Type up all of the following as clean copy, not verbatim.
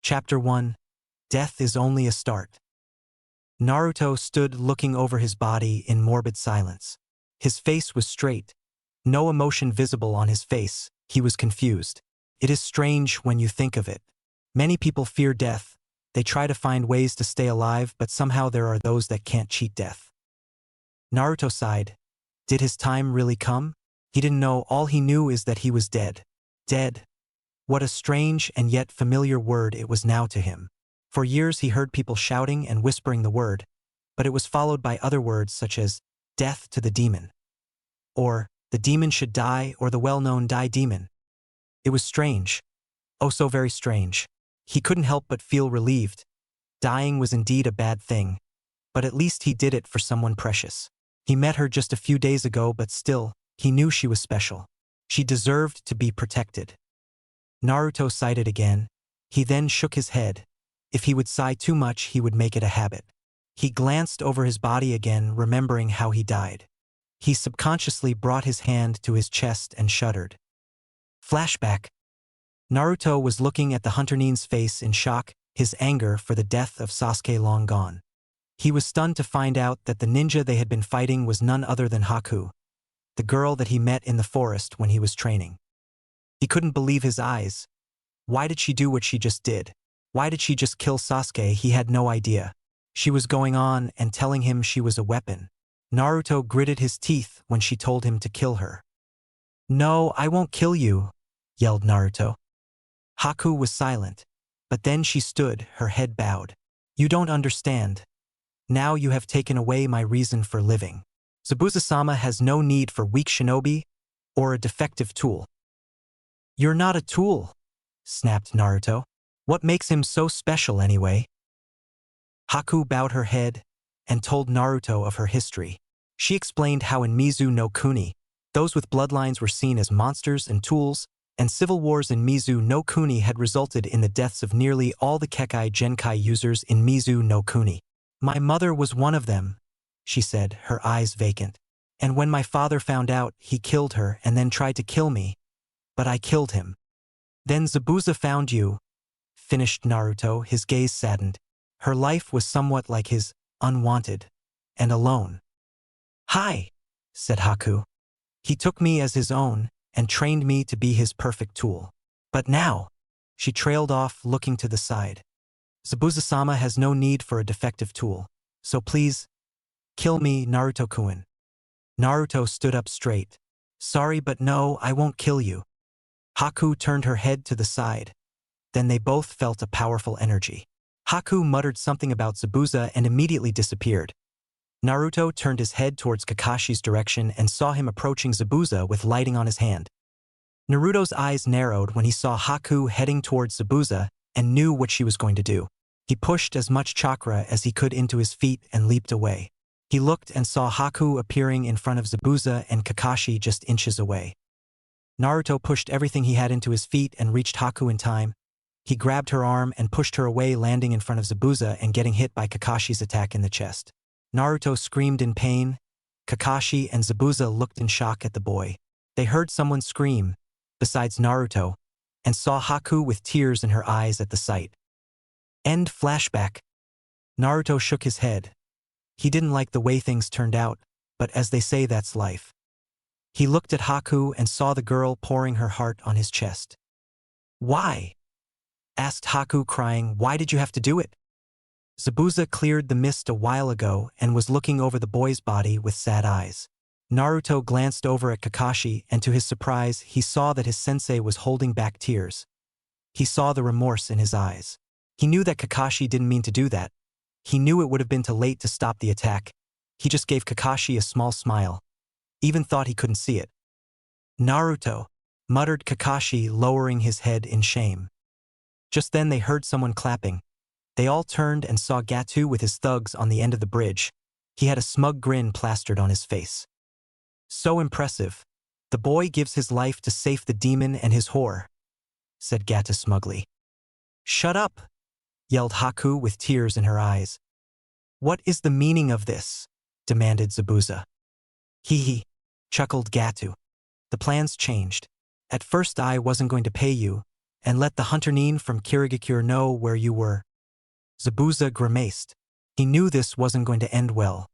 Chapter 1. Death is only a start. Naruto stood looking over his body in morbid silence. His face was straight. No emotion visible on his face. He was confused. It is strange when you think of it. Many people fear death. They try to find ways to stay alive, but somehow there are those that can't cheat death. Naruto sighed. Did his time really come? He didn't know. All he knew is that he was dead. Dead. What a strange and yet familiar word it was now to him. For years he heard people shouting and whispering the word, but it was followed by other words such as, death to the demon. Or, the demon should die, or the well-known die demon. It was strange. Oh, so very strange. He couldn't help but feel relieved. Dying was indeed a bad thing, but at least he did it for someone precious. He met her just a few days ago, but still, he knew she was special. She deserved to be protected. Naruto sighed again. He then shook his head. If he would sigh too much, he would make it a habit. He glanced over his body again, remembering how he died. He subconsciously brought his hand to his chest and shuddered. Flashback. Naruto was looking at the Hunter-nin's face in shock, his anger for the death of Sasuke long gone. He was stunned to find out that the ninja they had been fighting was none other than Haku, the girl that he met in the forest when he was training. He couldn't believe his eyes. Why did she do what she just did? Why did she just kill Sasuke? He had no idea. She was going on and telling him she was a weapon. Naruto gritted his teeth when she told him to kill her. No, I won't kill you, yelled Naruto. Haku was silent, but then she stood, her head bowed. You don't understand. Now you have taken away my reason for living. Zabuza-sama has no need for weak shinobi or a defective tool. You're not a tool, snapped Naruto. What makes him so special anyway? Haku bowed her head and told Naruto of her history. She explained how in Mizu no Kuni, those with bloodlines were seen as monsters and tools, and civil wars in Mizu no Kuni had resulted in the deaths of nearly all the Kekkei Genkai users in Mizu no Kuni. My mother was one of them, she said, her eyes vacant. And when my father found out, he killed her and then tried to kill me. But I killed him. Then Zabuza found you, finished Naruto, his gaze saddened. Her life was somewhat like his, unwanted, and alone. Hi, said Haku. He took me as his own and trained me to be his perfect tool. But now, she trailed off, looking to the side. Zabuza-sama has no need for a defective tool, so please, kill me, Naruto-kun. Naruto stood up straight. Sorry, but no, I won't kill you. Haku turned her head to the side. Then they both felt a powerful energy. Haku muttered something about Zabuza and immediately disappeared. Naruto turned his head towards Kakashi's direction and saw him approaching Zabuza with lighting on his hand. Naruto's eyes narrowed when he saw Haku heading towards Zabuza and knew what she was going to do. He pushed as much chakra as he could into his feet and leaped away. He looked and saw Haku appearing in front of Zabuza and Kakashi just inches away. Naruto pushed everything he had into his feet and reached Haku in time. He grabbed her arm and pushed her away, landing in front of Zabuza and getting hit by Kakashi's attack in the chest. Naruto screamed in pain. Kakashi and Zabuza looked in shock at the boy. They heard someone scream, besides Naruto, and saw Haku with tears in her eyes at the sight. End flashback. Naruto shook his head. He didn't like the way things turned out, but as they say, that's life. He looked at Haku and saw the girl pouring her heart on his chest. Why? Asked Haku, crying. Why did you have to do it? Zabuza cleared the mist a while ago and was looking over the boy's body with sad eyes. Naruto glanced over at Kakashi, and to his surprise, he saw that his sensei was holding back tears. He saw the remorse in his eyes. He knew that Kakashi didn't mean to do that. He knew it would have been too late to stop the attack. He just gave Kakashi a small smile. Even thought he couldn't see it. Naruto, muttered Kakashi, lowering his head in shame. Just then they heard someone clapping. They all turned and saw Gato with his thugs on the end of the bridge. He had a smug grin plastered on his face. So impressive. The boy gives his life to save the demon and his whore, said Gato smugly. Shut up, yelled Haku with tears in her eyes. What is the meaning of this? Demanded Zabuza. Hee, chuckled Gato. The plans changed. At first I wasn't going to pay you, and let the hunter Nin from Kirigakure know where you were." Zabuza grimaced. He knew this wasn't going to end well.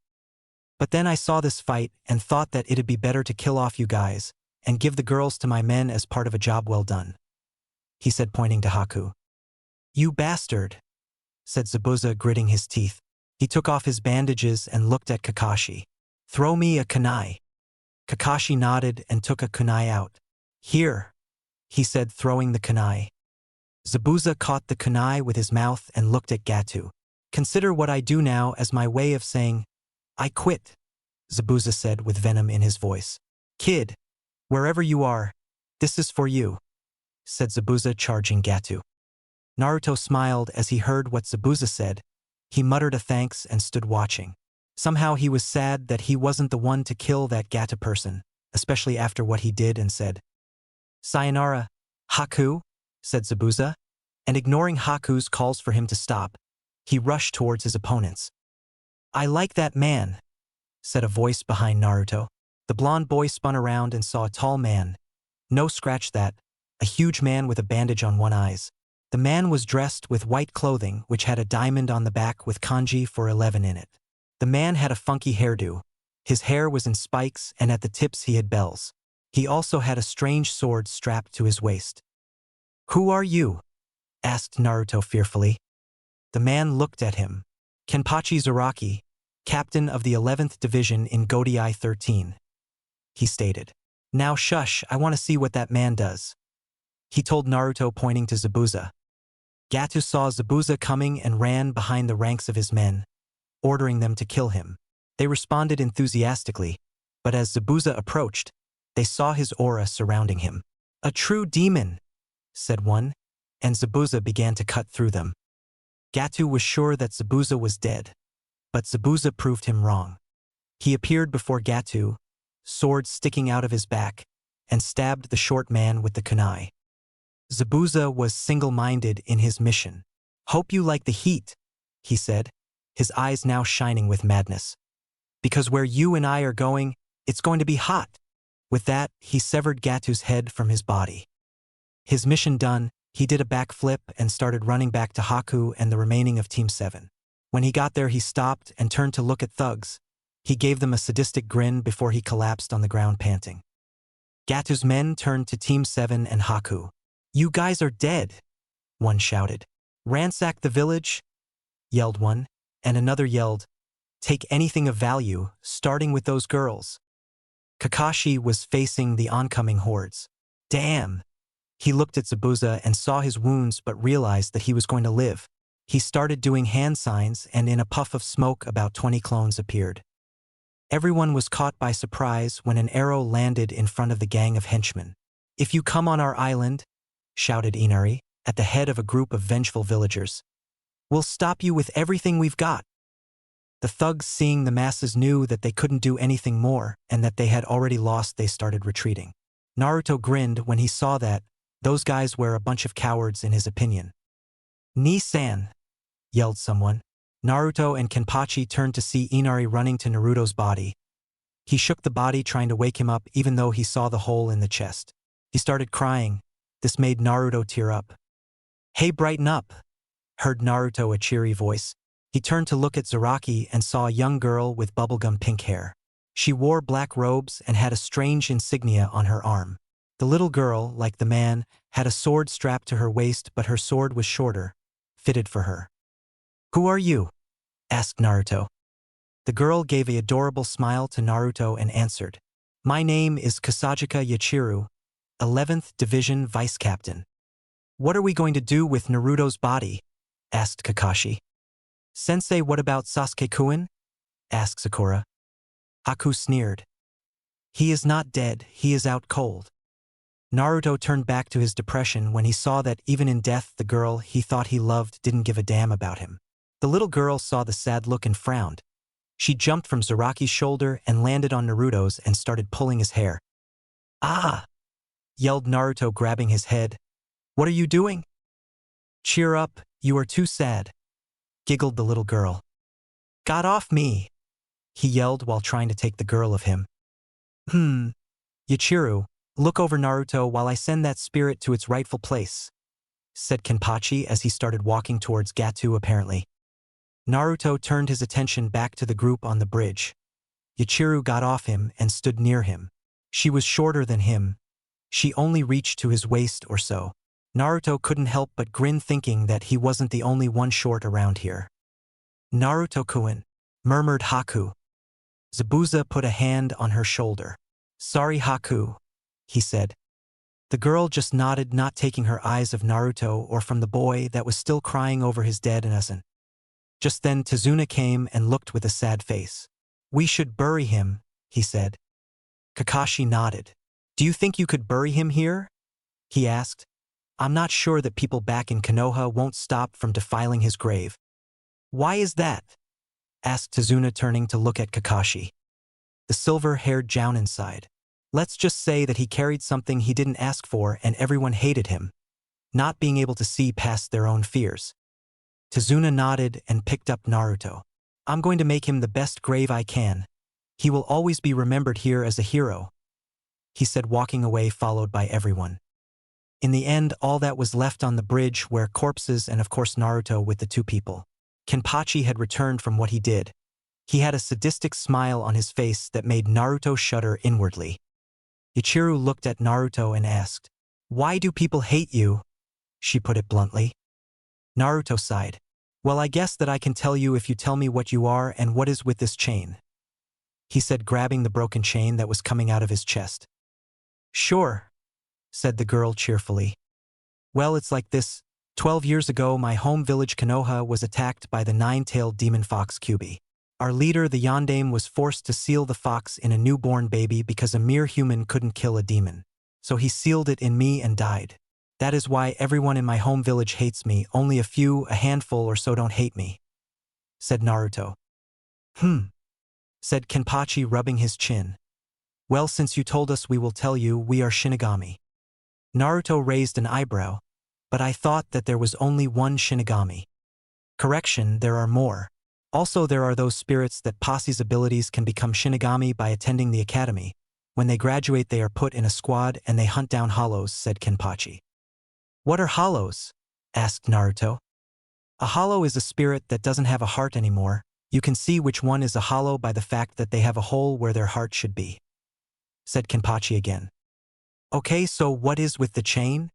"But then I saw this fight and thought that it'd be better to kill off you guys and give the girls to my men as part of a job well done," he said, pointing to Haku. "You bastard," said Zabuza, gritting his teeth. He took off his bandages and looked at Kakashi. "Throw me a kunai." Kakashi nodded and took a kunai out. "Here," he said, throwing the kunai. Zabuza caught the kunai with his mouth and looked at Gatu. "Consider what I do now as my way of saying, I quit," Zabuza said with venom in his voice. "Kid, wherever you are, this is for you," said Zabuza, charging Gatu. Naruto smiled as he heard what Zabuza said. He muttered a thanks and stood watching. Somehow he was sad that he wasn't the one to kill that Gata person, especially after what he did and said. "Sayonara, Haku," said Zabuza, and ignoring Haku's calls for him to stop, he rushed towards his opponents. "I like that man," said a voice behind Naruto. The blonde boy spun around and saw a tall man. No, scratch that, a huge man with a bandage on one eye. The man was dressed with white clothing which had a diamond on the back with kanji for 11 in it. The man had a funky hairdo. His hair was in spikes and at the tips he had bells. He also had a strange sword strapped to his waist. "Who are you?" asked Naruto fearfully. The man looked at him. "Kenpachi Zaraki, captain of the 11th Division in Godei 13, he stated. "Now shush, I want to see what that man does," he told Naruto, pointing to Zabuza. Gatu saw Zabuza coming and ran behind the ranks of his men, ordering them to kill him. They responded enthusiastically, but as Zabuza approached, they saw his aura surrounding him. "A true demon," said one, and Zabuza began to cut through them. Gatu was sure that Zabuza was dead, but Zabuza proved him wrong. He appeared before Gatu, sword sticking out of his back, and stabbed the short man with the kunai. Zabuza was single-minded in his mission. "Hope you like the heat," he said, his eyes now shining with madness. "Because where you and I are going, it's going to be hot." With that, he severed Gatu's head from his body. His mission done, he did a backflip and started running back to Haku and the remaining of Team 7. When he got there, he stopped and turned to look at thugs. He gave them a sadistic grin before he collapsed on the ground panting. Gatu's men turned to Team 7 and Haku. "You guys are dead," one shouted. "Ransack the village," yelled one, and another yelled, "Take anything of value, starting with those girls." Kakashi was facing the oncoming hordes. Damn! He looked at Zabuza and saw his wounds but realized that he was going to live. He started doing hand signs and in a puff of smoke about 20 clones appeared. Everyone was caught by surprise when an arrow landed in front of the gang of henchmen. "If you come on our island," shouted Inari, at the head of a group of vengeful villagers, "we'll stop you with everything we've got." The thugs, seeing the masses, knew that they couldn't do anything more and that they had already lost. They started retreating. Naruto grinned when he saw that. Those guys were a bunch of cowards in his opinion. "Ni-san!" yelled someone. Naruto and Kenpachi turned to see Inari running to Naruto's body. He shook the body, trying to wake him up even though he saw the hole in the chest. He started crying. This made Naruto tear up. "Hey, brighten up!" heard Naruto a cheery voice. He turned to look at Zaraki and saw a young girl with bubblegum pink hair. She wore black robes and had a strange insignia on her arm. The little girl, like the man, had a sword strapped to her waist, but her sword was shorter, fitted for her. "Who are you?" asked Naruto. The girl gave an adorable smile to Naruto and answered, "My name is Kasajika Yachiru, 11th Division Vice Captain." "What are we going to do with Naruto's body?" asked Kakashi. "Sensei, what about Sasuke-kun?" asked Sakura. Haku sneered. "He is not dead, he is out cold." Naruto turned back to his depression when he saw that even in death the girl he thought he loved didn't give a damn about him. The little girl saw the sad look and frowned. She jumped from Zaraki's shoulder and landed on Naruto's and started pulling his hair. "Ah!" yelled Naruto, grabbing his head. "What are you doing?" "Cheer up, you are too sad," giggled the little girl. "Got off me!" he yelled while trying to take the girl of him. Yachiru, look over Naruto while I send that spirit to its rightful place," said Kenpachi as he started walking towards Gatu apparently. Naruto turned his attention back to the group on the bridge. Yachiru got off him and stood near him. She was shorter than him. She only reached to his waist or so. Naruto couldn't help but grin thinking that he wasn't the only one short around here. Naruto-kun, murmured Haku. Zabuza put a hand on her shoulder. Sorry Haku, he said. The girl just nodded, not taking her eyes of Naruto or from the boy that was still crying over his dead innocent. Just then Tazuna came and looked with a sad face. We should bury him, he said. Kakashi nodded. Do you think you could bury him here? He asked. I'm not sure that people back in Konoha won't stop from defiling his grave. Why is that? Asked Tazuna, turning to look at Kakashi. The silver-haired Jounin sighed. Let's just say that he carried something he didn't ask for and everyone hated him, not being able to see past their own fears. Tazuna nodded and picked up Naruto. I'm going to make him the best grave I can. He will always be remembered here as a hero, he said, walking away followed by everyone. In the end, all that was left on the bridge were corpses and of course Naruto with the two people. Kenpachi had returned from what he did. He had a sadistic smile on his face that made Naruto shudder inwardly. Yachiru looked at Naruto and asked, Why do people hate you? She put it bluntly. Naruto sighed. Well, I guess that I can tell you if you tell me what you are and what is with this chain, he said, grabbing the broken chain that was coming out of his chest. Sure, said the girl cheerfully. Well, it's like this. 12 years ago, my home village Konoha was attacked by the nine-tailed demon fox Kyubi. Our leader, the Yondaime, was forced to seal the fox in a newborn baby because a mere human couldn't kill a demon. So he sealed it in me and died. That is why everyone in my home village hates me. Only a handful or so don't hate me, said Naruto. Said Kenpachi, rubbing his chin. Well, since you told us, we will tell you. We are Shinigami. Naruto raised an eyebrow. But I thought that there was only one Shinigami. Correction, there are more. Also, there are those spirits that posse's abilities can become Shinigami by attending the academy. When they graduate, they are put in a squad and they hunt down hollows, said Kenpachi. What are hollows? Asked Naruto. A hollow is a spirit that doesn't have a heart anymore. You can see which one is a hollow by the fact that they have a hole where their heart should be, said Kenpachi again. Okay, so what is with the chain?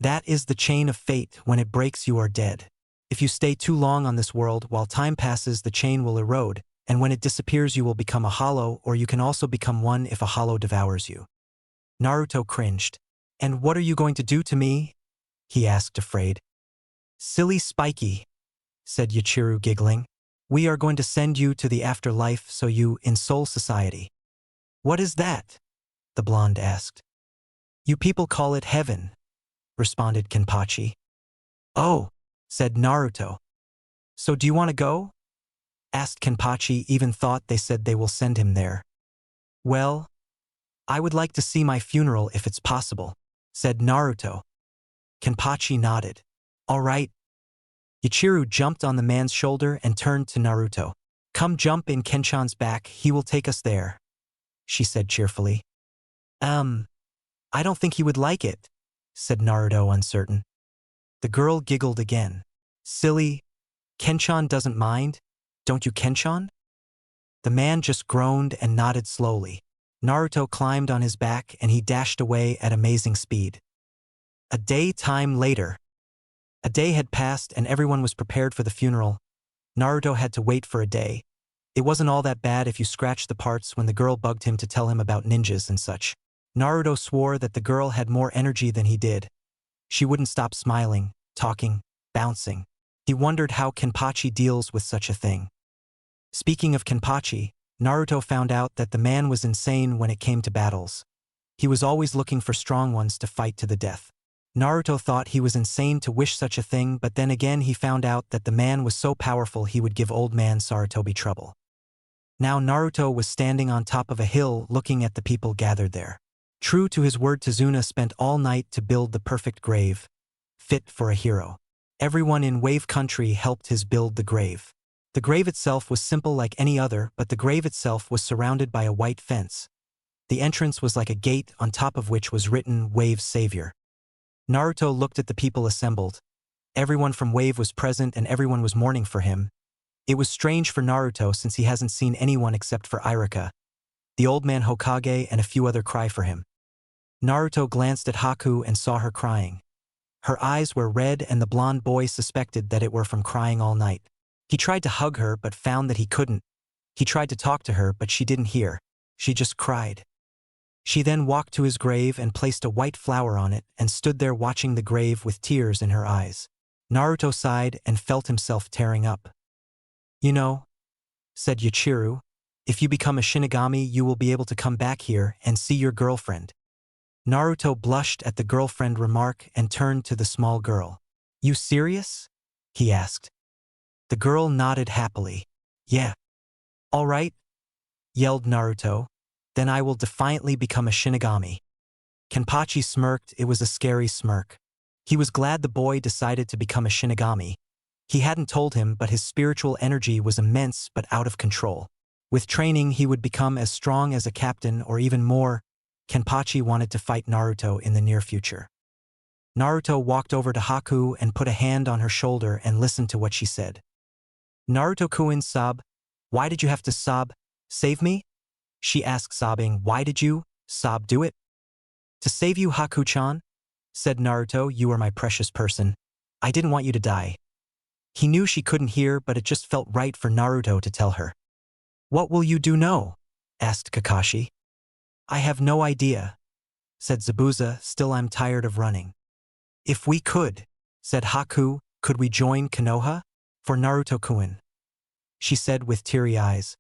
That is the chain of fate. When it breaks, you are dead. If you stay too long on this world, while time passes, the chain will erode, and when it disappears, you will become a hollow, or you can also become one if a hollow devours you. Naruto cringed. And what are you going to do to me? He asked, afraid. Silly Spiky, said Yachiru, giggling. We are going to send you to the afterlife so you in Soul Society. What is that? The blonde asked. You people call it heaven, responded Kenpachi. Oh, said Naruto. So do you want to go? Asked Kenpachi, even thought they said they will send him there. Well, I would like to see my funeral if it's possible, said Naruto. Kenpachi nodded. All right. Yachiru jumped on the man's shoulder and turned to Naruto. Come jump in Kenchan's back, he will take us there, she said cheerfully. I don't think he would like it, said Naruto, uncertain. The girl giggled again. Silly, Kenchan doesn't mind, don't you, Kenchan? The man just groaned and nodded slowly. Naruto climbed on his back and he dashed away at amazing speed. A time later. A day had passed and everyone was prepared for the funeral. Naruto had to wait for a day. It wasn't all that bad if you scratched the parts when the girl bugged him to tell him about ninjas and such. Naruto swore that the girl had more energy than he did. She wouldn't stop smiling, talking, bouncing. He wondered how Kenpachi deals with such a thing. Speaking of Kenpachi, Naruto found out that the man was insane when it came to battles. He was always looking for strong ones to fight to the death. Naruto thought he was insane to wish such a thing, but then again he found out that the man was so powerful he would give old man Sarutobi trouble. Now Naruto was standing on top of a hill looking at the people gathered there. True to his word, Tazuna spent all night to build the perfect grave, fit for a hero. Everyone in Wave Country helped his build the grave. The grave itself was simple like any other, but the grave itself was surrounded by a white fence. The entrance was like a gate on top of which was written Wave's Savior. Naruto looked at the people assembled. Everyone from Wave was present and everyone was mourning for him. It was strange for Naruto since he hasn't seen anyone except for Iruka, the old man Hokage, and a few other cry for him. Naruto glanced at Haku and saw her crying. Her eyes were red and the blonde boy suspected that it were from crying all night. He tried to hug her but found that he couldn't. He tried to talk to her but she didn't hear. She just cried. She then walked to his grave and placed a white flower on it and stood there watching the grave with tears in her eyes. Naruto sighed and felt himself tearing up. You know, said Yachiru, if you become a Shinigami you will be able to come back here and see your girlfriend. Naruto blushed at the girlfriend remark and turned to the small girl. You serious? He asked. The girl nodded happily. Yeah. All right, yelled Naruto. Then I will defiantly become a Shinigami. Kenpachi smirked. It was a scary smirk. He was glad the boy decided to become a Shinigami. He hadn't told him, but his spiritual energy was immense but out of control. With training, he would become as strong as a captain or even more. Kenpachi wanted to fight Naruto in the near future. Naruto walked over to Haku and put a hand on her shoulder and listened to what she said. Naruto-kun, sob. Why did you have to sob? Save me? She asked, sobbing. Why did you, sob, do it? To save you, Haku-chan, said Naruto. You are my precious person. I didn't want you to die. He knew she couldn't hear, but it just felt right for Naruto to tell her. What will you do now? Asked Kakashi. I have no idea, said Zabuza. Still, I'm tired of running. If we could, said Haku, could we join Konoha? For Naruto-kun, she said with teary eyes.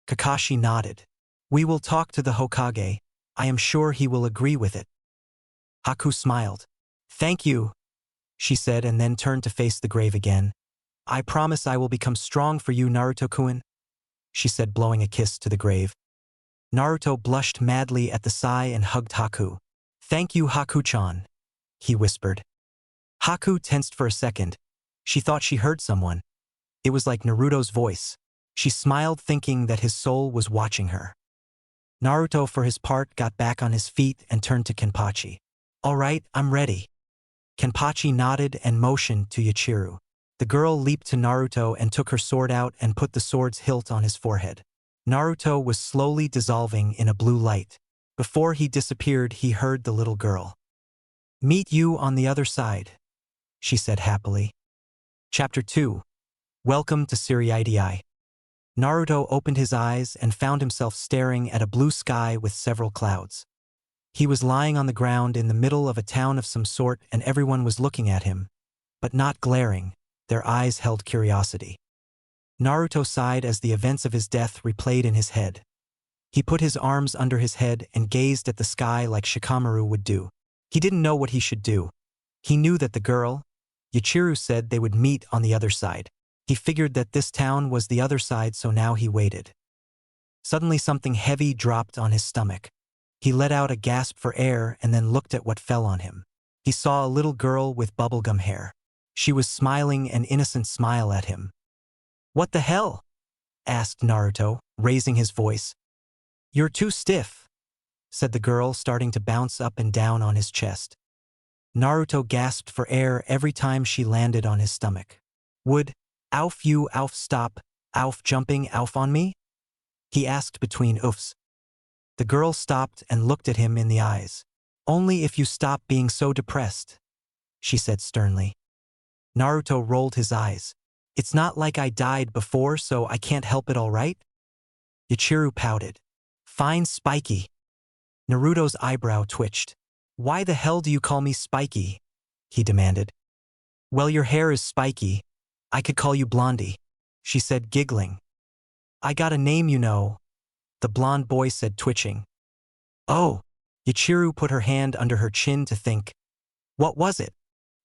Kakashi nodded. We will talk to the Hokage. I am sure he will agree with it. Haku smiled. Thank you, she said, and then turned to face the grave again. I promise I will become strong for you, Naruto-kun, she said, blowing a kiss to the grave. Naruto blushed madly at the sigh and hugged Haku. Thank you, Haku-chan, he whispered. Haku tensed for a second. She thought she heard someone. It was like Naruto's voice. She smiled, thinking that his soul was watching her. Naruto, for his part, got back on his feet and turned to Kenpachi. All right, I'm ready. Kenpachi nodded and motioned to Yachiru. The girl leaped to Naruto and took her sword out and put the sword's hilt on his forehead. Naruto was slowly dissolving in a blue light. Before he disappeared, he heard the little girl. Meet you on the other side, she said happily. Chapter 2. Welcome to Siriidii. Naruto opened his eyes and found himself staring at a blue sky with several clouds. He was lying on the ground in the middle of a town of some sort and everyone was looking at him, but not glaring. Their eyes held curiosity. Naruto sighed as the events of his death replayed in his head. He put his arms under his head and gazed at the sky like Shikamaru would do. He didn't know what he should do. He knew that the girl, Yachiru, said they would meet on the other side. He figured that this town was the other side, so now he waited. Suddenly something heavy dropped on his stomach. He let out a gasp for air and then looked at what fell on him. He saw a little girl with bubblegum hair. She was smiling an innocent smile at him. What the hell? Asked Naruto, raising his voice. You're too stiff, said the girl, starting to bounce up and down on his chest. Naruto gasped for air every time she landed on his stomach. Would Alf you Alf stop, Alf jumping Alf on me? He asked between oofs. The girl stopped and looked at him in the eyes. Only if you stop being so depressed, she said sternly. Naruto rolled his eyes. It's not like I died before, so I can't help it, all right? Yachiru pouted. Fine, Spiky. Naruto's eyebrow twitched. Why the hell do you call me Spiky? He demanded. Well, your hair is spiky. I could call you Blondie, she said, giggling. I got a name, you know, the blonde boy said, twitching. Oh, Yachiru put her hand under her chin to think. What was it?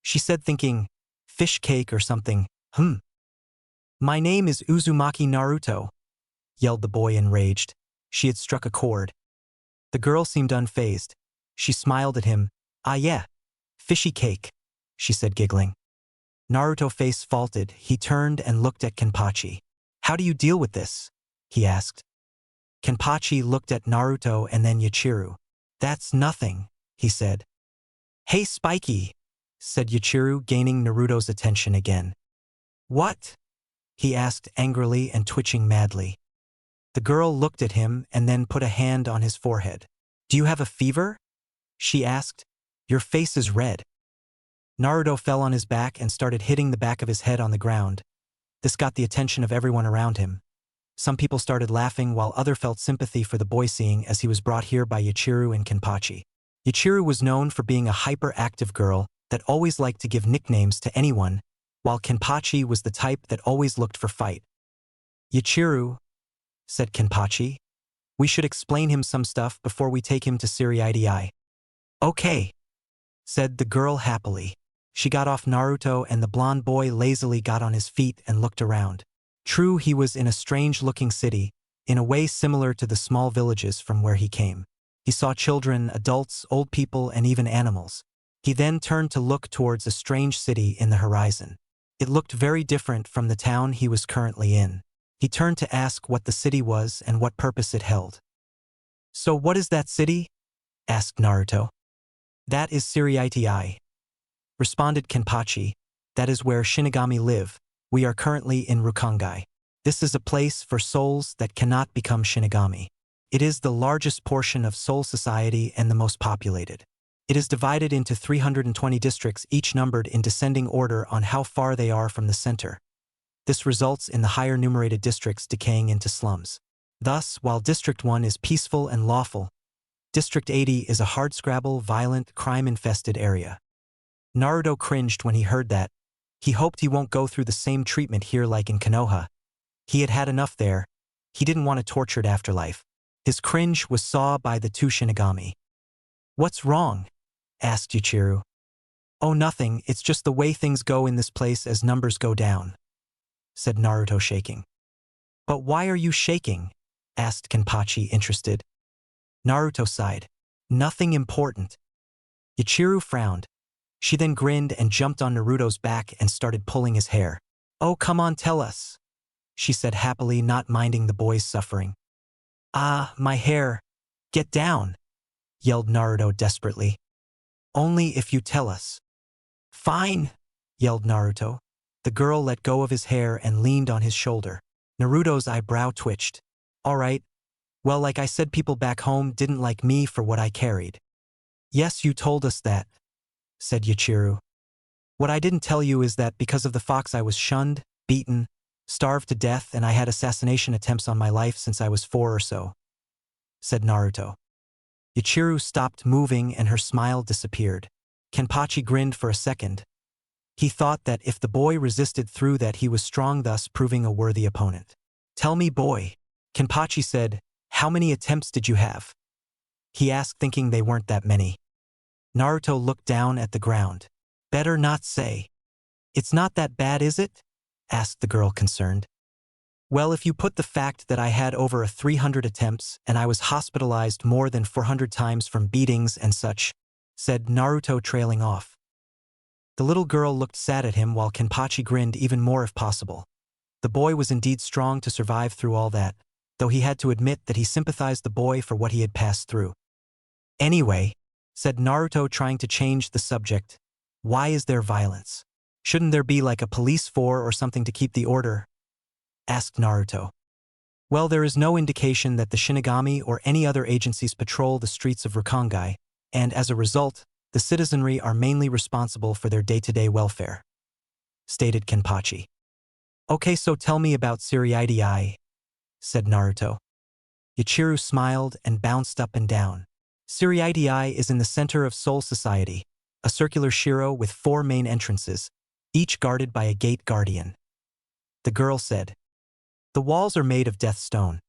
She said, thinking, fish cake or something. My name is Uzumaki Naruto, yelled the boy, enraged. She had struck a chord. The girl seemed unfazed. She smiled at him. Ah yeah, fishy cake, she said, giggling. Naruto's face faltered. He turned and looked at Kenpachi. How do you deal with this? He asked. Kenpachi looked at Naruto and then Yachiru. That's nothing, he said. "Hey, Spiky," said Yachiru, gaining Naruto's attention again. "What?" he asked angrily and twitching madly. The girl looked at him and then put a hand on his forehead. "Do you have a fever?" she asked. "Your face is red." Naruto fell on his back and started hitting the back of his head on the ground. This got the attention of everyone around him. Some people started laughing while others felt sympathy for the boy seeing as he was brought here by Yachiru and Kenpachi. Yachiru was known for being a hyperactive girl that always liked to give nicknames to anyone, while Kenpachi was the type that always looked for fight. "Yachiru," said Kenpachi, "we should explain him some stuff before we take him to Siriidi. "Okay," said the girl happily. She got off Naruto and the blonde boy lazily got on his feet and looked around. True, he was in a strange-looking city, in a way similar to the small villages from where he came. He saw children, adults, old people, and even animals. He then turned to look towards a strange city in the horizon. It looked very different from the town he was currently in. He turned to ask what the city was and what purpose it held. "So what is that city?" asked Naruto. "That is Siriidi," responded Kenpachi. "That is where Shinigami live. We are currently in Rukongai. This is a place for souls that cannot become Shinigami. It is the largest portion of Soul Society and the most populated. It is divided into 320 districts, each numbered in descending order on how far they are from the center. This results in the higher numerated districts decaying into slums. Thus, while District 1 is peaceful and lawful, District 80 is a hardscrabble, violent, crime-infested area." Naruto cringed when he heard that. He hoped he won't go through the same treatment here like in Konoha. He had had enough there. He didn't want a tortured afterlife. His cringe was saw by the two Shinigami. "What's wrong?" asked Yachiru. "Oh, nothing, it's just the way things go in this place as numbers go down," said Naruto, shaking. "But why are you shaking?" asked Kenpachi, interested. Naruto sighed. "Nothing important." Yachiru frowned. She then grinned and jumped on Naruto's back and started pulling his hair. "Oh, come on, tell us," she said happily, not minding the boy's suffering. "Ah, my hair. Get down," yelled Naruto desperately. "Only if you tell us." "Fine," yelled Naruto. The girl let go of his hair and leaned on his shoulder. Naruto's eyebrow twitched. "All right. Well, like I said, people back home didn't like me for what I carried." "Yes, you told us that," said Yachiru. "What I didn't tell you is that because of the fox I was shunned, beaten, starved to death, and I had assassination attempts on my life since I was 4 or so," said Naruto. Yachiru stopped moving and her smile disappeared. Kenpachi grinned for a second. He thought that if the boy resisted through that he was strong, thus proving a worthy opponent. "Tell me, boy," Kenpachi said, "how many attempts did you have?" He asked, thinking they weren't that many. Naruto looked down at the ground. "Better not say." "It's not that bad, is it?" asked the girl, concerned. "Well, if you put the fact that I had over 300 attempts and I was hospitalized more than 400 times from beatings and such," said Naruto, trailing off. The little girl looked sad at him while Kenpachi grinned even more if possible. The boy was indeed strong to survive through all that, though he had to admit that he sympathized the boy for what he had passed through. "Anyway," said Naruto, trying to change the subject, "why is there violence? Shouldn't there be like a police force or something to keep the order?" asked Naruto. "Well, there is no indication that the Shinigami or any other agencies patrol the streets of Rukongai, and as a result, the citizenry are mainly responsible for their day-to-day welfare," stated Kenpachi. "Okay, so tell me about Siriidi," said Naruto. Yachiru smiled and bounced up and down. Siriidi is in the center of Soul Society, a circular shiro with 4 main entrances, each guarded by a gate guardian. The girl said, "The walls are made of death stone,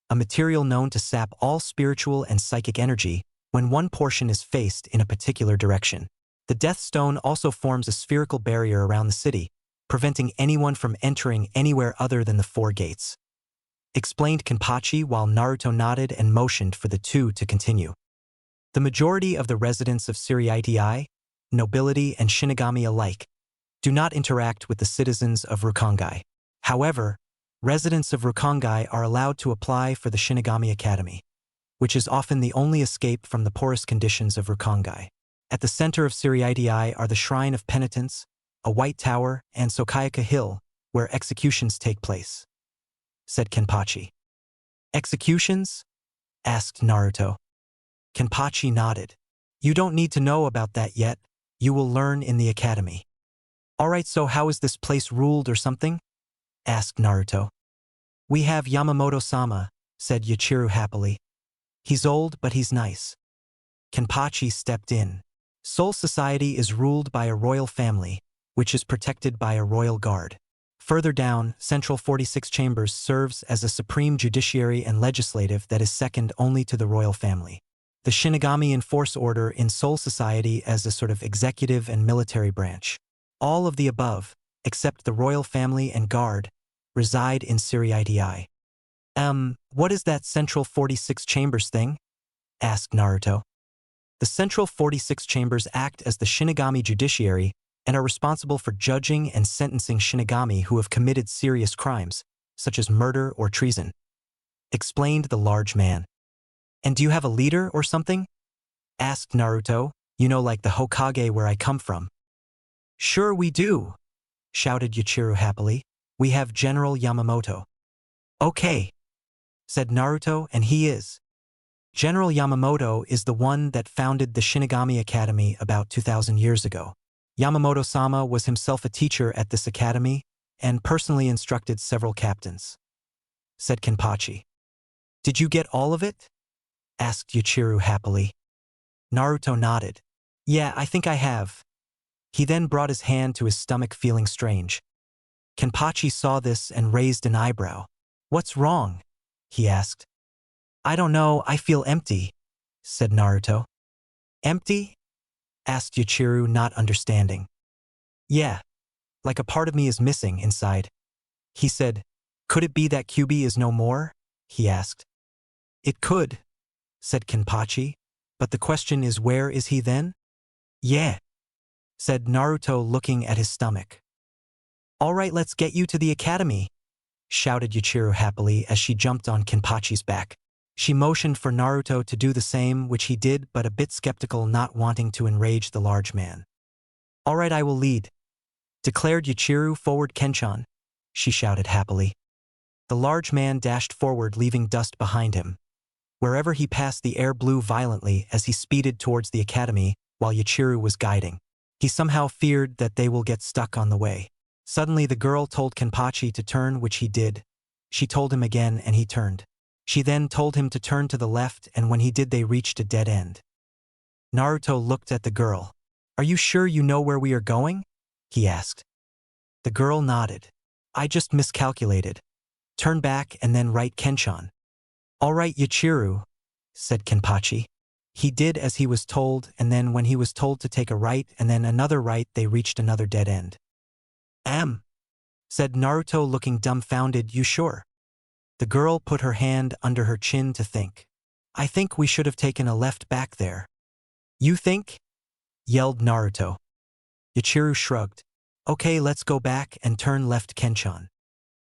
a material known to sap all spiritual and psychic energy when one portion is faced in a particular direction. The death stone also forms a spherical barrier around the city, preventing anyone from entering anywhere other than the 4 gates," explained Kenpachi while Naruto nodded and motioned for the two to continue. The majority of the residents of Siriidi, nobility and Shinigami alike, do not interact with the citizens of Rukongai. However, residents of Rukongai are allowed to apply for the Shinigami Academy, which is often the only escape from the poorest conditions of Rukongai. At the center of Siriidii are the Shrine of Penitence, a white tower, and Sokayaka Hill, where executions take place, said Kenpachi. Executions? Asked Naruto. Kenpachi nodded. You don't need to know about that yet. You will learn in the academy. Alright, so how is this place ruled or something? Asked Naruto. We have Yamamoto-sama, said Yachiru happily. He's old, but he's nice. Kenpachi stepped in. Soul Society is ruled by a royal family, which is protected by a royal guard. Further down, Central 46 Chambers serves as a supreme judiciary and legislative that is second only to the royal family. The Shinigami enforce order in Soul Society as a sort of executive and military branch. All of the above, except the royal family and guard, reside in Siriidii. What is that Central 46 Chambers thing? Asked Naruto. The Central 46 Chambers act as the Shinigami judiciary and are responsible for judging and sentencing Shinigami who have committed serious crimes, such as murder or treason. Explained the large man. And do you have a leader or something? Asked Naruto, like the Hokage where I come from. Sure we do, shouted Yachiru happily. We have General Yamamoto. Okay, said Naruto, and he is. General Yamamoto is the one that founded the Shinigami Academy about 2,000 years ago. Yamamoto-sama was himself a teacher at this academy and personally instructed several captains, said Kenpachi. Did you get all of it? Asked Yachiru happily. Naruto nodded. Yeah, I think I have. He then brought his hand to his stomach, feeling strange. Kenpachi saw this and raised an eyebrow. What's wrong? He asked. I don't know, I feel empty, said Naruto. Empty? Asked Yachiru, not understanding. Yeah, like a part of me is missing inside. He said, Could it be that Kyuubi is no more? He asked. It could, said Kenpachi, but the question is, where is he then? Yeah, said Naruto, looking at his stomach. All right, let's get you to the academy, shouted Yachiru happily as she jumped on Kenpachi's back. She motioned for Naruto to do the same, which he did, but a bit skeptical, not wanting to enrage the large man. All right, I will lead, declared Yachiru. Forward, Kenchan, she shouted happily. The large man dashed forward, leaving dust behind him. Wherever he passed, the air blew violently as he speeded towards the academy while Yachiru was guiding. He somehow feared that they will get stuck on the way. Suddenly the girl told Kenpachi to turn, which he did. She told him again and he turned. She then told him to turn to the left, and when he did they reached a dead end. Naruto looked at the girl. Are you sure you know where we are going? He asked. The girl nodded. I just miscalculated. Turn back and then right, Kenchan. All right, Yachiru, said Kenpachi. He did as he was told, and then when he was told to take a right and then another right, they reached another dead end. Said Naruto, looking dumbfounded. You sure? The girl put her hand under her chin to think. I think we should have taken a left back there. You think? Yelled Naruto. Yachiru shrugged. Okay, let's go back and turn left, Kenchan.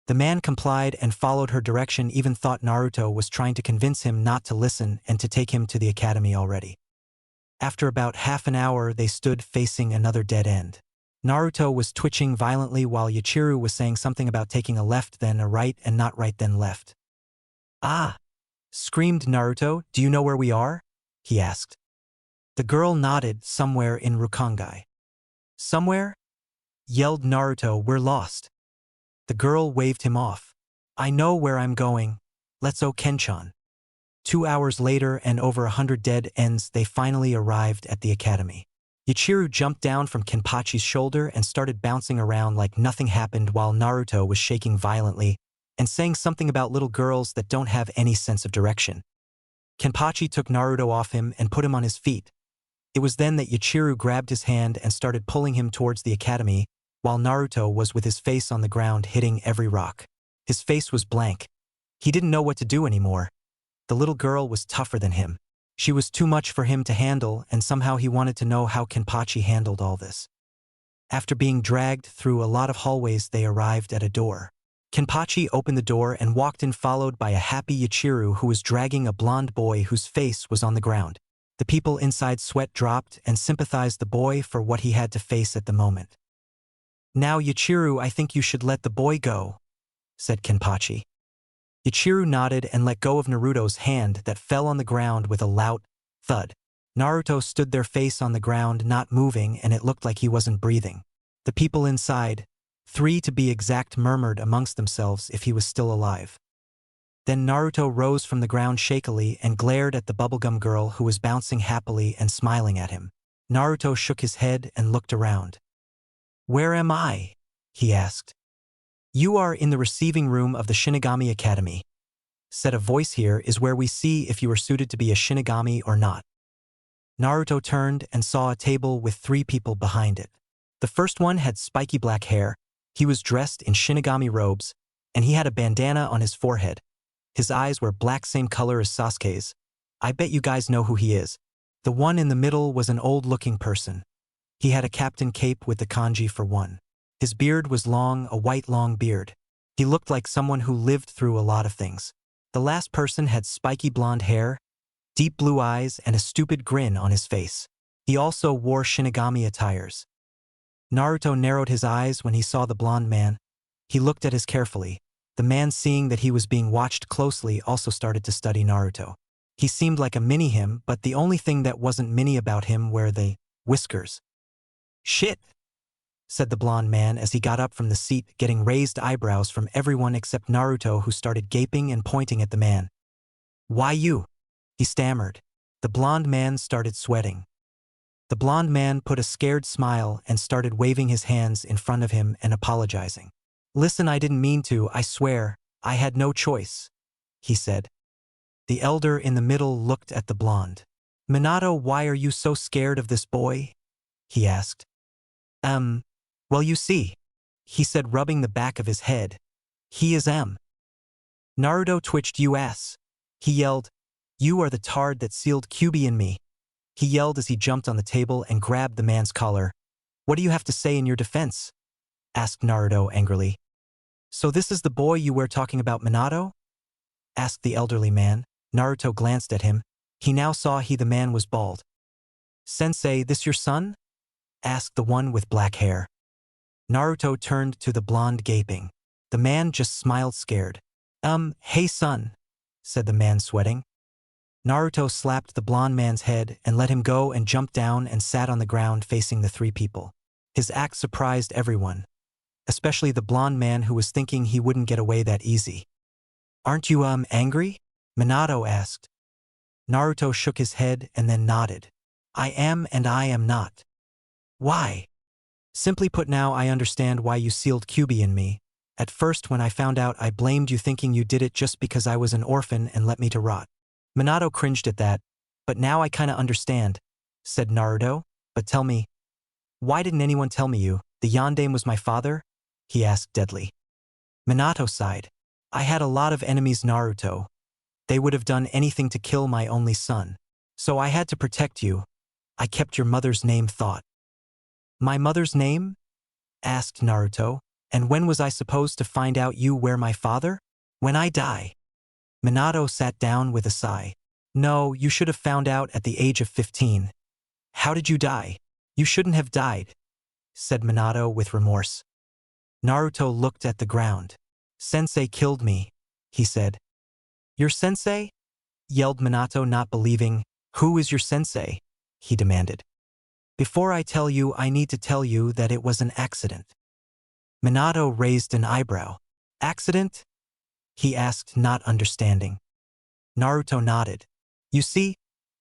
The man complied and followed her direction, even thought Naruto was trying to convince him not to listen and to take him to the academy already. After about half an hour, they stood facing another dead end. Naruto was twitching violently while Yachiru was saying something about taking a left then a right and not right then left. Ah! Screamed Naruto, do you know where we are? He asked. The girl nodded. Somewhere in Rukongai. Somewhere? Yelled Naruto, we're lost. The girl waved him off. I know where I'm going. Let's go, Kenchan. 2 hours later and over 100 dead ends, they finally arrived at the academy. Yachiru jumped down from Kenpachi's shoulder and started bouncing around like nothing happened while Naruto was shaking violently and saying something about little girls that don't have any sense of direction. Kenpachi took Naruto off him and put him on his feet. It was then that Yachiru grabbed his hand and started pulling him towards the academy, while Naruto was with his face on the ground hitting every rock. His face was blank. He didn't know what to do anymore. The little girl was tougher than him. She was too much for him to handle, and somehow he wanted to know how Kenpachi handled all this. After being dragged through a lot of hallways, they arrived at a door. Kenpachi opened the door and walked in, followed by a happy Yachiru who was dragging a blonde boy whose face was on the ground. The people inside sweat dropped and sympathized the boy for what he had to face at the moment. "Now Yachiru, I think you should let the boy go," said Kenpachi. Yachiru nodded and let go of Naruto's hand that fell on the ground with a loud thud. Naruto stood their face on the ground, not moving, and it looked like he wasn't breathing. The people inside, 3 to be exact, murmured amongst themselves if he was still alive. Then Naruto rose from the ground shakily and glared at the bubblegum girl who was bouncing happily and smiling at him. Naruto shook his head and looked around. "Where am I?" he asked. "You are in the receiving room of the Shinigami Academy," said a voice. "Here is where we see if you are suited to be a Shinigami or not." Naruto turned and saw a table with 3 people behind it. The first one had spiky black hair, he was dressed in Shinigami robes, and he had a bandana on his forehead. His eyes were black, same color as Sasuke's. I bet you guys know who he is. The one in the middle was an old-looking person. He had a captain cape with the kanji for 1. His beard was long, a white long beard. He looked like someone who lived through a lot of things. The last person had spiky blonde hair, deep blue eyes, and a stupid grin on his face. He also wore Shinigami attires. Naruto narrowed his eyes when he saw the blonde man. He looked at his carefully. The man, seeing that he was being watched closely, also started to study Naruto. He seemed like a mini-him, but the only thing that wasn't mini about him were the whiskers. "Shit," said the blonde man as he got up from the seat, getting raised eyebrows from everyone except Naruto, who started gaping and pointing at the man. "Why you?" he stammered. The blonde man started sweating. The blonde man put a scared smile and started waving his hands in front of him and apologizing. "Listen, I didn't mean to, I swear, I had no choice," he said. The elder in the middle looked at the blonde. "Minato, why are you so scared of this boy?" he asked. Well, you see," he said, rubbing the back of his head. "He is Naruto twitched. "US." He yelled, "You are the tard that sealed Kyuubi in me," he yelled as he jumped on the table and grabbed the man's collar. "What do you have to say in your defense?" asked Naruto angrily. "So this is the boy you were talking about, Minato?" asked the elderly man. Naruto glanced at him. He now saw the man was bald. "Sensei, this your son?" asked the one with black hair. Naruto turned to the blonde, gaping. The man just smiled, scared. Hey son," said the man, sweating. Naruto slapped the blonde man's head and let him go and jumped down and sat on the ground facing the 3 people. His act surprised everyone, especially the blonde man who was thinking he wouldn't get away that easy. "Aren't you, angry?" Minato asked. Naruto shook his head and then nodded. "I am and I am not." "Why?" "Simply put, now I understand why you sealed Kyuubi in me. At first when I found out, I blamed you, thinking you did it just because I was an orphan and let me to rot." Minato cringed at that. "But now I kinda understand," said Naruto. "But tell me, why didn't anyone tell me the Yondaime was my father?" he asked deadly. Minato sighed. "I had a lot of enemies, Naruto. They would have done anything to kill my only son. So I had to protect you. I kept your mother's name thought." "My mother's name?" asked Naruto. "And when was I supposed to find out you were my father?" "When I die." Minato sat down with a sigh. "No, you should have found out at the age of 15. How did you die?" "You shouldn't have died," said Minato with remorse. Naruto looked at the ground. "Sensei killed me," he said. "Your sensei?" yelled Minato, not believing. "Who is your sensei?" he demanded. "Before I tell you, I need to tell you that it was an accident." Minato raised an eyebrow. "Accident?" he asked, not understanding. Naruto nodded. "You see,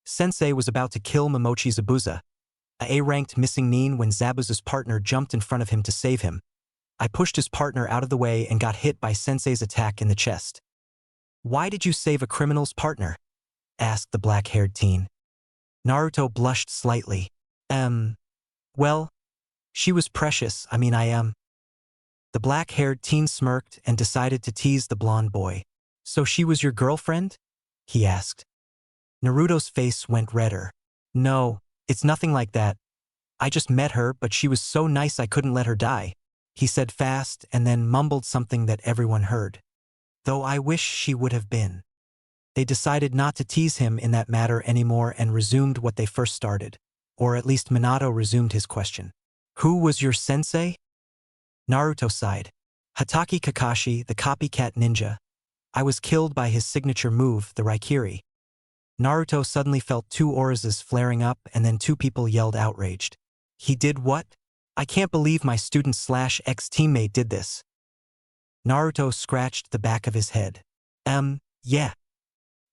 Sensei was about to kill Momochi Zabuza, a A-ranked missing nin, when Zabuza's partner jumped in front of him to save him. I pushed his partner out of the way and got hit by Sensei's attack in the chest." "Why did you save a criminal's partner?" asked the black-haired teen. Naruto blushed slightly. Well, she was precious, The black-haired teen smirked and decided to tease the blonde boy. "So she was your girlfriend?" he asked. Naruto's face went redder. "No, it's nothing like that. I just met her, but she was so nice I couldn't let her die," he said fast and then mumbled something that everyone heard. "Though I wish she would have been." They decided not to tease him in that matter anymore and resumed what they first started. Or at least Minato resumed his question. Who was your sensei? Naruto sighed. Hatake Kakashi, the copycat ninja. I was killed by his signature move, the Raikiri. Naruto suddenly felt two auras flaring up and then two people yelled outraged. He did what? I can't believe my student/ex-teammate did this. Naruto scratched the back of his head. Yeah.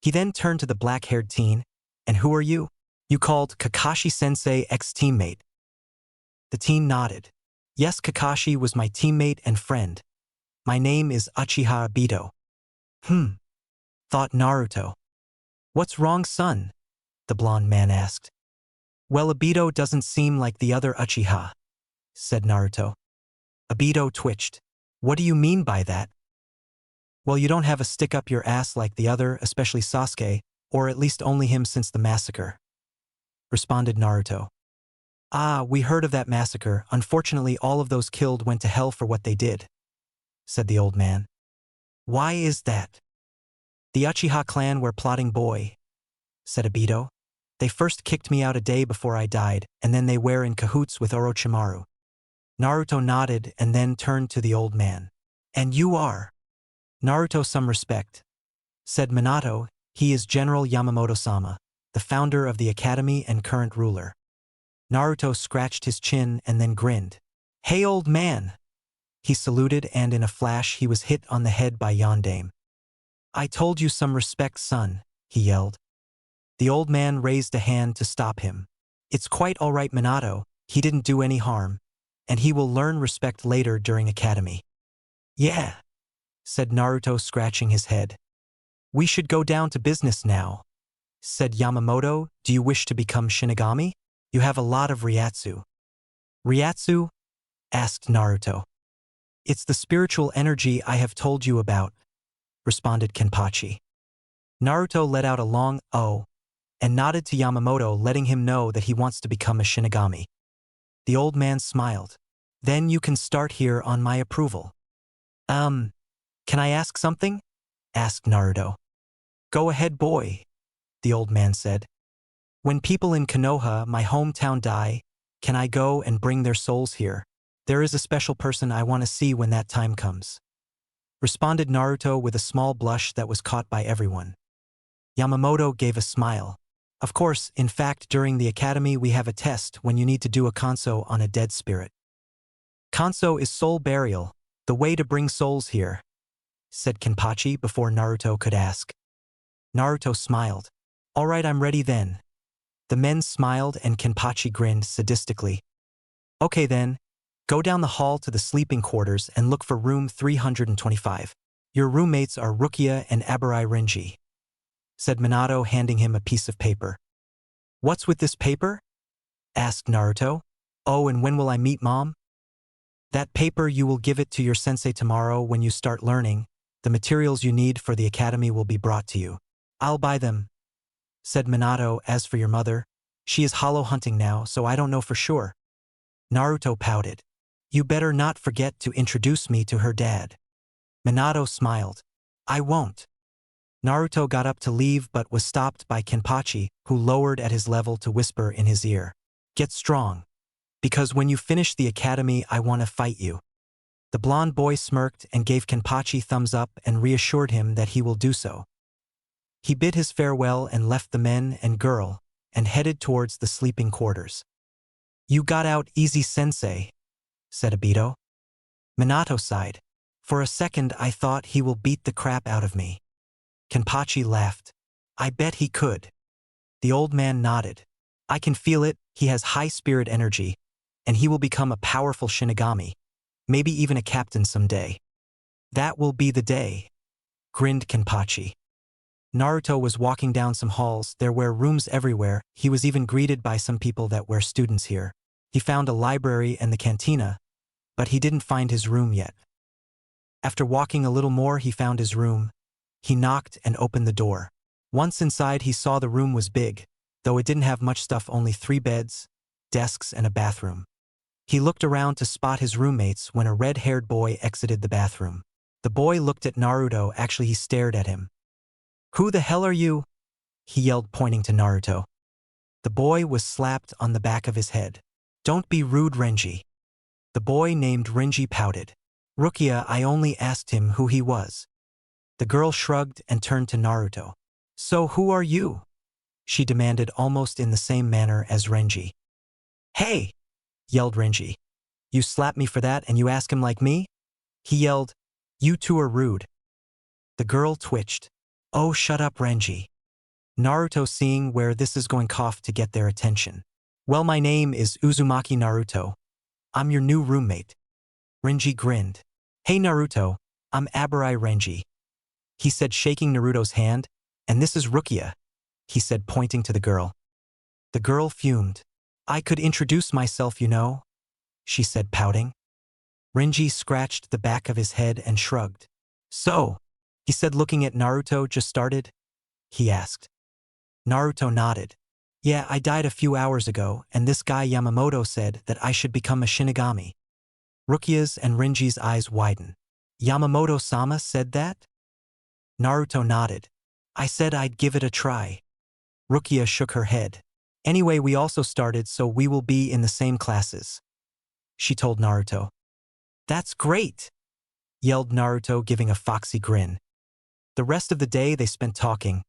He then turned to the black-haired teen. And who are you? You called Kakashi-sensei ex-teammate. The teen nodded. Yes, Kakashi was my teammate and friend. My name is Uchiha Obito. Thought Naruto. What's wrong, son? The blonde man asked. Well, Obito doesn't seem like the other Uchiha, said Naruto. Obito twitched. What do you mean by that? Well, you don't have a stick up your ass like the other, especially Sasuke, or at least only him since the massacre, responded Naruto. Ah, we heard of that massacre. Unfortunately, all of those killed went to hell for what they did, said the old man. Why is that? The Uchiha clan were plotting, boy, said Obito. They first kicked me out a day before I died, and then they were in cahoots with Orochimaru. Naruto nodded and then turned to the old man. And you are? Naruto, some respect, said Minato. He is General Yamamoto-sama, the founder of the academy and current ruler. Naruto scratched his chin and then grinned. Hey, old man! He saluted and in a flash he was hit on the head by Yondaime. I told you some respect, son, he yelled. The old man raised a hand to stop him. It's quite all right, Minato, he didn't do any harm, and he will learn respect later during academy. Yeah, said Naruto, scratching his head. We should go down to business now, said Yamamoto. Do you wish to become Shinigami? You have a lot of Ryatsu. Ryatsu? Asked Naruto. It's the spiritual energy I have told you about, responded Kenpachi. Naruto let out a long "oh" and nodded to Yamamoto, letting him know that he wants to become a Shinigami. The old man smiled. Then you can start here on my approval. Can I ask something? Asked Naruto. Go ahead, boy, the old man said. When people in Konoha, my hometown, die, can I go and bring their souls here? There is a special person I want to see when that time comes, responded Naruto with a small blush that was caught by everyone. Yamamoto gave a smile. Of course, in fact, during the academy we have a test when you need to do a kanso on a dead spirit. Kanso is soul burial, the way to bring souls here, said Kenpachi before Naruto could ask. Naruto smiled. All right, I'm ready then. The men smiled and Kenpachi grinned sadistically. Okay then, go down the hall to the sleeping quarters and look for room 325. Your roommates are Rukia and Abarai Renji, said Minato, handing him a piece of paper. What's with this paper? Asked Naruto. Oh, and when will I meet Mom? That paper, you will give it to your sensei tomorrow when you start learning. The materials you need for the academy will be brought to you. I'll buy them, said Minato. As for your mother, she is hollow hunting now, so I don't know for sure. Naruto pouted. You better not forget to introduce me to her dad. Minato smiled. I won't. Naruto got up to leave but was stopped by Kenpachi, who lowered at his level to whisper in his ear. Get strong, because when you finish the academy I want to fight you. The blonde boy smirked and gave Kenpachi thumbs up and reassured him that he will do so. He bid his farewell and left the men and girl and headed towards the sleeping quarters. You got out easy, sensei, said Obito. Minato sighed. For a second I thought he will beat the crap out of me. Kenpachi laughed. I bet he could. The old man nodded. I can feel it, he has high spirit energy, and he will become a powerful Shinigami, maybe even a captain someday. That will be the day, grinned Kenpachi. Naruto was walking down some halls. There were rooms everywhere. He was even greeted by some people that were students here. He found a library and the cantina, but he didn't find his room yet. After walking a little more, he found his room. He knocked and opened the door. Once inside, he saw the room was big, though it didn't have much stuff, only 3 beds, desks, and a bathroom. He looked around to spot his roommates when a red-haired boy exited the bathroom. The boy looked at Naruto. Actually, he stared at him. Who the hell are you? He yelled, pointing to Naruto. The boy was slapped on the back of his head. Don't be rude, Renji. The boy named Renji pouted. Rukia, I only asked him who he was. The girl shrugged and turned to Naruto. So who are you? She demanded almost in the same manner as Renji. Hey! Yelled Renji. You slap me for that and you ask him like me? He yelled. You two are rude. The girl twitched. Oh, shut up, Renji. Naruto, seeing where this is going, coughed to get their attention. Well, my name is Uzumaki Naruto. I'm your new roommate. Renji grinned. Hey Naruto, I'm Abarai Renji. He said, shaking Naruto's hand. And this is Rukia, he said, pointing to the girl. The girl fumed. I could introduce myself, you know, she said, pouting. Renji scratched the back of his head and shrugged. So, he said, looking at Naruto, just started? He asked. Naruto nodded. Yeah, I died a few hours ago, and this guy Yamamoto said that I should become a Shinigami. Rukia's and Renji's eyes widened. Yamamoto-sama said that? Naruto nodded. I said I'd give it a try. Rukia shook her head. Anyway, we also started, so we will be in the same classes, she told Naruto. That's great, yelled Naruto, giving a foxy grin. The rest of the day they spent talking.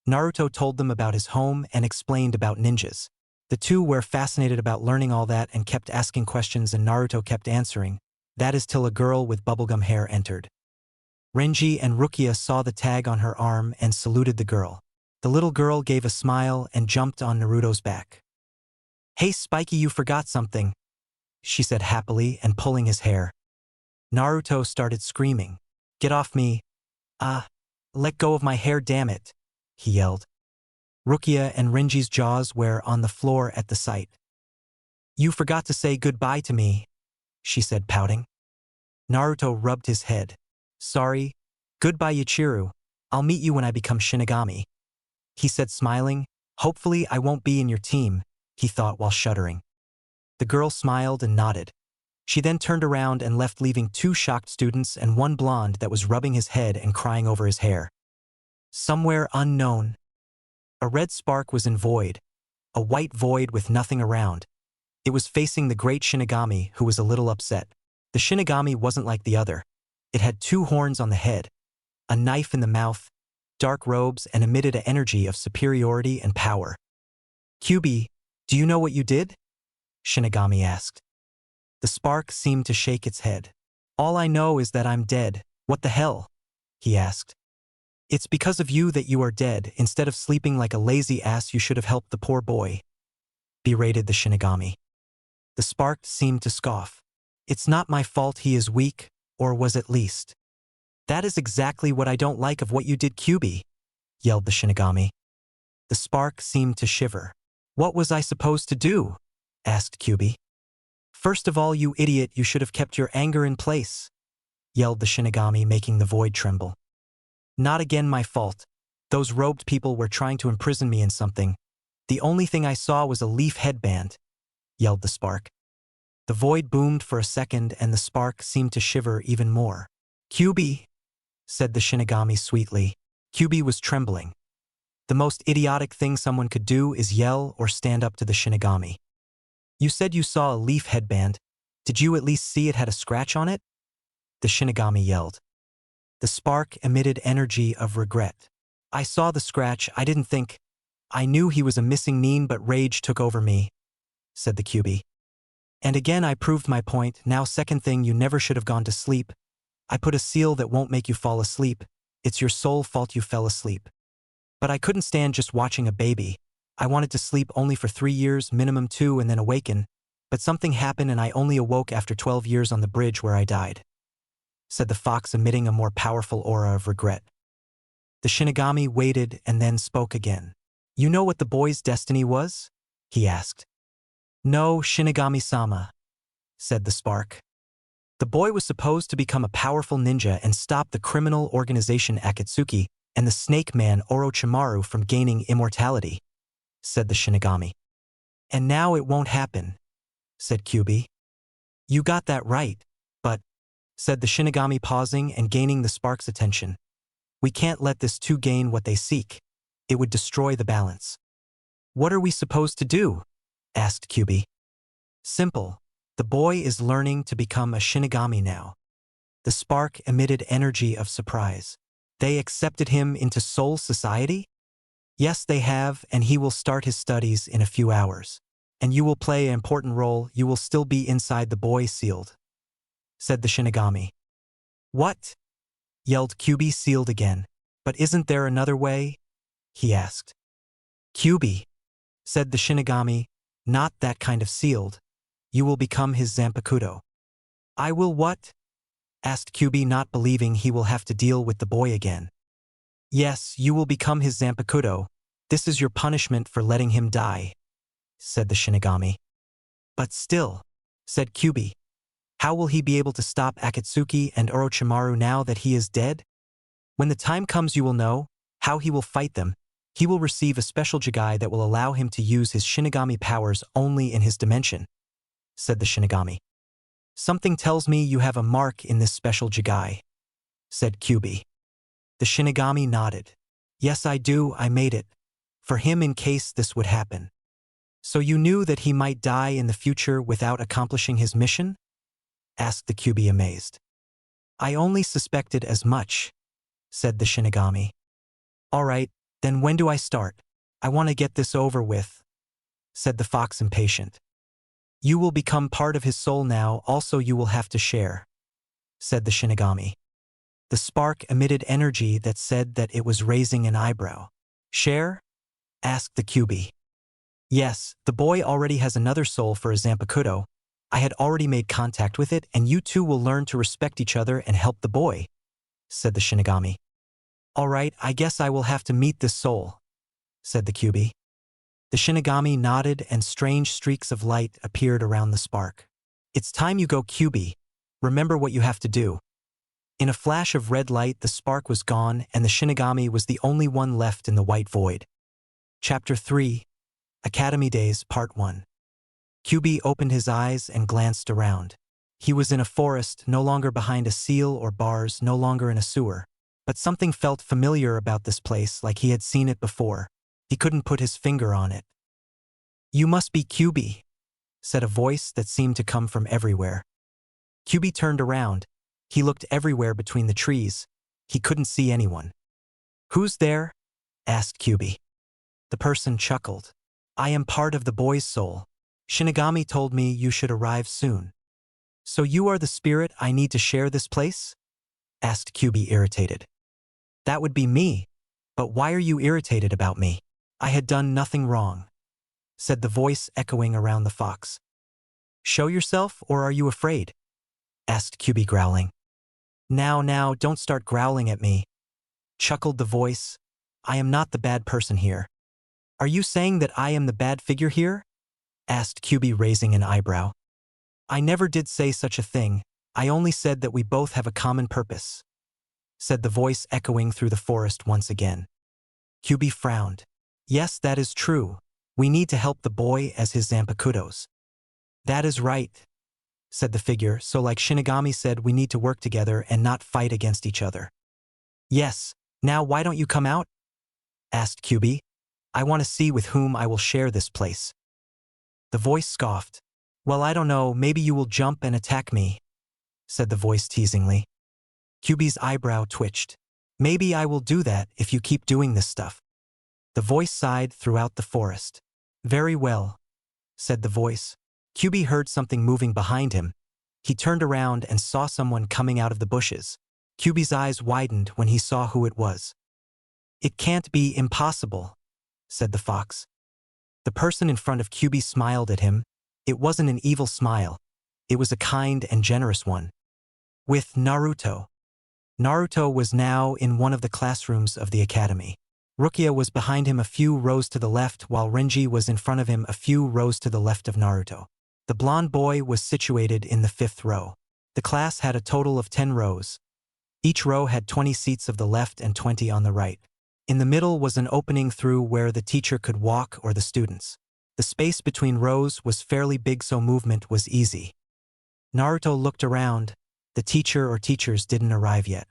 Naruto told them about his home and explained about ninjas. The two were fascinated about learning all that and kept asking questions, and Naruto kept answering. That is till a girl with bubblegum hair entered. Renji and Rukia saw the tag on her arm and saluted the girl. The little girl gave a smile and jumped on Naruto's back. Hey Spiky, you forgot something, she said happily and pulling his hair. Naruto started screaming. Get off me. Let go of my hair, damn it, he yelled. Rukia and Renji's jaws were on the floor at the sight. You forgot to say goodbye to me, she said, pouting. Naruto rubbed his head. Sorry. Goodbye, Yachiru. I'll meet you when I become Shinigami, he said, smiling. Hopefully I won't be in your team, he thought while shuddering. The girl smiled and nodded. She then turned around and left, leaving two shocked students and one blonde that was rubbing his head and crying over his hair. Somewhere unknown. A red spark was in void, a white void with nothing around. It was facing the great Shinigami, who was a little upset. The Shinigami wasn't like the other. It had two horns on the head, a knife in the mouth, dark robes, and emitted an energy of superiority and power. Kyubi, do you know what you did? Shinigami asked. The spark seemed to shake its head. All I know is that I'm dead. What the hell? He asked. It's because of you that you are dead. Instead of sleeping like a lazy ass, you should have helped the poor boy, berated the Shinigami. The spark seemed to scoff. It's not my fault he is weak, or was at least. That is exactly what I don't like of what you did, Kyubi, yelled the Shinigami. The spark seemed to shiver. What was I supposed to do? Asked Kyubi. First of all, you idiot, you should have kept your anger in place, yelled the Shinigami, making the void tremble. Not again, my fault. Those robed people were trying to imprison me in something. The only thing I saw was a leaf headband, yelled the spark. The void boomed for a second and the spark seemed to shiver even more. Kyubi, said the Shinigami sweetly. Kyubi was trembling. The most idiotic thing someone could do is yell or stand up to the Shinigami. You said you saw a leaf headband. Did you at least see it had a scratch on it? The Shinigami yelled. The spark emitted energy of regret. I saw the scratch, I didn't think. I knew he was a missing nin, but rage took over me, said the Kyubi. And again I proved my point. Now second thing, you never should have gone to sleep. I put a seal that won't make you fall asleep. It's your sole fault you fell asleep. But I couldn't stand just watching a baby. I wanted to sleep only for 3 years, minimum 2, and then awaken. But something happened and I only awoke after 12 years on the bridge where I died, said the fox, emitting a more powerful aura of regret. The Shinigami waited and then spoke again. You know what the boy's destiny was? He asked. No, Shinigami-sama, said the spark. The boy was supposed to become a powerful ninja and stop the criminal organization Akatsuki and the snake man Orochimaru from gaining immortality, said the Shinigami. And now it won't happen, said Kyubi. You got that right, but, said the Shinigami, pausing and gaining the spark's attention. We can't let this two gain what they seek. It would destroy the balance. What are we supposed to do? Asked Kyubi. Simple. The boy is learning to become a Shinigami now. The spark emitted energy of surprise. They accepted him into Soul Society? Yes, they have, and he will start his studies in a few hours. And you will play an important role. You will still be inside the boy sealed, said the Shinigami. What? Yelled Kyubi. Sealed again. But isn't there another way? He asked. Kyubi, said the Shinigami, not that kind of sealed. You will become his Zampakuto. I will what? Asked Kyubi, not believing he will have to deal with the boy again. Yes, you will become his Zampakuto. This is your punishment for letting him die, said the Shinigami. But still, said Kyubi, how will he be able to stop Akatsuki and Orochimaru now that he is dead? When the time comes you will know how he will fight them. He will receive a special Jigai that will allow him to use his Shinigami powers only in his dimension, said the Shinigami. Something tells me you have a mark in this special Jigai, said Kyubi. The Shinigami nodded. Yes, I do, I made it. For him in case this would happen. So you knew that he might die in the future without accomplishing his mission? Asked the Kyubi, amazed. I only suspected as much, said the Shinigami. All right, then when do I start? I want to get this over with, said the fox, impatient. You will become part of his soul now, also you will have to share, said the Shinigami. The spark emitted energy that said that it was raising an eyebrow. Share? Asked the Kyubi. Yes, the boy already has another soul for a Zampakuto. I had already made contact with it, and you two will learn to respect each other and help the boy, said the Shinigami. All right, I guess I will have to meet this soul, said the Kyubi. The Shinigami nodded and strange streaks of light appeared around the spark. It's time you go, Kyubi. Remember what you have to do. In a flash of red light, the spark was gone and the Shinigami was the only one left in the white void. Chapter 3, Academy Days, Part 1. Kyubi opened his eyes and glanced around. He was in a forest, no longer behind a seal or bars, no longer in a sewer. But something felt familiar about this place, like he had seen it before. He couldn't put his finger on it. You must be Kyubi, said a voice that seemed to come from everywhere. Kyubi turned around. He looked everywhere between the trees. He couldn't see anyone. Who's there? Asked Kyubi. The person chuckled. I am part of the boy's soul. Shinigami told me you should arrive soon. So you are the spirit I need to share this place? Asked Kyubi, irritated. That would be me. But why are you irritated about me? I had done nothing wrong, said the voice echoing around the fox. Show yourself, or are you afraid? Asked Kyubi, growling. Now, don't start growling at me, chuckled the voice. I am not the bad person here. Are you saying that I am the bad figure here? Asked Kyubi, raising an eyebrow. I never did say such a thing. I only said that we both have a common purpose, said the voice echoing through the forest once again. Kyubi frowned. Yes, that is true. We need to help the boy as his Zampakutos. That is right, said the figure, so like Shinigami said, we need to work together and not fight against each other. Yes, now why don't you come out? Asked Kyubi. I want to see with whom I will share this place. The voice scoffed. Well, I don't know, maybe you will jump and attack me, said the voice teasingly. Kyubi's eyebrow twitched. Maybe I will do that if you keep doing this stuff. The voice sighed throughout the forest. Very well, said the voice. Kyubi heard something moving behind him. He turned around and saw someone coming out of the bushes. Kyubi's eyes widened when he saw who it was. It can't be impossible, said the fox. The person in front of Kyubi smiled at him. It wasn't an evil smile. It was a kind and generous one. With Naruto. Naruto was now in one of the classrooms of the academy. Rukia was behind him a few rows to the left, while Renji was in front of him a few rows to the left of Naruto. The blonde boy was situated in the 5th row. The class had a total of 10 rows. Each row had 20 seats of the left and 20 on the right. In the middle was an opening through where the teacher could walk or the students. The space between rows was fairly big, so movement was easy. Naruto looked around. The teacher or teachers didn't arrive yet.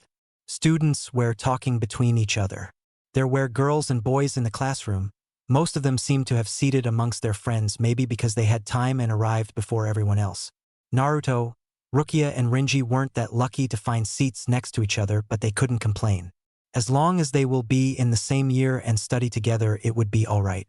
Students were talking between each other. There were girls and boys in the classroom. Most of them seemed to have seated amongst their friends, maybe because they had time and arrived before everyone else. Naruto, Rukia and Rinji weren't that lucky to find seats next to each other, but they couldn't complain. As long as they will be in the same year and study together, it would be alright.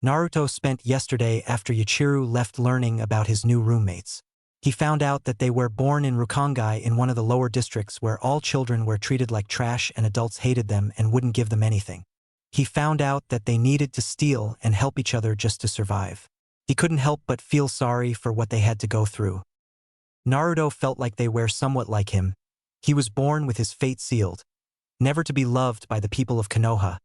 Naruto spent yesterday after Yachiru left learning about his new roommates. He found out that they were born in Rukongai, in one of the lower districts where all children were treated like trash and adults hated them and wouldn't give them anything. He found out that they needed to steal and help each other just to survive. He couldn't help but feel sorry for what they had to go through. Naruto felt like they were somewhat like him. He was born with his fate sealed, never to be loved by the people of Konoha,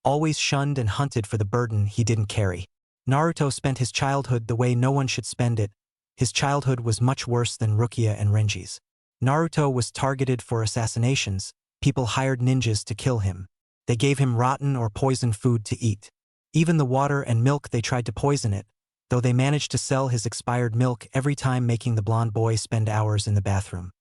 always shunned and hunted for the burden he didn't carry. Naruto spent his childhood the way no one should spend it. His childhood was much worse than Rukia and Renji's. Naruto was targeted for assassinations. People hired ninjas to kill him. They gave him rotten or poisoned food to eat. Even the water and milk, they tried to poison it, though they managed to sell his expired milk every time, making the blonde boy spend hours in the bathroom.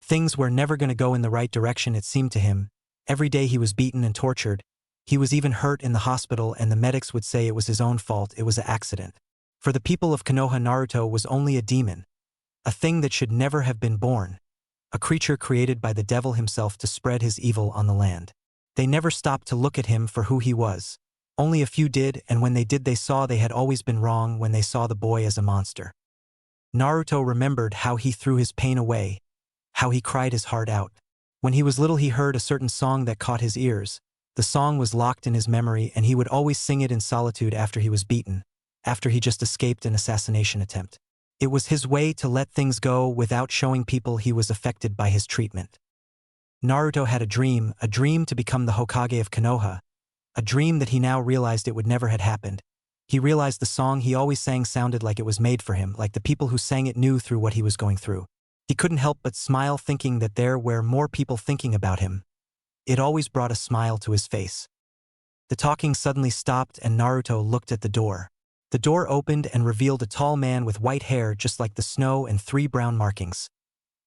Things were never going to go in the right direction, it seemed to him. Every day he was beaten and tortured. He was even hurt in the hospital, and the medics would say it was his own fault, it was an accident. For the people of Konoha, Naruto was only a demon, a thing that should never have been born, a creature created by the devil himself to spread his evil on the land. They never stopped to look at him for who he was. Only a few did, and when they did, they saw they had always been wrong when they saw the boy as a monster. Naruto remembered how he threw his pain away, how he cried his heart out. When he was little, he heard a certain song that caught his ears. The song was locked in his memory, and he would always sing it in solitude after he was beaten, after he just escaped an assassination attempt. It was his way to let things go without showing people he was affected by his treatment. Naruto had a dream to become the Hokage of Konoha, a dream that he now realized it would never had happened. He realized the song he always sang sounded like it was made for him, like the people who sang it knew through what he was going through. He couldn't help but smile, thinking that there were more people thinking about him. It always brought a smile to his face. The talking suddenly stopped, and Naruto looked at the door. The door opened and revealed a tall man with white hair just like the snow and 3 brown markings,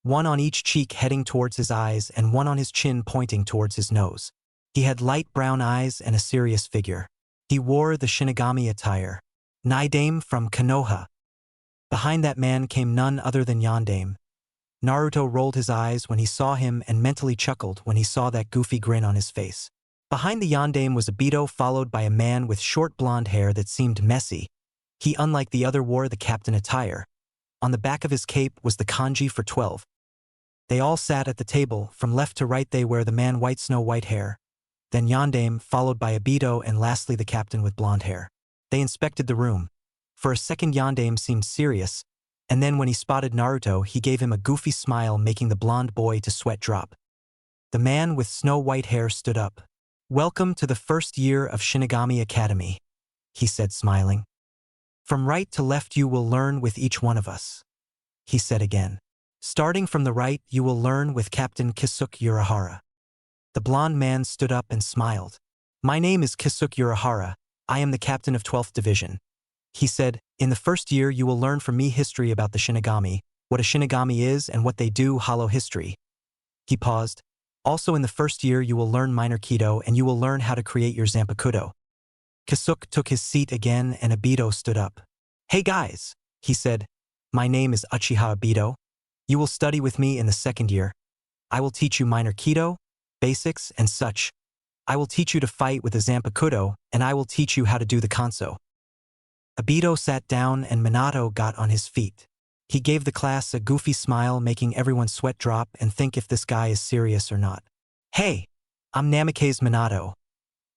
one on each cheek heading towards his eyes and one on his chin pointing towards his nose. He had light brown eyes and a serious figure. He wore the Shinigami attire. Naidame from Konoha. Behind that man came none other than Yondaime. Naruto rolled his eyes when he saw him and mentally chuckled when he saw that goofy grin on his face. Behind the Yondaime was Obito, followed by a man with short blonde hair that seemed messy. He, unlike the other, wore the captain attire. On the back of his cape was the kanji for 12. They all sat at the table. From left to right they were the man white snow white hair, then Yondaime, followed by Obito, and lastly the captain with blonde hair. They inspected the room. For a second Yondaime seemed serious, and then when he spotted Naruto he gave him a goofy smile, making the blonde boy to sweat drop. The man with snow white hair stood up. "Welcome to the first year of Shinigami Academy," he said, smiling. "From right to left you will learn with each one of us," he said again. "Starting from the right you will learn with Captain Kisuke Urahara." The blonde man stood up and smiled. "My name is Kisuke Urahara. I am the captain of 12th Division," he said. "In the first year you will learn from me history about the Shinigami, what a Shinigami is and what they do, hollow history." He paused. "Also in the first year you will learn minor Kido and you will learn how to create your Zampakuto." Kisuke took his seat again and Obito stood up. "Hey guys," he said. "My name is Uchiha Obito. You will study with me in the second year. I will teach you minor Kido, basics, and such. I will teach you to fight with a Zampakuto, and I will teach you how to do the Kanso." Obito sat down and Minato got on his feet. He gave the class a goofy smile, making everyone sweat drop and think if this guy is serious or not. "Hey, I'm Namikaze Minato,"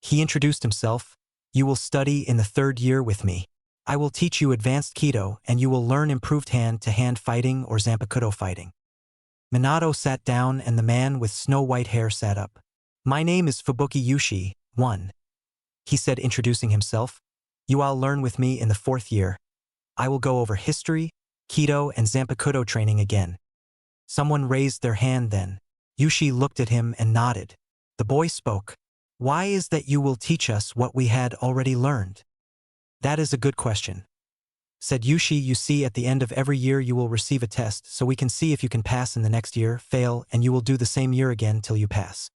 he introduced himself. "You will study in the third year with me. I will teach you advanced Kido and you will learn improved hand-to-hand fighting or Zampakuto fighting." Minato sat down and the man with snow-white hair sat up. "My name is Fubuki Yushi, 1. he said, introducing himself. "You all learn with me in the 4th year. I will go over history, Kido, and Zampakuto training again." Someone raised their hand then. Yushi looked at him and nodded. The boy spoke. "Why is that you will teach us what we had already learned?" "That is a good question. said Yushi. You see, at the end of every year you will receive a test, so we can see if you can pass in the next year, fail, and you will do the same year again till you pass.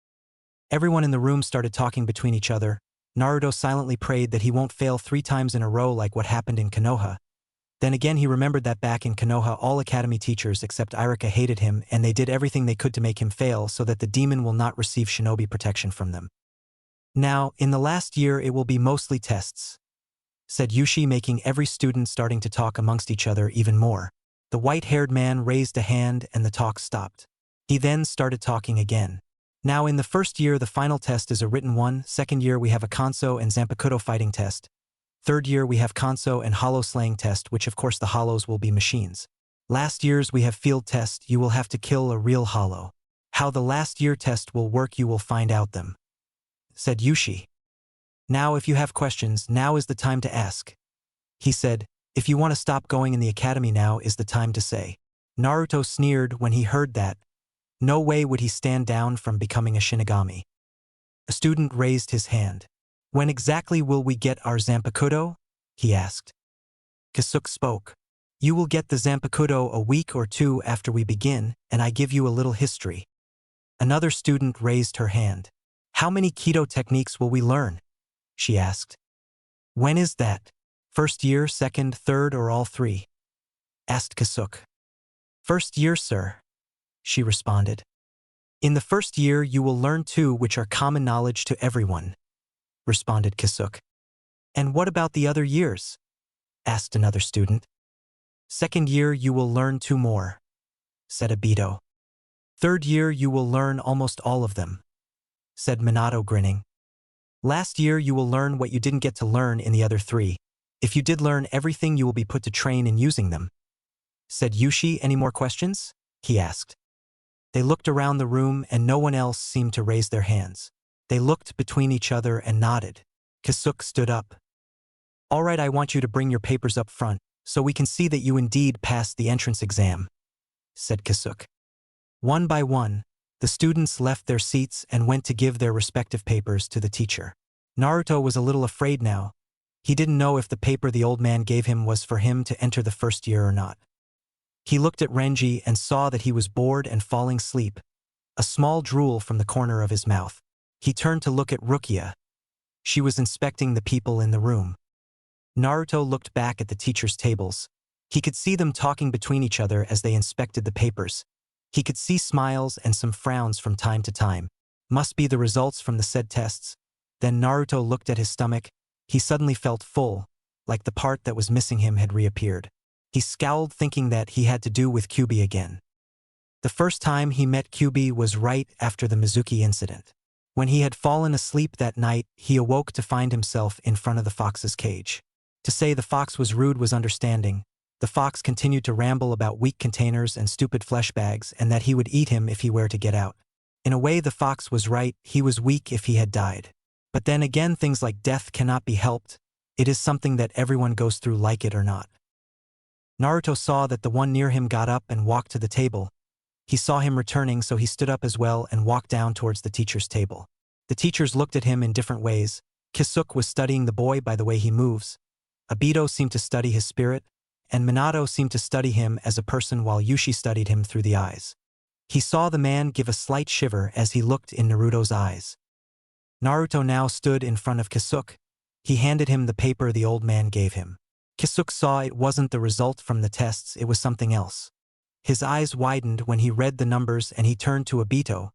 Everyone in the room started talking between each other. Naruto silently prayed that he won't fail 3 times in a row like what happened in Konoha. Then again he remembered that back in Konoha all academy teachers except Irika hated him and they did everything they could to make him fail so that the demon will not receive shinobi protection from them. Now, in the last year it will be mostly tests, said Yushi, making every student starting to talk amongst each other even more. The white-haired man raised a hand and the talk stopped. He then started talking again. Now in the first year the final test is a written one, second year we have a Kanso and Zampakuto fighting test. Third year we have Kanso and hollow slaying test, which of course the hollows will be machines. Last years we have field test, you will have to kill a real hollow. How the last year test will work you will find out them, said Yushi. Now if you have questions, now is the time to ask. He said, if you want to stop going in the academy now is the time to say. Naruto sneered when he heard that. No way would he stand down from becoming a Shinigami. A student raised his hand. When exactly will we get our Zampakuto? He asked. Kasuke spoke. You will get the Zampakuto a week or 2 after we begin, and I give you a little history. Another student raised her hand. How many Kido techniques will we learn? She asked. When is that? First year, second, third, or all 3? Asked Kasuke. First year, sir, she responded. In the first year you will learn 2 which are common knowledge to everyone, responded Kasuke. And what about the other years? Asked another student. Second year you will learn 2 more, said Obito. Third year you will learn almost all of them, said Minato, grinning. Last year you will learn what you didn't get to learn in the other 3. If you did learn everything you will be put to train in using them, said Yushi. Any more questions? He asked. They looked around the room and no one else seemed to raise their hands. They looked between each other and nodded. Kasuke stood up. All right, I want you to bring your papers up front, so we can see that you indeed passed the entrance exam, said Kasuke. One by one, the students left their seats and went to give their respective papers to the teacher. Naruto was a little afraid now. He didn't know if the paper the old man gave him was for him to enter the first year or not. He looked at Renji and saw that he was bored and falling asleep, a small drool from the corner of his mouth. He turned to look at Rukia. She was inspecting the people in the room. Naruto looked back at the teachers' tables. He could see them talking between each other as they inspected the papers. He could see smiles and some frowns from time to time. Must be the results from the said tests. Then Naruto looked at his stomach. He suddenly felt full, like the part that was missing him had reappeared. He scowled, thinking that he had to do with Kyuubi again. The first time he met Kyuubi was right after the Mizuki incident. When he had fallen asleep that night, he awoke to find himself in front of the fox's cage. To say the fox was rude was understanding. The fox continued to ramble about weak containers and stupid flesh bags and that he would eat him if he were to get out. In a way the fox was right, he was weak if he had died. But then again, things like death cannot be helped. It is something that everyone goes through, like it or not. Naruto saw that the one near him got up and walked to the table. He saw him returning, so he stood up as well and walked down towards the teacher's table. The teachers looked at him in different ways. Kasuke was studying the boy by the way he moves. Obito seemed to study his spirit, and Minato seemed to study him as a person, while Yushi studied him through the eyes. He saw the man give a slight shiver as he looked in Naruto's eyes. Naruto now stood in front of Kasuke. He handed him the paper the old man gave him. Kasuke saw it wasn't the result from the tests, it was something else. His eyes widened when he read the numbers and he turned to Obito.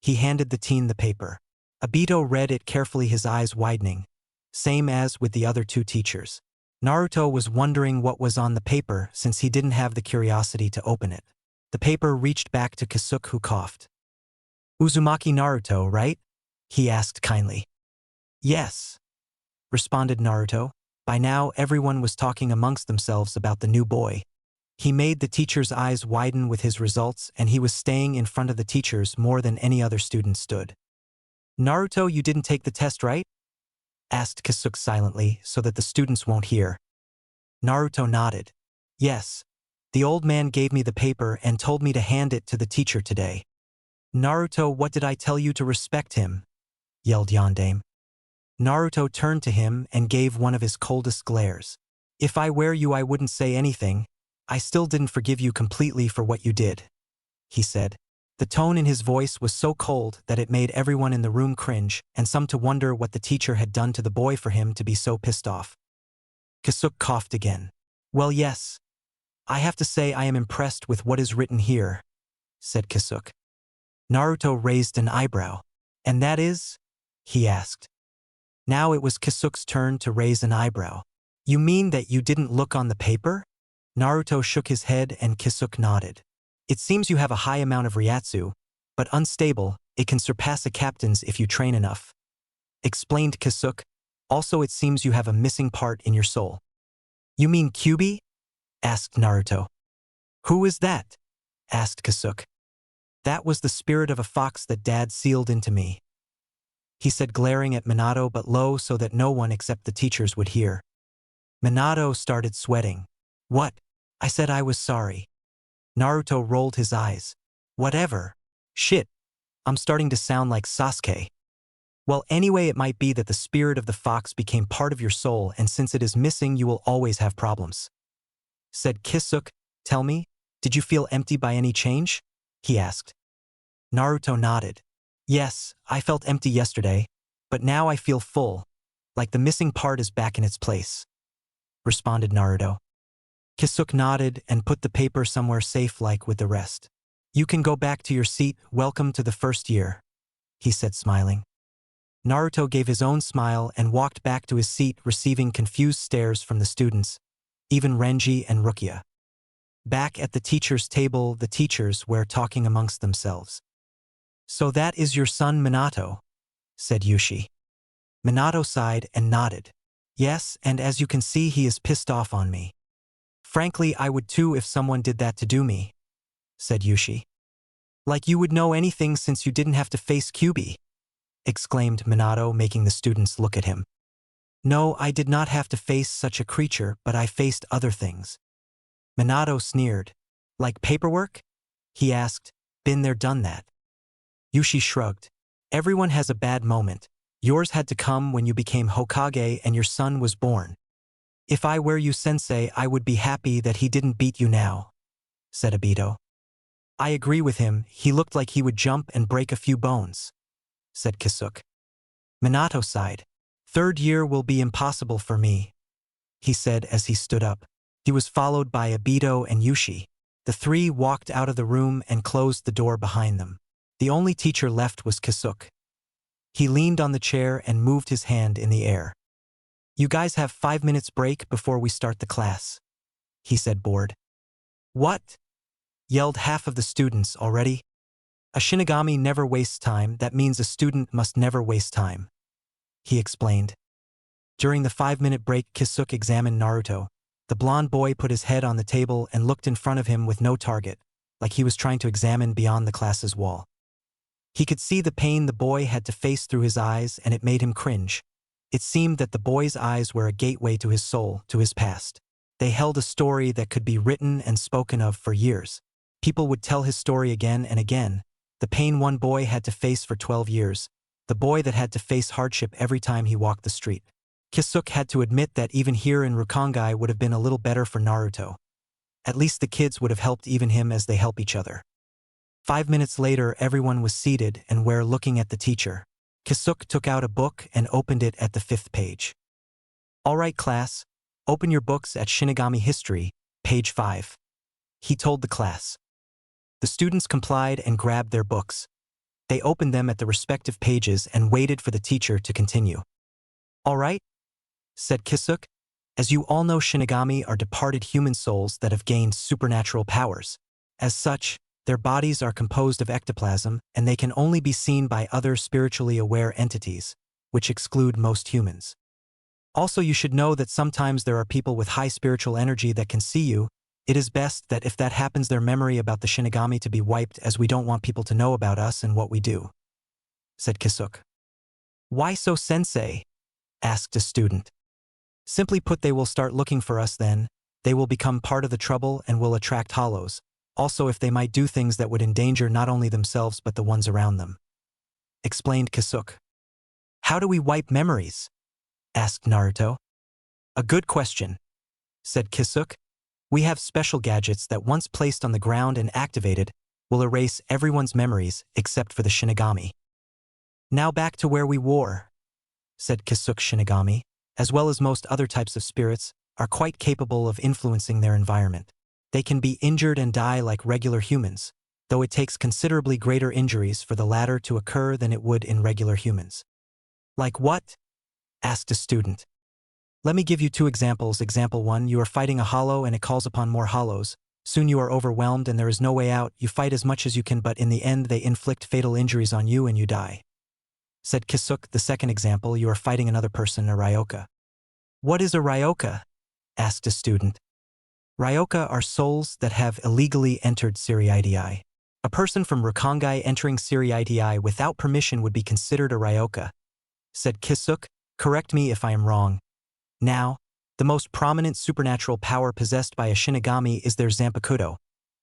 He handed the teen the paper. Obito read it carefully, his eyes widening, same as with the other 2 teachers. Naruto was wondering what was on the paper since he didn't have the curiosity to open it. The paper reached back to Kasuke, who coughed. Uzumaki Naruto, right? He asked kindly. Yes, responded Naruto. By now everyone was talking amongst themselves about the new boy. He made the teacher's eyes widen with his results, and he was staying in front of the teachers more than any other student stood. Naruto, you didn't take the test, right? Asked Kasuke silently so that the students won't hear. Naruto nodded. Yes. The old man gave me the paper and told me to hand it to the teacher today. Naruto, what did I tell you to respect him? Yelled Yondaime. Naruto turned to him and gave one of his coldest glares. If I were you, I wouldn't say anything. I still didn't forgive you completely for what you did, he said. The tone in his voice was so cold that it made everyone in the room cringe, and some to wonder what the teacher had done to the boy for him to be so pissed off. Kasuke coughed again. Well, yes. I have to say I am impressed with what is written here, said Kasuke. Naruto raised an eyebrow. And that is? He asked. Now it was Kasuke's turn to raise an eyebrow. You mean that you didn't look on the paper? Naruto shook his head and Kasuke nodded. It seems you have a high amount of Ryatsu, but unstable, it can surpass a captain's if you train enough. Explained Kasuke. Also it seems you have a missing part in your soul. You mean Kyuubi? Asked Naruto. Who is that? Asked Kasuke. That was the spirit of a fox that Dad sealed into me, he said, glaring at Minato but low so that no one except the teachers would hear. Minato started sweating. What? I said I was sorry. Naruto rolled his eyes. Whatever. Shit. I'm starting to sound like Sasuke. Well, anyway, it might be that the spirit of the fox became part of your soul, and since it is missing, you will always have problems. Said Kasuke. Tell me, did you feel empty by any change? He asked. Naruto nodded. Yes, I felt empty yesterday, but now I feel full, like the missing part is back in its place, responded Naruto. Kasuke nodded and put the paper somewhere safe like with the rest. You can go back to your seat, welcome to the first year, he said, smiling. Naruto gave his own smile and walked back to his seat, receiving confused stares from the students, even Renji and Rukia. Back at the teacher's table, the teachers were talking amongst themselves. So that is your son Minato, said Yushi. Minato sighed and nodded. Yes, and as you can see, he is pissed off on me. Frankly, I would too if someone did that to do me, said Yushi. Like you would know anything since you didn't have to face Kyuubi, exclaimed Minato, making the students look at him. No, I did not have to face such a creature, but I faced other things. Minato sneered. Like paperwork? He asked. Been there, done that. Yushi shrugged. Everyone has a bad moment. Yours had to come when you became Hokage and your son was born. If I were you, sensei, I would be happy that he didn't beat you now, said Obito. I agree with him, he looked like he would jump and break a few bones, said Kasuke. Minato sighed. Third year will be impossible for me, he said as he stood up. He was followed by Obito and Yushi. The three walked out of the room and closed the door behind them. The only teacher left was Kasuke. He leaned on the chair and moved his hand in the air. You guys have 5 minutes break before we start the class, he said, bored. What? Yelled half of the students already. A Shinigami never wastes time, that means a student must never waste time, he explained. During the 5-minute break, Kasuke examined Naruto. The blonde boy put his head on the table and looked in front of him with no target, like he was trying to examine beyond the class's wall. He could see the pain the boy had to face through his eyes, and it made him cringe. It seemed that the boy's eyes were a gateway to his soul, to his past. They held a story that could be written and spoken of for years. People would tell his story again and again. The pain one boy had to face for 12 years. The boy that had to face hardship every time he walked the street. Kasuke had to admit that even here in Rukongai would have been a little better for Naruto. At least the kids would have helped even him as they help each other. 5 minutes later, everyone was seated and were looking at the teacher. Kasuke took out a book and opened it at the 5th page. All right, class, open your books at Shinigami History, page 5. He told the class. The students complied and grabbed their books. They opened them at the respective pages and waited for the teacher to continue. All right, said Kasuke. As you all know, Shinigami are departed human souls that have gained supernatural powers. As such, their bodies are composed of ectoplasm, and they can only be seen by other spiritually aware entities, which exclude most humans. Also, you should know that sometimes there are people with high spiritual energy that can see you. It is best that if that happens, their memory about the Shinigami to be wiped, as we don't want people to know about us and what we do, said Kasuke. Why so, sensei? Asked a student. Simply put, they will start looking for us then. They will become part of the trouble and will attract hollows. Also, if they might do things that would endanger not only themselves but the ones around them, explained Kasuke. How do we wipe memories? Asked Naruto. A good question. said Kisuk. We have special gadgets that once placed on the ground and activated, will erase everyone's memories except for the Shinigami. Now back to where we were, said Kisuk. Shinigami, as well as most other types of spirits, are quite capable of influencing their environment. They can be injured and die like regular humans, though it takes considerably greater injuries for the latter to occur than it would in regular humans. Like what? Asked a student. Let me give you 2 examples. Example 1, you are fighting a hollow and it calls upon more hollows. Soon you are overwhelmed and there is no way out. You fight as much as you can, but in the end they inflict fatal injuries on you and you die. Said Kisuk. The second example, you are fighting another person, a Ryoka. What is a Ryoka? Asked a student. Ryoka are souls that have illegally entered Siriidii. A person from Rukongai entering Siriidii without permission would be considered a Ryoka. Said Kisuk. Correct me if I am wrong. Now, the most prominent supernatural power possessed by a Shinigami is their Zampakuto,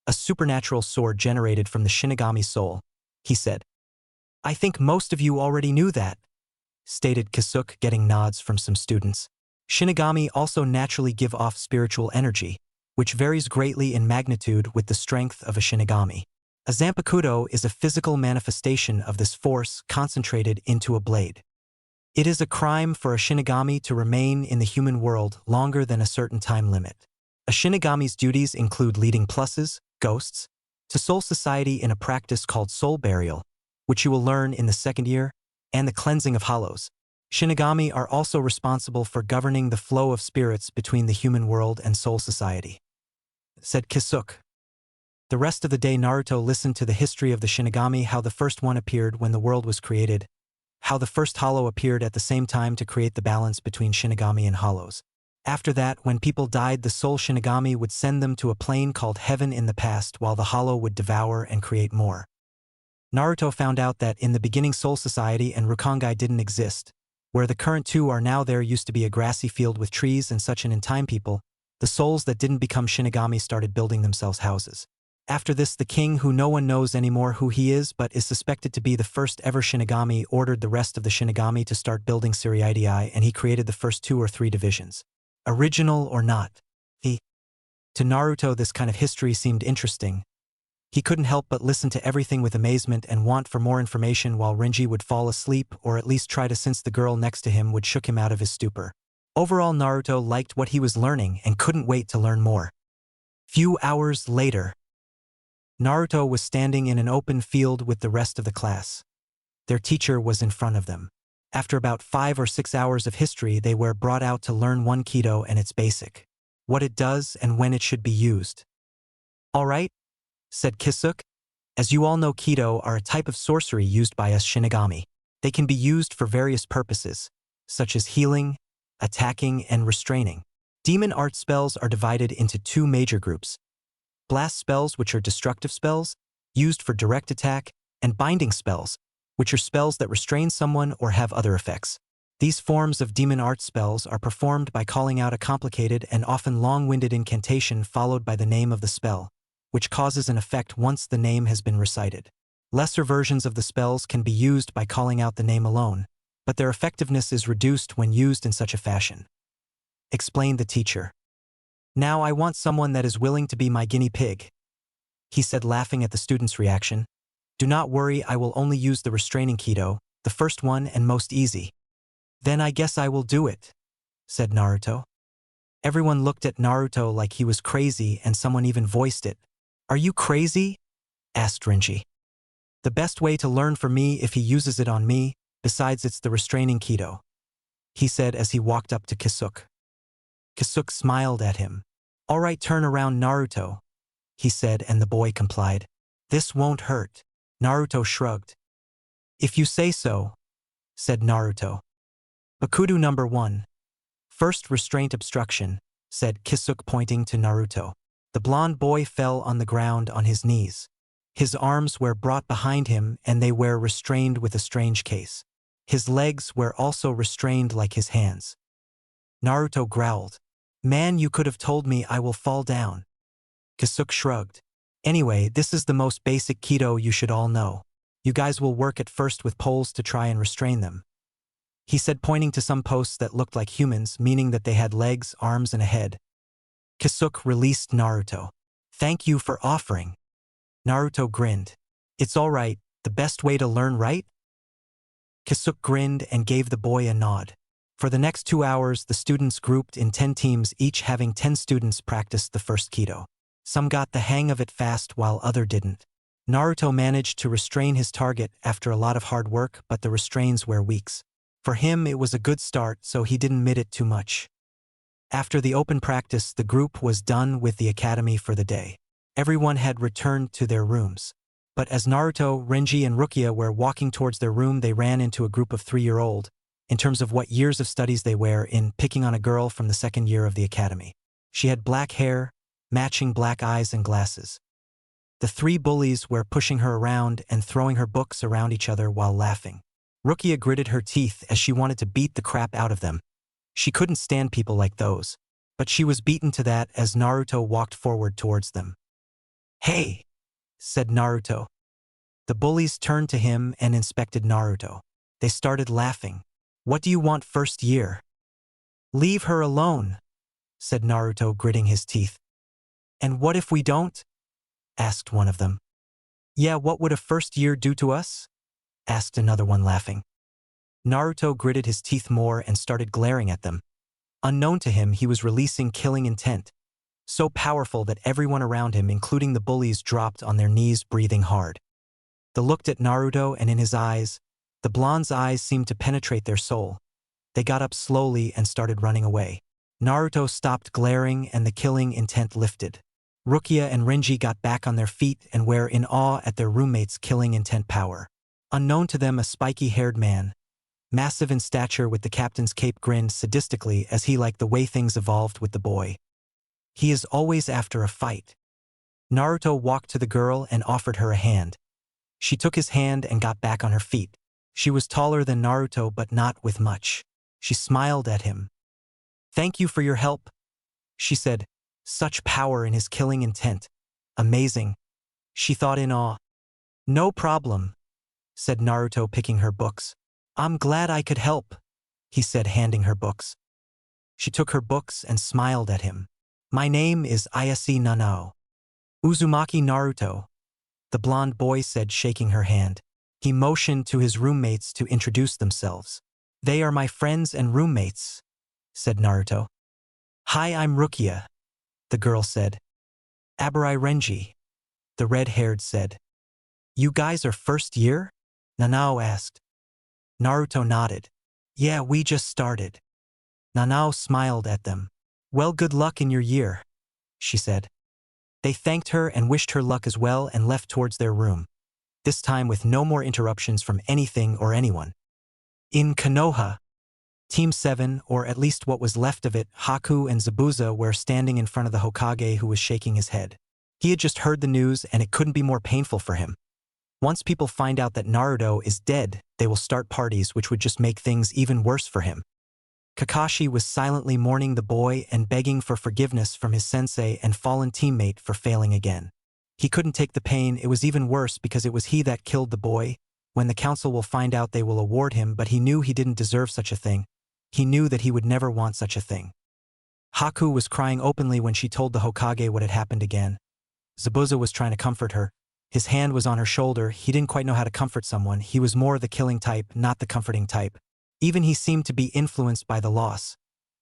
a supernatural sword generated from the Shinigami soul, he said. I think most of you already knew that, stated Kisuk, getting nods from some students. Shinigami also naturally give off spiritual energy, which varies greatly in magnitude with the strength of a Shinigami. A Zampakuto is a physical manifestation of this force concentrated into a blade. It is a crime for a Shinigami to remain in the human world longer than a certain time limit. A Shinigami's duties include leading pluses, ghosts, to soul society in a practice called soul burial, which you will learn in the 2nd year, and the cleansing of hollows. Shinigami are also responsible for governing the flow of spirits between the human world and soul society, said Kisuk. The rest of the day Naruto listened to the history of the Shinigami, how the first one appeared when the world was created, how the first hollow appeared at the same time to create the balance between Shinigami and hollows. After that, when people died, the soul Shinigami would send them to a plane called heaven in the past, while the hollow would devour and create more. Naruto found out that in the beginning Soul Society and Rukongai didn't exist. Where the current 2 are now, there used to be a grassy field with trees and such, and in time people, the souls that didn't become Shinigami, started building themselves houses. After this, the king, who no one knows anymore who he is but is suspected to be the first ever Shinigami, ordered the rest of the Shinigami to start building Siriidii, and he created the first 2 or 3 divisions. Original or not, to Naruto this kind of history seemed interesting. He couldn't help but listen to everything with amazement and want for more information, while Renji would fall asleep or at least try to, since the girl next to him would shook him out of his stupor. Overall, Naruto liked what he was learning and couldn't wait to learn more. Few hours later, Naruto was standing in an open field with the rest of the class. Their teacher was in front of them. After about 5 or 6 hours of history, they were brought out to learn one Kido and its basic, what it does and when it should be used. All right, said Kisuk. As you all know, Kido are a type of sorcery used by us Shinigami. They can be used for various purposes, such as healing, attacking, and restraining. Demon art spells are divided into 2 major groups: blast spells, which are destructive spells, used for direct attack, and binding spells, which are spells that restrain someone or have other effects. These forms of demon art spells are performed by calling out a complicated and often long-winded incantation followed by the name of the spell, which causes an effect once the name has been recited. Lesser versions of the spells can be used by calling out the name alone, but their effectiveness is reduced when used in such a fashion, explained the teacher. Now I want someone that is willing to be my guinea pig, he said, laughing at the student's reaction. Do not worry, I will only use the restraining Kido, the first one and most easy. Then I guess I will do it, said Naruto. Everyone looked at Naruto like he was crazy, and someone even voiced it. Are you crazy? Asked Renji. The best way to learn for me if he uses it on me, besides it's the restraining Kido, he said as he walked up to Kisuk. Kisuk smiled at him. All right, turn around, Naruto, he said, and the boy complied. This won't hurt. Naruto shrugged. If you say so, said Naruto. Bakudo number 1. First restraint obstruction, said Kisuk, pointing to Naruto. The blond boy fell on the ground on his knees. His arms were brought behind him and they were restrained with a strange case. His legs were also restrained like his hands. Naruto growled. Man, you could have told me I will fall down. Kisuk shrugged. Anyway, this is the most basic Kido you should all know. You guys will work at first with poles to try and restrain them, he said, pointing to some posts that looked like humans, meaning that they had legs, arms, and a head. Kisuke released Naruto. Thank you for offering. Naruto grinned. It's all right, the best way to learn, right? Kisuke grinned and gave the boy a nod. For the next 2 hours, the students grouped in 10 teams, each having 10 students practice the first Kido. Some got the hang of it fast while other didn't. Naruto managed to restrain his target after a lot of hard work, but the restraints were weeks. For him, it was a good start, so he didn't mid it too much. After the open practice, the group was done with the academy for the day. Everyone had returned to their rooms. But as Naruto, Renji, and Rukia were walking towards their room, they ran into a group of 3-year-old, in terms of what years of studies they were in, picking on a girl from the second year of the academy. She had black hair, matching black eyes and glasses. The 3 bullies were pushing her around and throwing her books around each other while laughing. Rukia gritted her teeth as she wanted to beat the crap out of them. She couldn't stand people like those, but she was beaten to that as Naruto walked forward towards them. "Hey," said Naruto. The bullies turned to him and inspected Naruto. They started laughing. "What do you want, first year?" "Leave her alone," said Naruto, gritting his teeth. "And what if we don't?" asked one of them. "Yeah, what would a first year do to us?" asked another one, laughing. Naruto gritted his teeth more and started glaring at them. Unknown to him, he was releasing killing intent, so powerful that everyone around him, including the bullies, dropped on their knees, breathing hard. They looked at Naruto, and in his eyes, the blonde's eyes seemed to penetrate their soul. They got up slowly and started running away. Naruto stopped glaring and the killing intent lifted. Rukia and Renji got back on their feet and were in awe at their roommate's killing intent power. Unknown to them, a spiky-haired man, massive in stature with the captain's cape, grinned sadistically as he liked the way things evolved with the boy. "He is always after a fight." Naruto walked to the girl and offered her a hand. She took his hand and got back on her feet. She was taller than Naruto, but not with much. She smiled at him. "Thank you for your help," she said. Such power in his killing intent. Amazing, she thought in awe. "No problem," said Naruto, picking her books. "I'm glad I could help," he said, handing her books. She took her books and smiled at him. "My name is Ayase Nanao." "Uzumaki Naruto," the blonde boy said, shaking her hand. He motioned to his roommates to introduce themselves. "They are my friends and roommates," said Naruto. "Hi, I'm Rukia," the girl said. "Abarai Renji," the red-haired said. "You guys are first year?" Nanao asked. Naruto nodded. "Yeah, we just started." Nanao smiled at them. "Well, good luck in your year," she said. They thanked her and wished her luck as well and left towards their room, this time with no more interruptions from anything or anyone. In Konoha, Team 7, or at least what was left of it, Haku and Zabuza, were standing in front of the Hokage, who was shaking his head. He had just heard the news and it couldn't be more painful for him. Once people find out that Naruto is dead, they will start parties, which would just make things even worse for him. Kakashi was silently mourning the boy and begging for forgiveness from his sensei and fallen teammate for failing again. He couldn't take the pain. It was even worse because it was he that killed the boy. When the council will find out, they will award him, but he knew he didn't deserve such a thing. He knew that he would never want such a thing. Haku was crying openly when she told the Hokage what had happened again. Zabuza was trying to comfort her. His hand was on her shoulder. He didn't quite know how to comfort someone. He was more the killing type, not the comforting type. Even he seemed to be influenced by the loss.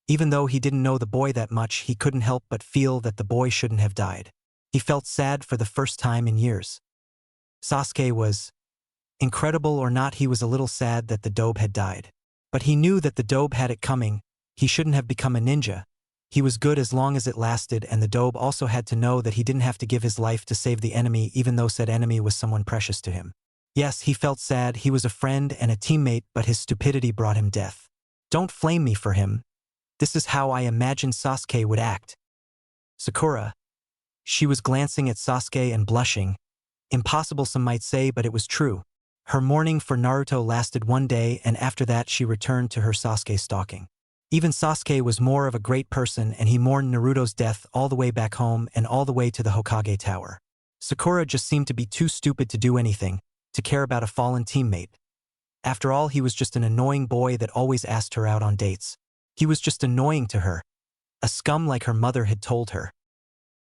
Even though he didn't know the boy that much, he couldn't help but feel that the boy shouldn't have died. He felt sad for the first time in years. Sasuke was incredible or not, he was a little sad that the dobe had died. But he knew that the dobe had it coming. He shouldn't have become a ninja. He was good as long as it lasted, and the dobe also had to know that he didn't have to give his life to save the enemy, even though said enemy was someone precious to him. Yes, he felt sad. He was a friend and a teammate, but his stupidity brought him death. Don't flame me for him. This is how I imagined Sasuke would act. Sakura. She was glancing at Sasuke and blushing. Impossible, some might say, but it was true. Her mourning for Naruto lasted 1 day, and after that she returned to her Sasuke stalking. Even Sasuke was more of a great person, and he mourned Naruto's death all the way back home and all the way to the Hokage Tower. Sakura just seemed to be too stupid to do anything, to care about a fallen teammate. After all, he was just an annoying boy that always asked her out on dates. He was just annoying to her. a scum like her mother had told her.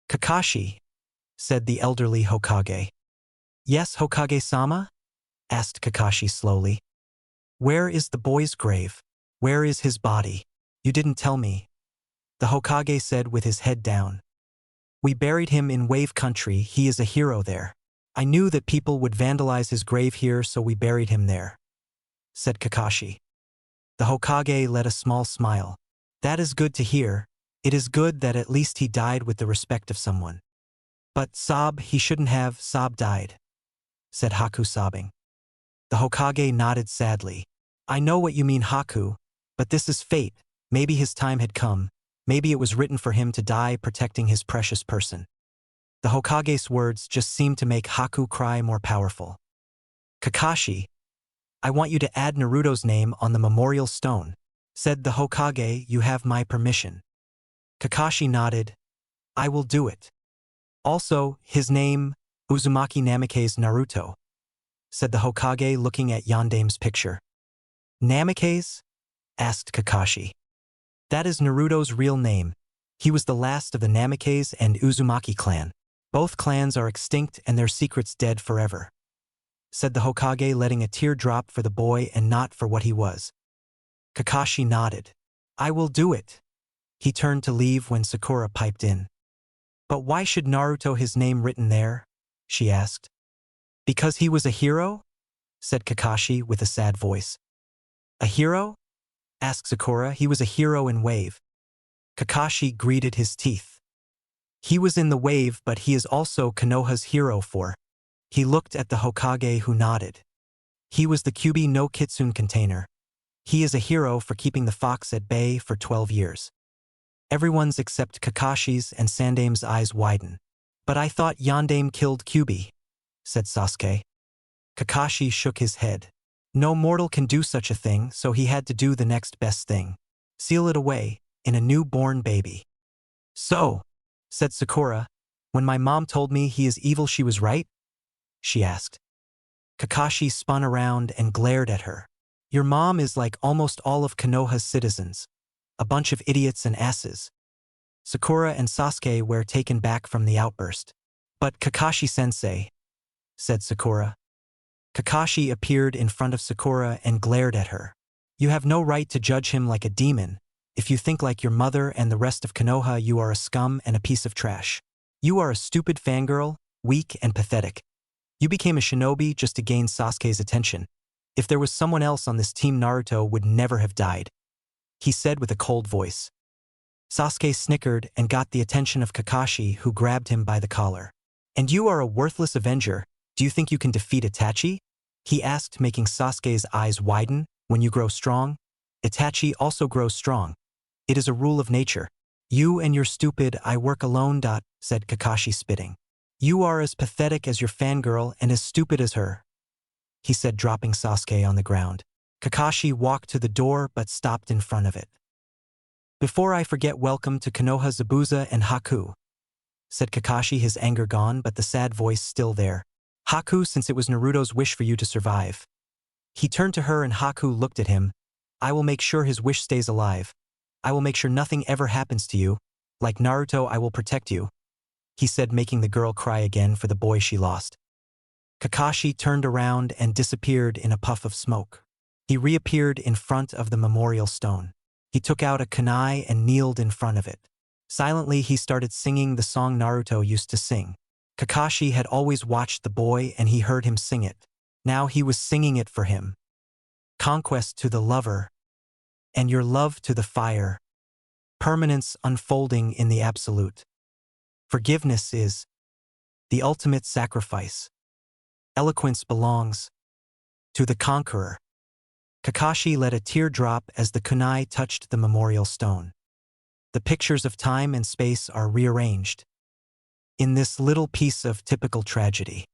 Kakashi, said the elderly Hokage. Yes, Hokage-sama? Asked Kakashi slowly. Where is the boy's grave? Where is his body? You didn't tell me. The Hokage said with his head down. We buried him in Wave Country, he is a hero there. I knew that people would vandalize his grave here, so we buried him there, said Kakashi. The Hokage let a small smile. That is good to hear. It is good that at least he died with the respect of someone. But he shouldn't have, died, said Haku sobbing. The Hokage nodded sadly. I know what you mean, Haku, but this is fate. Maybe his time had come. Maybe it was written for him to die protecting his precious person. The Hokage's words just seemed to make Haku cry more powerful. Kakashi, I want you to add Naruto's name on the memorial stone, said the Hokage. You have my permission. Kakashi nodded. I will do it. Also, his name, Uzumaki Namikaze Naruto, said the Hokage looking at Yandame's picture. Namikaze? Asked Kakashi. That is Naruto's real name. He was the last of the Namikaze and Uzumaki clan. Both clans are extinct and their secrets dead forever, said the Hokage, letting a tear drop for the boy and not for what he was. Kakashi nodded. I will do it. He turned to leave when Sakura piped in. But why should Naruto his name written there? She asked. Because he was a hero? Said Kakashi with a sad voice. A hero? Asked Sakura. He was a hero in Wave. Kakashi gritted his teeth. He was in the Wave, but he is also Konoha's hero for. He looked at the Hokage, who nodded. He was the Kyuubi no Kitsune container. He is a hero for keeping the fox at bay for 12 years. Everyone's except Kakashi's and Sandame's eyes widen. But I thought Yandame killed Kyuubi, said Sasuke. Kakashi shook his head. No mortal can do such a thing, so he had to do the next best thing. Seal it away, in a newborn baby. So, said Sakura, when my mom told me he is evil she was right? She asked. Kakashi spun around and glared at her. Your mom is like almost all of Konoha's citizens. A bunch of idiots and asses. Sakura and Sasuke were taken back from the outburst. But Kakashi-sensei, said Sakura. Kakashi appeared in front of Sakura and glared at her. You have no right to judge him like a demon. If you think like your mother and the rest of Konoha, you are a scum and a piece of trash. You are a stupid fangirl, weak and pathetic. You became a shinobi just to gain Sasuke's attention. If there was someone else on this team, Naruto would never have died, he said with a cold voice. Sasuke snickered and got the attention of Kakashi, who grabbed him by the collar. And you are a worthless avenger. Do you think you can defeat Itachi? He asked, making Sasuke's eyes widen. When you grow strong, Itachi also grows strong. It is a rule of nature. You and your stupid I work alone. Said Kakashi, spitting. You are as pathetic as your fangirl and as stupid as her, he said, dropping Sasuke on the ground. Kakashi walked to the door but stopped in front of it. Before I forget, welcome to Konoha, Zabuza and Haku, said Kakashi, his anger gone but the sad voice still there. Haku, since it was Naruto's wish for you to survive. He turned to her and Haku looked at him. I will make sure his wish stays alive. I will make sure nothing ever happens to you. Like Naruto, I will protect you, he said, making the girl cry again for the boy she lost. Kakashi turned around and disappeared in a puff of smoke. He reappeared in front of the memorial stone. He took out a kunai and kneeled in front of it. Silently, he started singing the song Naruto used to sing. Kakashi had always watched the boy and he heard him sing it. Now he was singing it for him. Conquest to the lover, and your love to the fire. Permanence unfolding in the absolute. Forgiveness is the ultimate sacrifice. Eloquence belongs to the conqueror. Kakashi let a tear drop as the kunai touched the memorial stone. The pictures of time and space are rearranged. In this little piece of typical tragedy.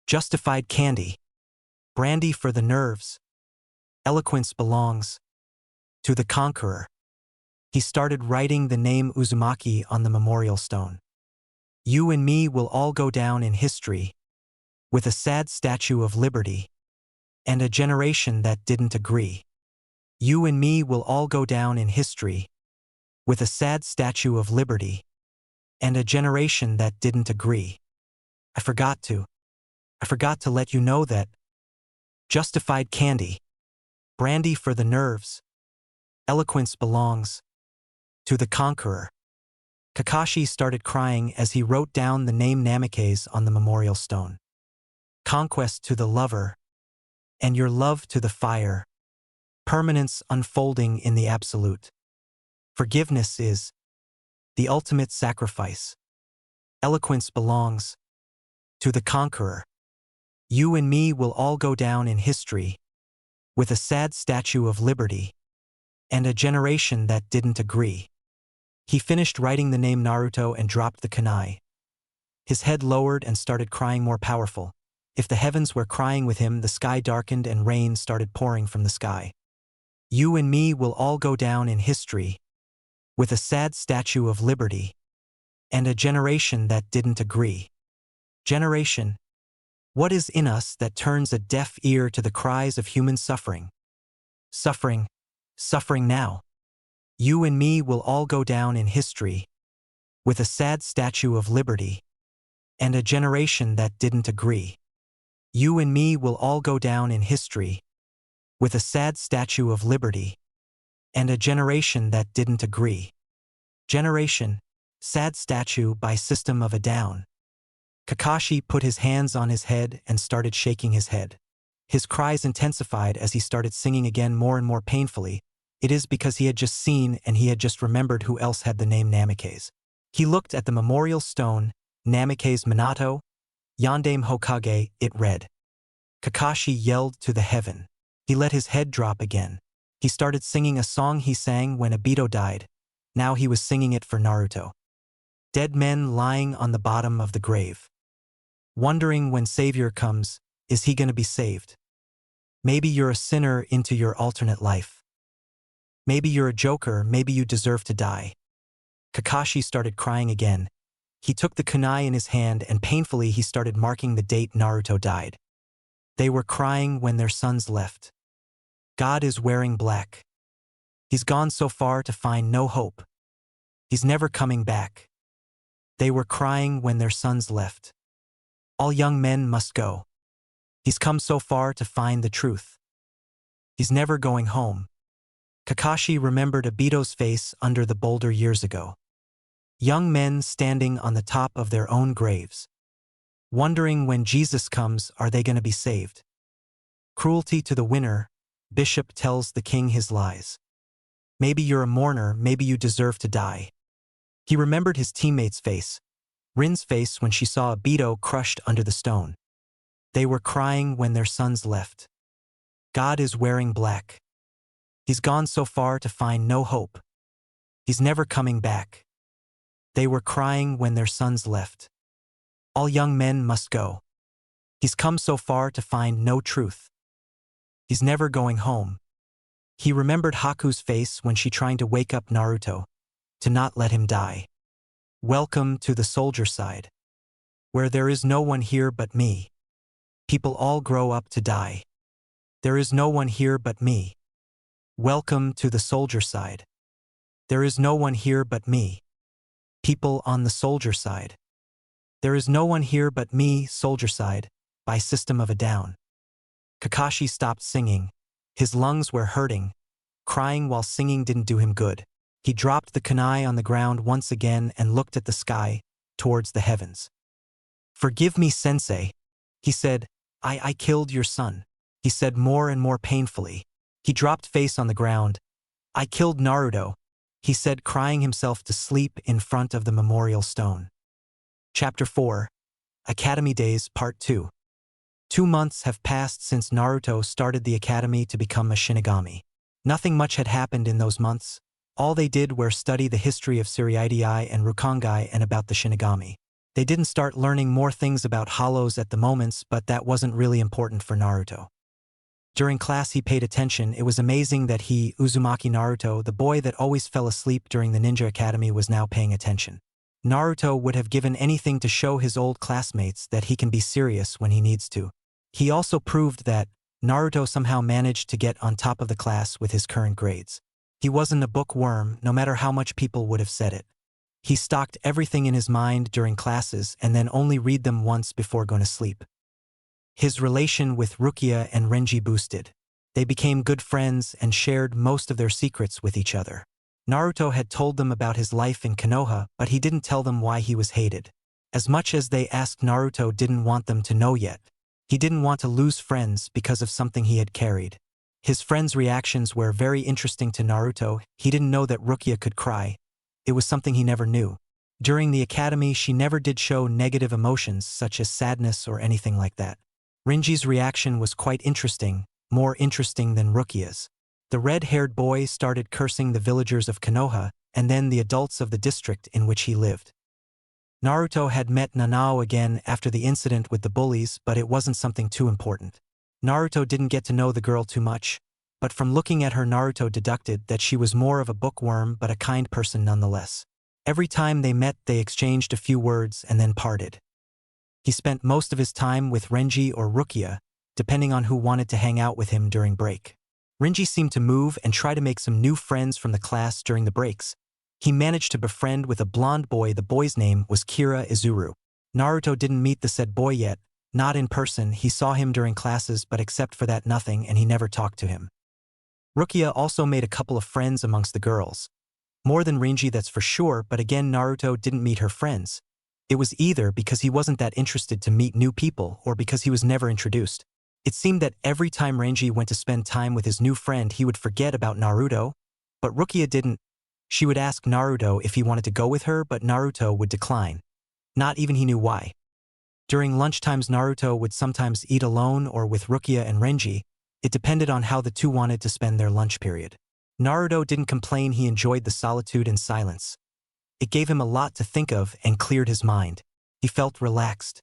Justified candy. Brandy for the nerves. Eloquence belongs to the conqueror. He started writing the name Uzumaki on the memorial stone. You and me will all go down in history with a sad statue of liberty and a generation that didn't agree. You and me will all go down in history with a sad statue of liberty, and a generation that didn't agree. I forgot to let you know that justified candy, brandy for the nerves, eloquence belongs to the conqueror. Kakashi started crying as he wrote down the name Namikaze on the memorial stone. Conquest to the lover, and your love to the fire, permanence unfolding in the absolute. Forgiveness is the ultimate sacrifice. Eloquence belongs to the conqueror. You and me will all go down in history with a sad statue of liberty and a generation that didn't agree. He finished writing the name Naruto and dropped the kunai. His head lowered and started crying more powerful. If the heavens were crying with him, the sky darkened and rain started pouring from the sky. You and me will all go down in history with a sad statue of liberty and a generation that didn't agree. Generation. What is in us that turns a deaf ear to the cries of human suffering? Suffering now. You and me will all go down in history with a sad statue of liberty and a generation that didn't agree. You and me will all go down in history with a sad statue of liberty and a generation that didn't agree. Generation, sad statue by system of a down. Kakashi put his hands on his head and started shaking his head. His cries intensified as he started singing again more and more painfully. It is because he had just seen and he had just remembered who else had the name Namikaze. He looked at the memorial stone, Namikaze Minato, Yandame Hokage, it read. Kakashi yelled to the heaven. He let his head drop again. He started singing a song he sang when Obito died. Now he was singing it for Naruto. Dead men lying on the bottom of the grave. Wondering when Savior comes, is he gonna be saved? Maybe you're a sinner into your alternate life. Maybe you're a joker, maybe you deserve to die. Kakashi started crying again. He took the kunai in his hand and painfully he started marking the date Naruto died. They were crying when their sons left. God is wearing black. He's gone so far to find no hope. He's never coming back. They were crying when their sons left. All young men must go. He's come so far to find the truth. He's never going home. Kakashi remembered Obito's face under the boulder years ago. Young men standing on the top of their own graves. Wondering when Jesus comes, are they going to be saved? Cruelty to the winner, Bishop tells the king his lies. Maybe you're a mourner, maybe you deserve to die. He remembered his teammate's face, Rin's face when she saw Obito crushed under the stone. They were crying when their sons left. God is wearing black. He's gone so far to find no hope. He's never coming back. They were crying when their sons left. All young men must go. He's come so far to find no truth. He's never going home. He remembered Haku's face when she tried to wake up Naruto, to not let him die. Welcome to the soldier side, where there is no one here but me. People all grow up to die. There is no one here but me. Welcome to the soldier side. There is no one here but me. People on the soldier side. There is no one here but me, soldier side, by system of a down. Kakashi stopped singing. His lungs were hurting. Crying while singing didn't do him good. He dropped the kunai on the ground once again and looked at the sky, towards the heavens. Forgive me, sensei, he said. I killed your son, he said more and more painfully. He dropped face on the ground. I killed Naruto, he said, crying himself to sleep in front of the memorial stone. Chapter 4, Academy Days Part 2. 2 months have passed since Naruto started the academy to become a Shinigami. Nothing much had happened in those months. All they did were study the history of Tsurugi and Rukongai and about the Shinigami. They didn't start learning more things about hollows at the moments, but that wasn't really important for Naruto. During class he paid attention. It was amazing that Uzumaki Naruto, the boy that always fell asleep during the ninja academy, was now paying attention. Naruto would have given anything to show his old classmates that he can be serious when he needs to. He also proved that Naruto somehow managed to get on top of the class with his current grades. He wasn't a bookworm, no matter how much people would have said it. He stocked everything in his mind during classes and then only read them once before going to sleep. His relation with Rukia and Renji boosted. They became good friends and shared most of their secrets with each other. Naruto had told them about his life in Konoha, but he didn't tell them why he was hated. As much as they asked, Naruto didn't want them to know yet. He didn't want to lose friends because of something he had carried. His friends' reactions were very interesting to Naruto. He didn't know that Rukia could cry. It was something he never knew. During the academy, she never did show negative emotions such as sadness or anything like that. Renji's reaction was quite interesting, more interesting than Rukia's. The red-haired boy started cursing the villagers of Konoha, and then the adults of the district in which he lived. Naruto had met Nanao again after the incident with the bullies, but it wasn't something too important. Naruto didn't get to know the girl too much, but from looking at her, Naruto deducted that she was more of a bookworm but a kind person nonetheless. Every time they met, they exchanged a few words and then parted. He spent most of his time with Renji or Rukia, depending on who wanted to hang out with him during break. Renji seemed to move and try to make some new friends from the class during the breaks. He managed to befriend with a blonde boy. The boy's name was Kira Izuru. Naruto didn't meet the said boy yet, not in person. He saw him during classes, but except for that nothing, and he never talked to him. Rukia also made a couple of friends amongst the girls. More than Renji, that's for sure, but again Naruto didn't meet her friends. It was either because he wasn't that interested to meet new people or because he was never introduced. It seemed that every time Renji went to spend time with his new friend, he would forget about Naruto, but Rukia didn't. She would ask Naruto if he wanted to go with her, but Naruto would decline. Not even he knew why. During lunchtimes, Naruto would sometimes eat alone or with Rukia and Renji. It depended on how the two wanted to spend their lunch period. Naruto didn't complain. He enjoyed the solitude and silence. It gave him a lot to think of and cleared his mind. He felt relaxed.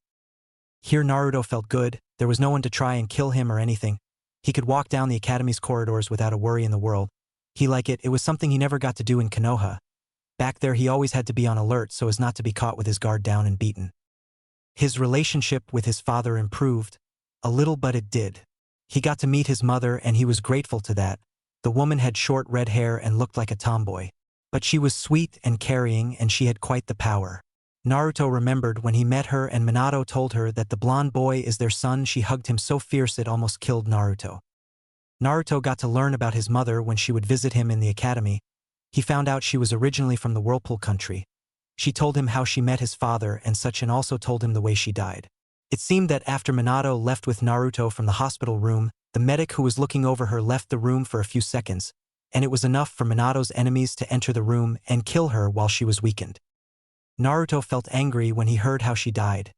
Here Naruto felt good. There was no one to try and kill him or anything. He could walk down the academy's corridors without a worry in the world. He liked it. It was something he never got to do in Konoha. Back there he always had to be on alert so as not to be caught with his guard down and beaten. His relationship with his father improved. A little, but it did. He got to meet his mother and he was grateful to that. The woman had short red hair and looked like a tomboy. But she was sweet and caring, and she had quite the power. Naruto remembered when he met her and Minato told her that the blonde boy is their son. She hugged him so fierce it almost killed Naruto. Naruto got to learn about his mother when she would visit him in the academy. He found out she was originally from the Whirlpool country. She told him how she met his father and such, and also told him the way she died. It seemed that after Minato left with Naruto from the hospital room, the medic who was looking over her left the room for a few seconds, and it was enough for Minato's enemies to enter the room and kill her while she was weakened. Naruto felt angry when he heard how she died.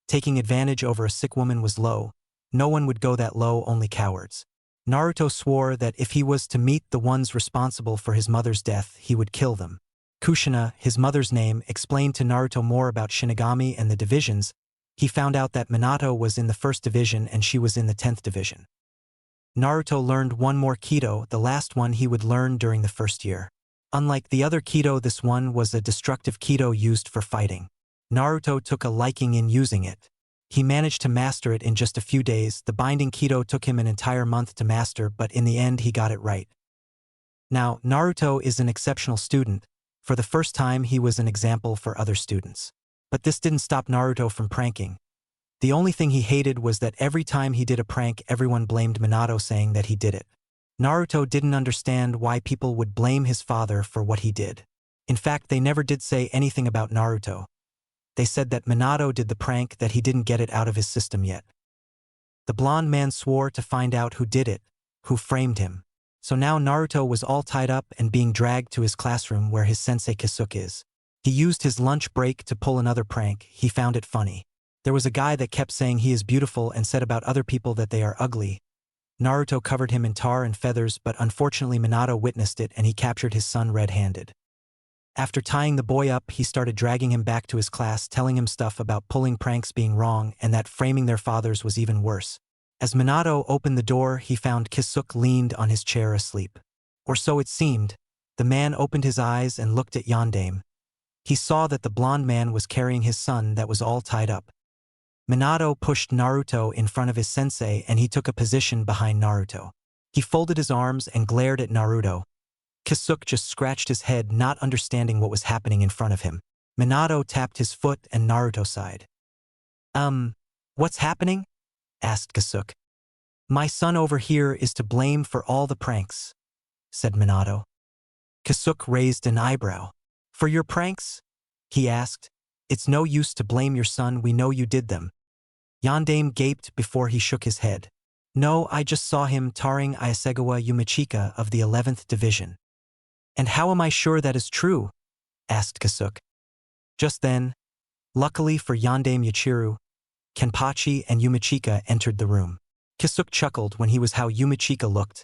Taking advantage over a sick woman was low. No one would go that low, only cowards. Naruto swore that if he was to meet the ones responsible for his mother's death, he would kill them. Kushina, his mother's name, explained to Naruto more about Shinigami and the divisions. He found out that Minato was in the 1st division and she was in the 10th division. Naruto learned one more Kido, the last one he would learn during the first year. Unlike the other Kido, this one was a destructive Kido used for fighting. Naruto took a liking in using it. He managed to master it in just a few days. The binding Kido took him an entire month to master, but in the end he got it right. Now, Naruto is an exceptional student. For the first time he was an example for other students. But this didn't stop Naruto from pranking. The only thing he hated was that every time he did a prank, everyone blamed Minato, saying that he did it. Naruto didn't understand why people would blame his father for what he did. In fact, they never did say anything about Naruto. They said that Minato did the prank, that he didn't get it out of his system yet. The blonde man swore to find out who did it, who framed him. So now Naruto was all tied up and being dragged to his classroom where his sensei Kisuke is. He used his lunch break to pull another prank. He found it funny. There was a guy that kept saying he is beautiful and said about other people that they are ugly. Naruto covered him in tar and feathers, but unfortunately Minato witnessed it and he captured his son red-handed. After tying the boy up, he started dragging him back to his class, telling him stuff about pulling pranks being wrong and that framing their fathers was even worse. As Minato opened the door, he found Kisuke leaned on his chair asleep. Or so it seemed. The man opened his eyes and looked at Yondaime. He saw that the blonde man was carrying his son that was all tied up. Minato pushed Naruto in front of his sensei and he took a position behind Naruto. He folded his arms and glared at Naruto. Kisuke just scratched his head, not understanding what was happening in front of him. Minato tapped his foot and Naruto sighed. What's happening? Asked Kisuke. My son over here is to blame for all the pranks, said Minato. Kisuke raised an eyebrow. For your pranks? He asked. It's no use to blame your son, we know you did them. Yondaime gaped before he shook his head. No, I just saw him tarring Iasegawa Yumachika of the 11th Division. And how am I sure that is true? Asked Kisuke. Just then, luckily for Yondaime Yachiru, Kenpachi and Yumachika entered the room. Kisuke chuckled when he was how Yumachika looked.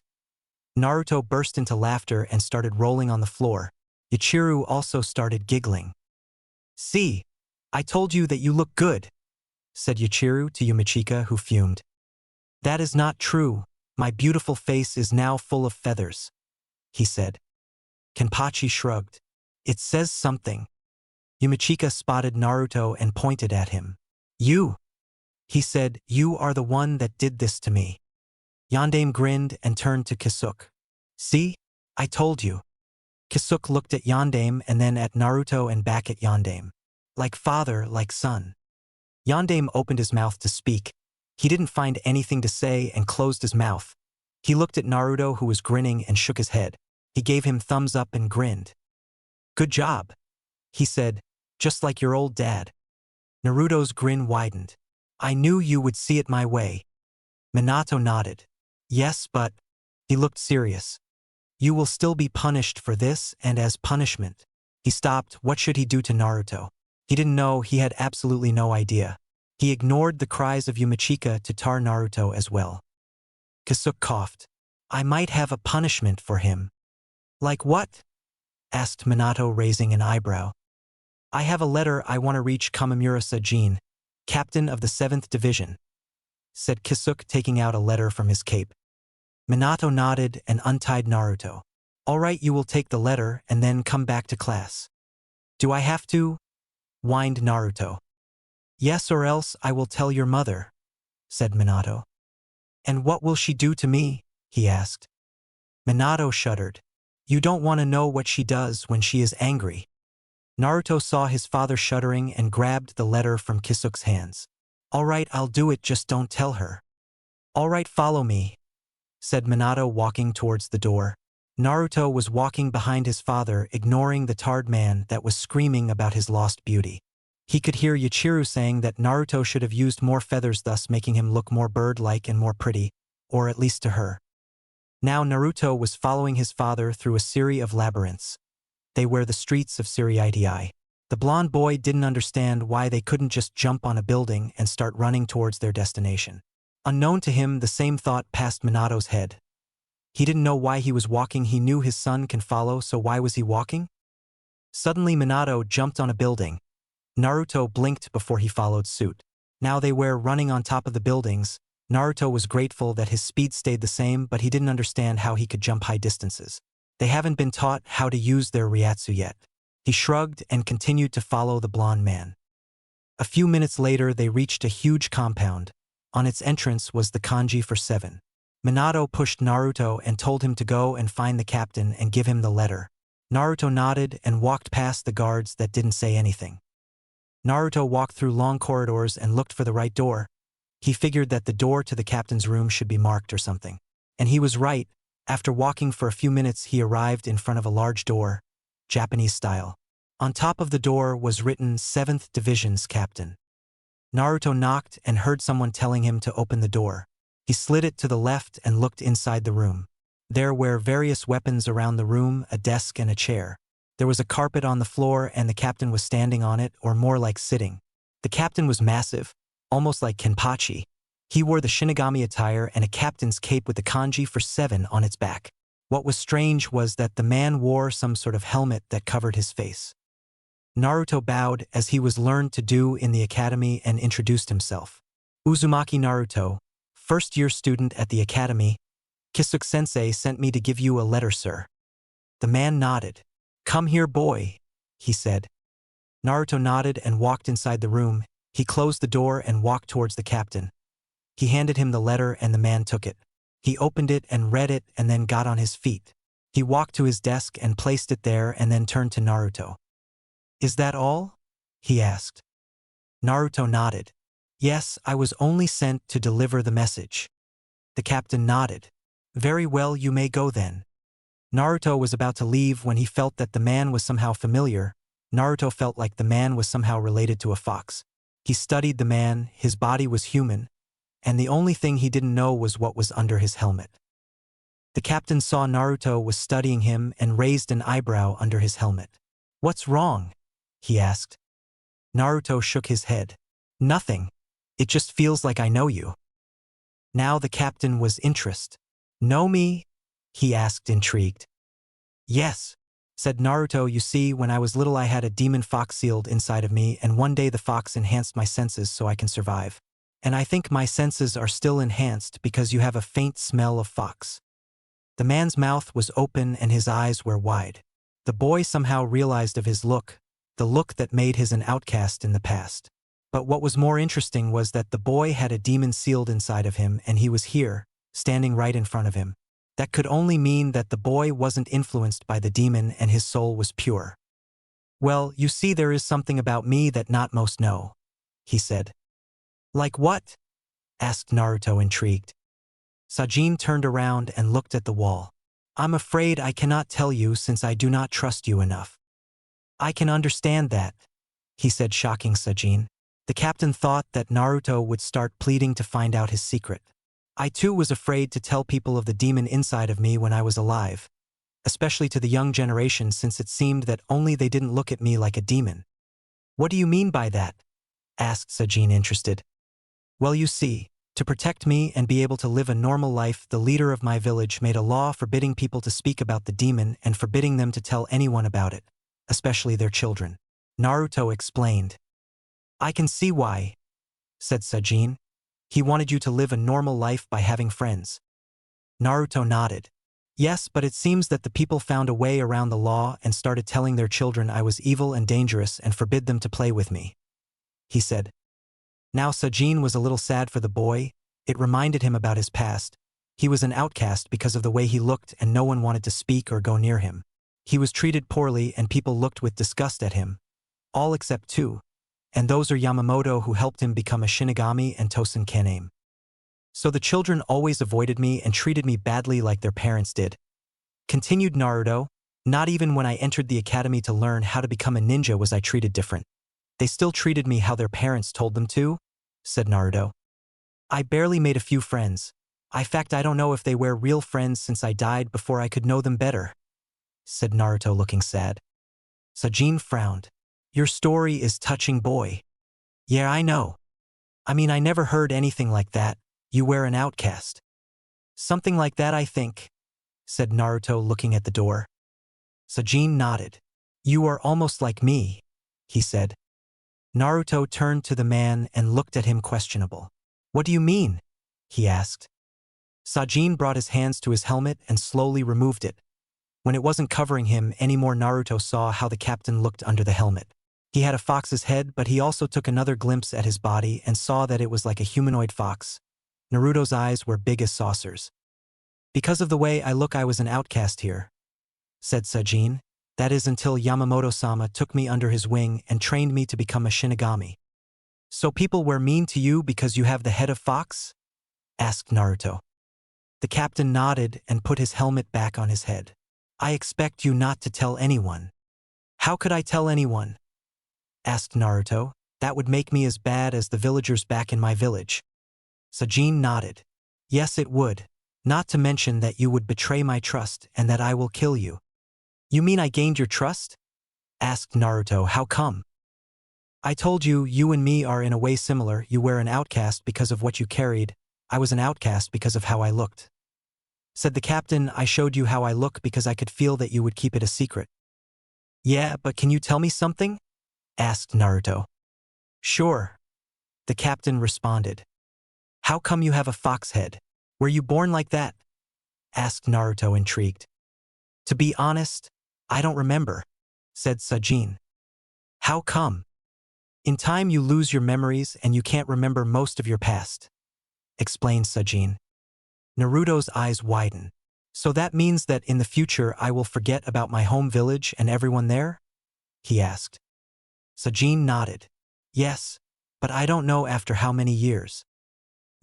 Naruto burst into laughter and started rolling on the floor. Yachiru also started giggling. See, I told you that you look good, said Yachiru to Yumachika, who fumed. That is not true, my beautiful face is now full of feathers, he said. Kenpachi shrugged. It says something. Yumachika spotted Naruto and pointed at him. You, he said, you are the one that did this to me. Yondaime grinned and turned to Kisuke. See, I told you. Kisuke looked at Yondaime and then at Naruto and back at Yondaime. Like father, like son. Yondaime opened his mouth to speak. He didn't find anything to say and closed his mouth. He looked at Naruto, who was grinning, and shook his head. He gave him thumbs up and grinned. Good job, he said, just like your old dad. Naruto's grin widened. I knew you would see it my way. Minato nodded. Yes, but... He looked serious. You will still be punished for this, and as punishment. He stopped. What should he do to Naruto? He didn't know, he had absolutely no idea. He ignored the cries of Yumachika to tar Naruto as well. Kisuke coughed. I might have a punishment for him. Like what? Asked Minato, raising an eyebrow. I have a letter I want to reach Kamimura Sajin, captain of the 7th Division, said Kisuke, taking out a letter from his cape. Minato nodded and untied Naruto. All right, you will take the letter and then come back to class. Do I have to? Whined Naruto. Yes, or else I will tell your mother, said Minato. And what will she do to me? He asked. Minato shuddered. You don't want to know what she does when she is angry. Naruto saw his father shuddering and grabbed the letter from Kisuke's hands. All right, I'll do it, just don't tell her. All right, follow me, said Minato, walking towards the door. Naruto was walking behind his father, ignoring the tarred man that was screaming about his lost beauty. He could hear Yachiru saying that Naruto should have used more feathers, thus making him look more bird-like and more pretty, or at least to her. Now Naruto was following his father through a series of labyrinths. They were the streets of Siriiti. The blonde boy didn't understand why they couldn't just jump on a building and start running towards their destination. Unknown to him, the same thought passed Minato's head. He didn't know why he was walking. He knew his son can follow, so why was he walking? Suddenly Minato jumped on a building. Naruto blinked before he followed suit. Now they were running on top of the buildings. Naruto was grateful that his speed stayed the same, but he didn't understand how he could jump high distances. They haven't been taught how to use their Ryatsu yet. He shrugged and continued to follow the blonde man. A few minutes later they reached a huge compound. On its entrance was the kanji for 7. Minato pushed Naruto and told him to go and find the captain and give him the letter. Naruto nodded and walked past the guards that didn't say anything. Naruto walked through long corridors and looked for the right door. He figured that the door to the captain's room should be marked or something. And he was right. After walking for a few minutes he arrived in front of a large door, Japanese style. On top of the door was written 7th Division's Captain. Naruto knocked and heard someone telling him to open the door. He slid it to the left and looked inside the room. There were various weapons around the room, a desk and a chair. There was a carpet on the floor and the captain was standing on it, or more like sitting. The captain was massive, almost like Kenpachi. He wore the Shinigami attire and a captain's cape with the kanji for 7 on its back. What was strange was that the man wore some sort of helmet that covered his face. Naruto bowed, as he was learned to do in the academy, and introduced himself. Uzumaki Naruto, first-year student at the academy. Kisuke-sensei sent me to give you a letter, sir. The man nodded. Come here, boy, he said. Naruto nodded and walked inside the room. He closed the door and walked towards the captain. He handed him the letter and the man took it. He opened it and read it and then got on his feet. He walked to his desk and placed it there and then turned to Naruto. "Is that all?" he asked. Naruto nodded. "Yes, I was only sent to deliver the message." The captain nodded. "Very well, you may go then." Naruto was about to leave when he felt that the man was somehow familiar. Naruto felt like the man was somehow related to a fox. He studied the man, his body was human, and the only thing he didn't know was what was under his helmet. The captain saw Naruto was studying him and raised an eyebrow under his helmet. "What's wrong?" he asked. Naruto shook his head. "Nothing. It just feels like I know you." Now the captain was interested. "Know me?" he asked, intrigued. "Yes," said Naruto. "You see, when I was little I had a demon fox sealed inside of me, and one day the fox enhanced my senses so I can survive. And I think my senses are still enhanced because you have a faint smell of fox." The man's mouth was open and his eyes were wide. The boy somehow realized of his look, the look that made him an outcast in the past. But what was more interesting was that the boy had a demon sealed inside of him and he was here, standing right in front of him. That could only mean that the boy wasn't influenced by the demon and his soul was pure. "Well, you see, there is something about me that not most know," he said. "Like what?" asked Naruto, intrigued. Sajin turned around and looked at the wall. "I'm afraid I cannot tell you since I do not trust you enough." "I can understand that," he said, shocking Sajin. The captain thought that Naruto would start pleading to find out his secret. "I too was afraid to tell people of the demon inside of me when I was alive, especially to the young generation, since it seemed that only they didn't look at me like a demon." "What do you mean by that?" asked Sajin, interested. "Well, you see, to protect me and be able to live a normal life, the leader of my village made a law forbidding people to speak about the demon and forbidding them to tell anyone about it, especially their children." Naruto explained. "I can see why," said Sajin. "He wanted you to live a normal life by having friends." Naruto nodded. "Yes, but it seems that the people found a way around the law and started telling their children I was evil and dangerous and forbid them to play with me," he said. Now Sajin was a little sad for the boy. It reminded him about his past. He was an outcast because of the way he looked and no one wanted to speak or go near him. He was treated poorly and people looked with disgust at him. All except two. And those are Yamamoto, who helped him become a Shinigami, and Tosen Kaname. So the children always avoided me and treated me badly like their parents did," continued Naruto. "Not even when I entered the academy to learn how to become a ninja was I treated different. They still treated me how their parents told them to," said Naruto. "I barely made a few friends. In fact, I don't know if they were real friends since I died before I could know them better," said Naruto, looking sad. Sajin frowned. "Your story is touching, boy." "Yeah, I know. I mean, I never heard anything like that. You were an outcast." "Something like that, I think," said Naruto, looking at the door. Sajin nodded. "You are almost like me," he said. Naruto turned to the man and looked at him questionable. "What do you mean?" he asked. Sajin brought his hands to his helmet and slowly removed it. When it wasn't covering him anymore, Naruto saw how the captain looked under the helmet. He had a fox's head, but he also took another glimpse at his body and saw that it was like a humanoid fox. Naruto's eyes were big as saucers. "Because of the way I look, I was an outcast here," said Sajin. "That is until Yamamoto-sama took me under his wing and trained me to become a Shinigami." "So people were mean to you because you have the head of fox?" asked Naruto. The captain nodded and put his helmet back on his head. "I expect you not to tell anyone." "How could I tell anyone?" asked Naruto. "That would make me as bad as the villagers back in my village." Sajin nodded. "Yes, it would. Not to mention that you would betray my trust and that I will kill you." "You mean I gained your trust?" asked Naruto. "How come?" "I told you, you and me are in a way similar. You were an outcast because of what you carried. I was an outcast because of how I looked," said the captain. "I showed you how I look because I could feel that you would keep it a secret." "Yeah, but can you tell me something?" asked Naruto. "Sure," the captain responded. "How come you have a fox head? Were you born like that?" asked Naruto, intrigued. "To be honest, I don't remember," said Sajin. "How come?" "In time you lose your memories and you can't remember most of your past," explained Sajin. Naruto's eyes widened. So that means that in the future I will forget about my home village and everyone there? He asked. Sajin nodded. Yes, but I don't know after how many years.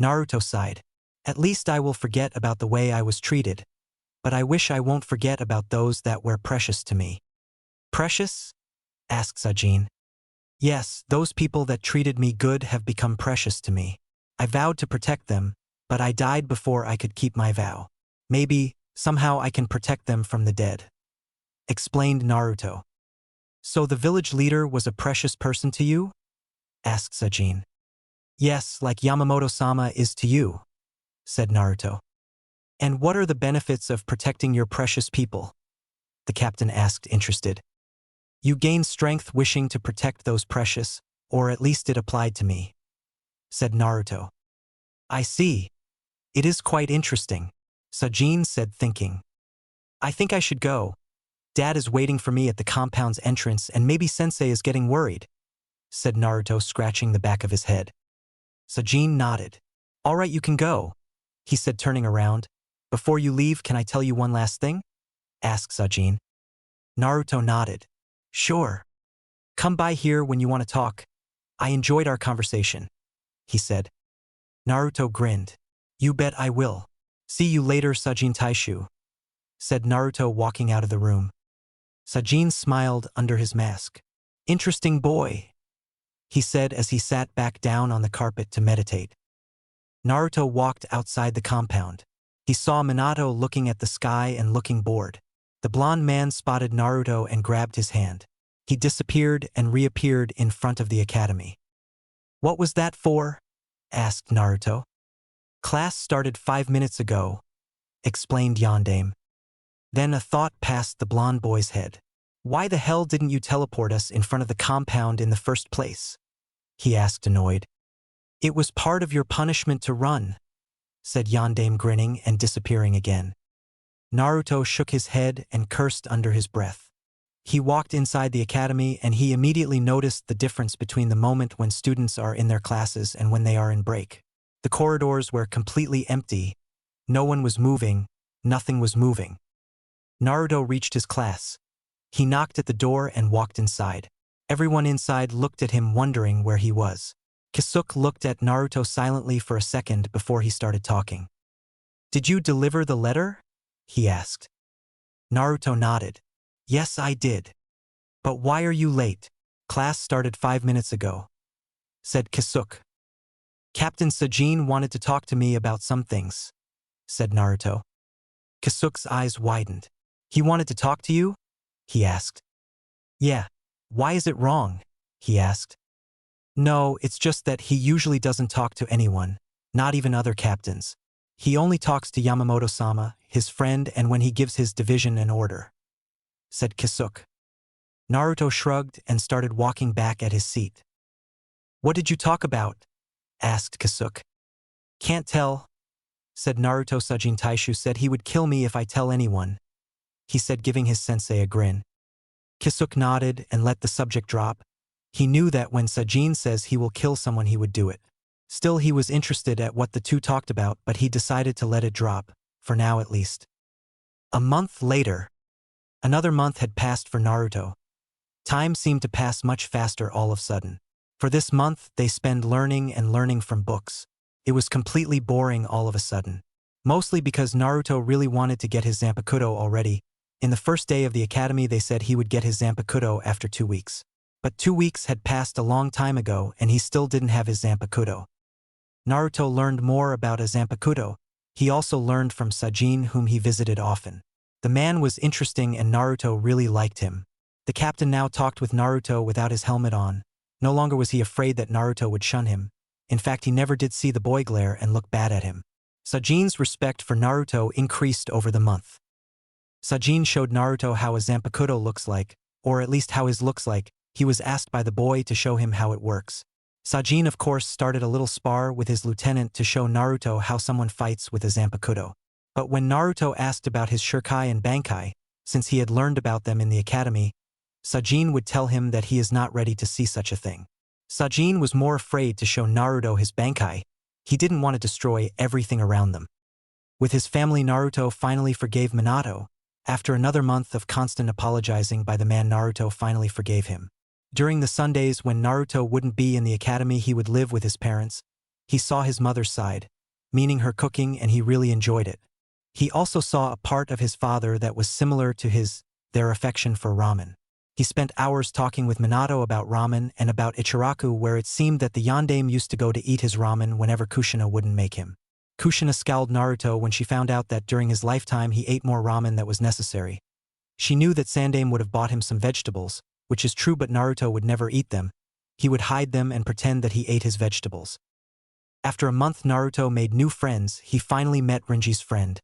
Naruto sighed. At least I will forget about the way I was treated, but I wish I won't forget about those that were precious to me. Precious? Asked Sajin. Yes, those people that treated me good have become precious to me. I vowed to protect them, but I died before I could keep my vow. Maybe, somehow I can protect them from the dead. Explained Naruto. So the village leader was a precious person to you? Asked Sajin. Yes, like Yamamoto-sama is to you, said Naruto. And what are the benefits of protecting your precious people? The captain asked, interested. You gain strength wishing to protect those precious, or at least it applied to me, said Naruto. I see. It is quite interesting, Sajin said, thinking. I think I should go. Dad is waiting for me at the compound's entrance and maybe Sensei is getting worried, said Naruto, scratching the back of his head. Sajin nodded. All right, you can go, he said, turning around. Before you leave, can I tell you one last thing? Asked Sajin. Naruto nodded. Sure. Come by here when you want to talk. I enjoyed our conversation, he said. Naruto grinned. You bet I will. See you later, Sajin Taishu, said Naruto, walking out of the room. Sajin smiled under his mask. Interesting boy, he said as he sat back down on the carpet to meditate. Naruto walked outside the compound. He saw Minato looking at the sky and looking bored. The blonde man spotted Naruto and grabbed his hand. He disappeared and reappeared in front of the academy. What was that for? Asked Naruto. Class started 5 minutes ago, explained Yondaime. Then a thought passed the blonde boy's head. Why the hell didn't you teleport us in front of the compound in the first place? He asked, annoyed. It was part of your punishment to run, said Yondaime, grinning and disappearing again. Naruto shook his head and cursed under his breath. He walked inside the academy and he immediately noticed the difference between the moment when students are in their classes and when they are in break. The corridors were completely empty. No one was moving. Nothing was moving. Naruto reached his class. He knocked at the door and walked inside. Everyone inside looked at him, wondering where he was. Kisuke looked at Naruto silently for a second before he started talking. Did you deliver the letter? He asked. Naruto nodded. Yes, I did. But why are you late? Class started 5 minutes ago, said Kisuke. Captain Sajin wanted to talk to me about some things, said Naruto. Kisuke's eyes widened. He wanted to talk to you? He asked. Yeah. Why is it wrong? He asked. No, it's just that he usually doesn't talk to anyone, not even other captains. He only talks to Yamamoto-sama, his friend, and when he gives his division an order, said Kisuke. Naruto shrugged and started walking back at his seat. What did you talk about? Asked Kisuke. Can't tell, said Naruto. Sajin Taishu said he would kill me if I tell anyone, he said, giving his sensei a grin. Kisuke nodded and let the subject drop. He knew that when Sajin says he will kill someone, he would do it. Still, he was interested at what the two talked about, but he decided to let it drop, for now at least. A month later. Another month had passed for Naruto. Time seemed to pass much faster all of a sudden. For this month, they spent learning and learning from books. It was completely boring all of a sudden. Mostly because Naruto really wanted to get his Zampakuto already. In the first day of the academy, they said he would get his Zampakuto after 2 weeks. But 2 weeks had passed a long time ago and he still didn't have his Zampakuto. Naruto learned more about a Zampakuto. He also learned from Sajin, whom he visited often. The man was interesting and Naruto really liked him. The captain now talked with Naruto without his helmet on. No longer was he afraid that Naruto would shun him. In fact, he never did see the boy glare and look bad at him. Sajin's respect for Naruto increased over the month. Sajin showed Naruto how a Zampakuto looks like, or at least how his looks like. He was asked by the boy to show him how it works. Sajin, of course, started a little spar with his lieutenant to show Naruto how someone fights with a Zampakuto. But when Naruto asked about his Shurikai and Bankai, since he had learned about them in the academy, Sajin would tell him that he is not ready to see such a thing. Sajin was more afraid to show Naruto his Bankai. He didn't want to destroy everything around them. With his family, Naruto finally forgave Minato. After another month of constant apologizing by the man, Naruto finally forgave him. During the Sundays when Naruto wouldn't be in the academy, he would live with his parents. He saw his mother's side, meaning her cooking, and he really enjoyed it. He also saw a part of his father that was similar to their affection for ramen. He spent hours talking with Minato about ramen and about Ichiraku, where it seemed that the yandere used to go to eat his ramen whenever Kushina wouldn't make him. Kushina scowled Naruto when she found out that during his lifetime he ate more ramen than was necessary. She knew that Sandame would have bought him some vegetables, which is true, but Naruto would never eat them. He would hide them and pretend that he ate his vegetables. After a month, Naruto made new friends. He finally met Renji's friend,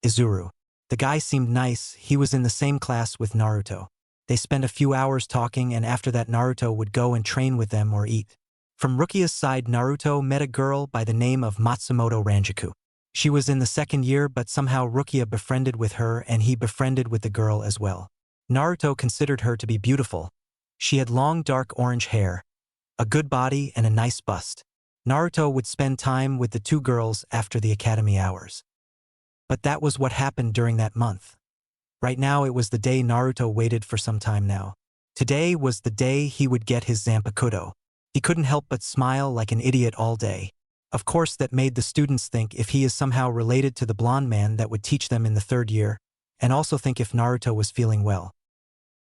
Izuru. The guy seemed nice. He was in the same class with Naruto. They spent a few hours talking, and after that Naruto would go and train with them or eat. From Rukia's side, Naruto met a girl by the name of Matsumoto Ranjaku. She was in the second year, but somehow Rukia befriended with her and he befriended with the girl as well. Naruto considered her to be beautiful. She had long dark orange hair, a good body, and a nice bust. Naruto would spend time with the two girls after the academy hours. But that was what happened during that month. Right now it was the day Naruto waited for some time now. Today was the day he would get his Zampakuto. He couldn't help but smile like an idiot all day. Of course, that made the students think if he is somehow related to the blonde man that would teach them in the third year, and also think if Naruto was feeling well.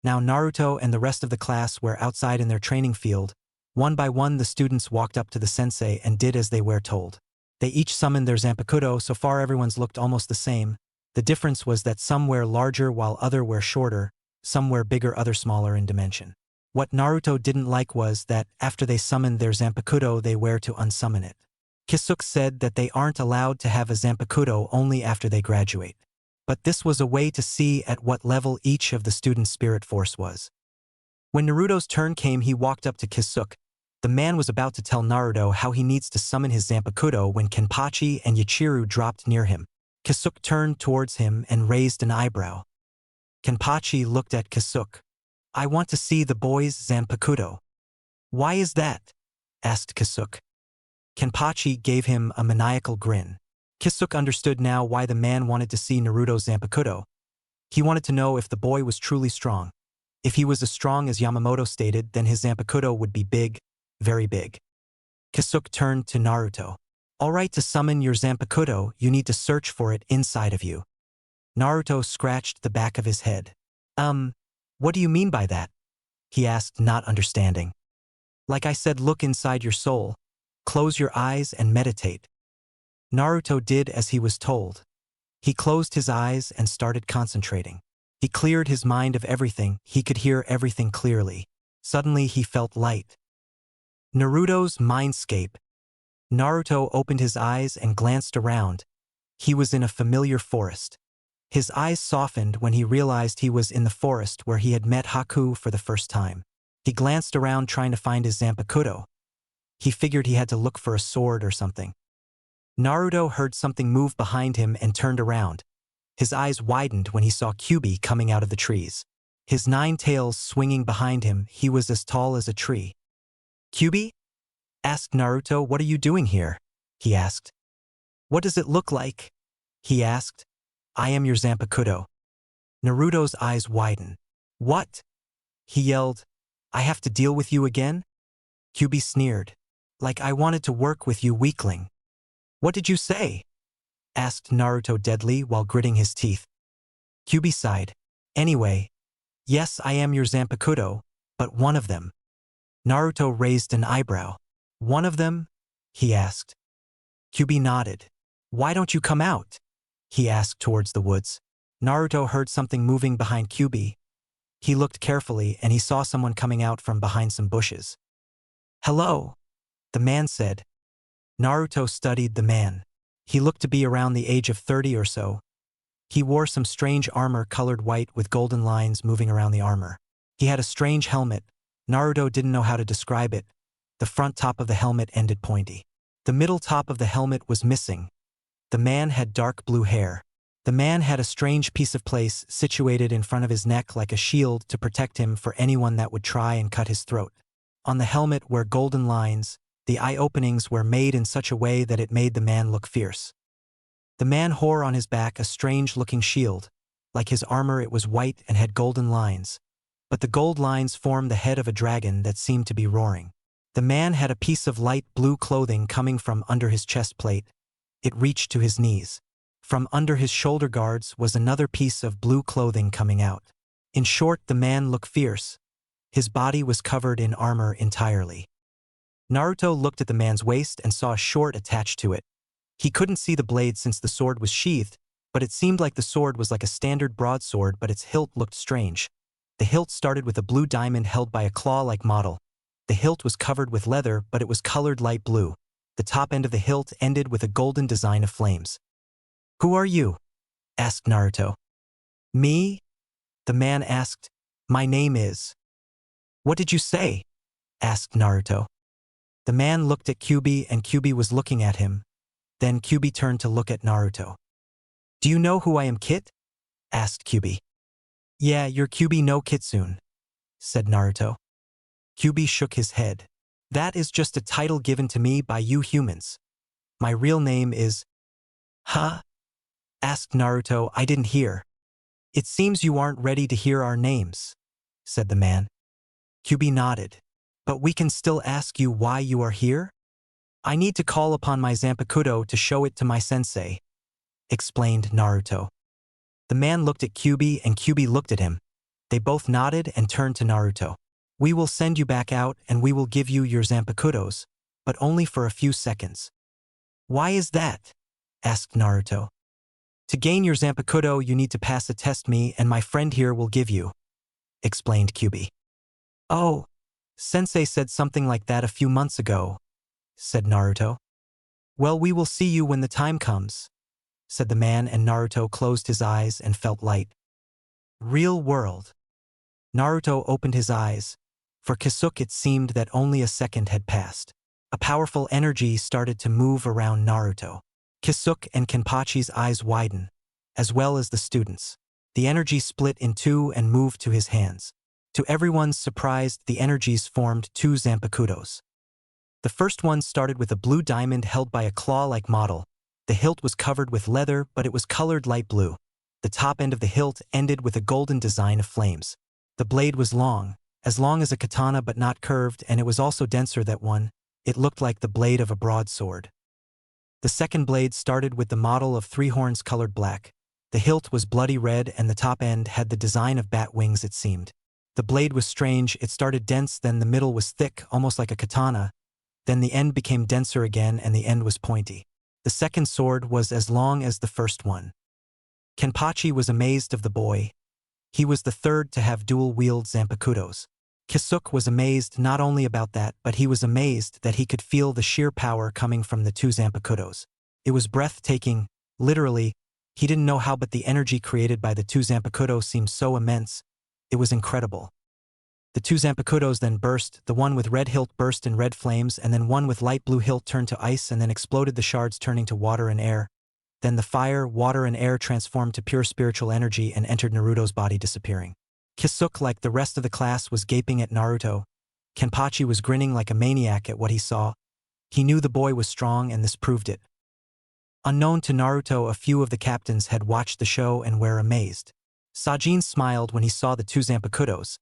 Now Naruto and the rest of the class were outside in their training field. One by one the students walked up to the sensei and did as they were told. They each summoned their Zampakuto. So far everyone's looked almost the same. The difference was that some were larger while other were shorter, some were bigger, other smaller in dimension. What Naruto didn't like was that, after they summoned their Zampakuto, they were to unsummon it. Kisuke said that they aren't allowed to have a Zampakuto only after they graduate. But this was a way to see at what level each of the students' spirit force was. When Naruto's turn came, he walked up to Kisuke. The man was about to tell Naruto how he needs to summon his Zampakuto when Kenpachi and Yachiru dropped near him. Kisuke turned towards him and raised an eyebrow. Kenpachi looked at Kisuke. "I want to see the boy's Zampakuto." "Why is that?" asked Kisuke. Kenpachi gave him a maniacal grin. Kisuke understood now why the man wanted to see Naruto's Zampakuto. He wanted to know if the boy was truly strong. If he was as strong as Yamamoto stated, then his Zampakuto would be big, very big. Kisuke turned to Naruto. "All right, to summon your Zampakuto, you need to search for it inside of you." Naruto scratched the back of his head. What do you mean by that?" he asked, not understanding. "Like I said, look inside your soul. Close your eyes and meditate." Naruto did as he was told. He closed his eyes and started concentrating. He cleared his mind of everything. He could hear everything clearly. Suddenly he felt light. Naruto's mindscape. Naruto opened his eyes and glanced around. He was in a familiar forest. His eyes softened when he realized he was in the forest where he had met Haku for the first time. He glanced around trying to find his Zampakuto. He figured he had to look for a sword or something. Naruto heard something move behind him and turned around. His eyes widened when he saw Kyubi coming out of the trees. His 9 tails swinging behind him, he was as tall as a tree. "Kyubi?" asked Naruto. "What are you doing here?" he asked. "What does it look like?" he asked. "I am your Zampakuto." Naruto's eyes widened. "What?" he yelled. "I have to deal with you again?" Kyubi sneered. "Like I wanted to work with you, weakling." "What did you say?" asked Naruto deadly while gritting his teeth. Kyubi sighed. "Anyway, yes, I am your Zampakuto, but one of them." Naruto raised an eyebrow. "One of them?" he asked. Kyubi nodded. "Why don't you come out?" he asked towards the woods. Naruto heard something moving behind Kyubi. He looked carefully and he saw someone coming out from behind some bushes. "Hello," the man said. Naruto studied the man. He looked to be around the age of 30 or so. He wore some strange armor colored white with golden lines moving around the armor. He had a strange helmet. Naruto didn't know how to describe it. The front top of the helmet ended pointy. The middle top of the helmet was missing. The man had dark blue hair. The man had a strange piece of place situated in front of his neck like a shield to protect him for anyone that would try and cut his throat. On the helmet were golden lines. The eye openings were made in such a way that it made the man look fierce. The man wore on his back a strange-looking shield. Like his armor, it was white and had golden lines. But the gold lines formed the head of a dragon that seemed to be roaring. The man had a piece of light blue clothing coming from under his chest plate. It reached to his knees. From under his shoulder guards was another piece of blue clothing coming out. In short, the man looked fierce. His body was covered in armor entirely. Naruto looked at the man's waist and saw a sword attached to it. He couldn't see the blade since the sword was sheathed, but it seemed like the sword was like a standard broadsword, but its hilt looked strange. The hilt started with a blue diamond held by a claw-like model. The hilt was covered with leather, but it was colored light blue. The top end of the hilt ended with a golden design of flames. "Who are you?" asked Naruto. "Me?" the man asked. "My name is." "What did you say?" asked Naruto. The man looked at Kyuubi and Kyuubi was looking at him. Then Kyuubi turned to look at Naruto. "Do you know who I am, Kit?" asked Kyuubi. "Yeah, you're Kyuubi no Kitsune," said Naruto. Kyuubi shook his head. "That is just a title given to me by you humans. My real name is—" "Huh?" asked Naruto. "I didn't hear." "It seems you aren't ready to hear our names," said the man. Kyuubi nodded. "But we can still ask you why you are here? I need to call upon my Zampakuto to show it to my sensei," explained Naruto. The man looked at Kyuubi and Kyuubi looked at him. They both nodded and turned to Naruto. "We will send you back out and we will give you your Zampakutos, but only for a few seconds." "Why is that?" asked Naruto. "To gain your Zampakuto, you need to pass a test me and my friend here will give you," explained Kyuubi. "Oh, Sensei said something like that a few months ago," said Naruto. "Well, we will see you when the time comes," said the man, and Naruto closed his eyes and felt light. Real world. Naruto opened his eyes. For Kisuke it seemed that only a second had passed. A powerful energy started to move around Naruto. Kisuke and Kenpachi's eyes widened, as well as the students. The energy split in two and moved to his hands. To everyone's surprise, the energies formed two Zampakutos. The first one started with a blue diamond held by a claw-like model. The hilt was covered with leather, but it was colored light blue. The top end of the hilt ended with a golden design of flames. The blade was long as a katana but not curved, and it was also denser than one. It looked like the blade of a broadsword. The second blade started with the model of three horns colored black. The hilt was bloody red and the top end had the design of bat wings, it seemed. The blade was strange. It started dense, then the middle was thick, almost like a katana. Then the end became denser again and the end was pointy. The second sword was as long as the first one. Kenpachi was amazed of the boy. He was the third to have dual-wield Zampakutos. Kisuke was amazed not only about that, but he was amazed that he could feel the sheer power coming from the two Zampakutos. It was breathtaking, literally. He didn't know how, but the energy created by the two Zampakutos seemed so immense. It was incredible. The two Zampakutos then burst. The one with red hilt burst in red flames, and then one with light blue hilt turned to ice and then exploded, the shards turning to water and air. Then the fire, water, and air transformed to pure spiritual energy and entered Naruto's body, disappearing. Kisuke, like the rest of the class, was gaping at Naruto. Kenpachi was grinning like a maniac at what he saw. He knew the boy was strong, and this proved it. Unknown to Naruto, a few of the captains had watched the show and were amazed. Sajin smiled when he saw the two Zampakutos.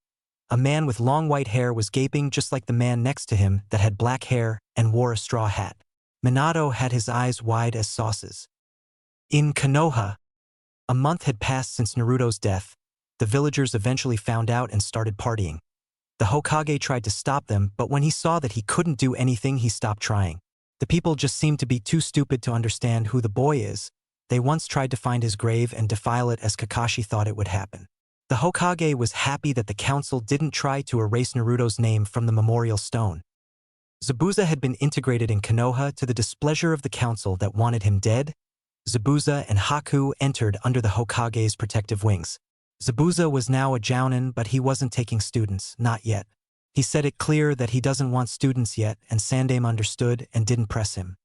A man with long white hair was gaping just like the man next to him that had black hair and wore a straw hat. Minato had his eyes wide as saucers. In Konoha, a month had passed since Naruto's death. The villagers eventually found out and started partying. The Hokage tried to stop them, but when he saw that he couldn't do anything, he stopped trying. The people just seemed to be too stupid to understand who the boy is. They once tried to find his grave and defile it as Kakashi thought it would happen. The Hokage was happy that the council didn't try to erase Naruto's name from the memorial stone. Zabuza had been integrated in Konoha to the displeasure of the council that wanted him dead. Zabuza and Haku entered under the Hokage's protective wings. Zabuza was now a jounin, but he wasn't taking students, not yet. He said it clear that he doesn't want students yet, and Sandaime understood and didn't press him.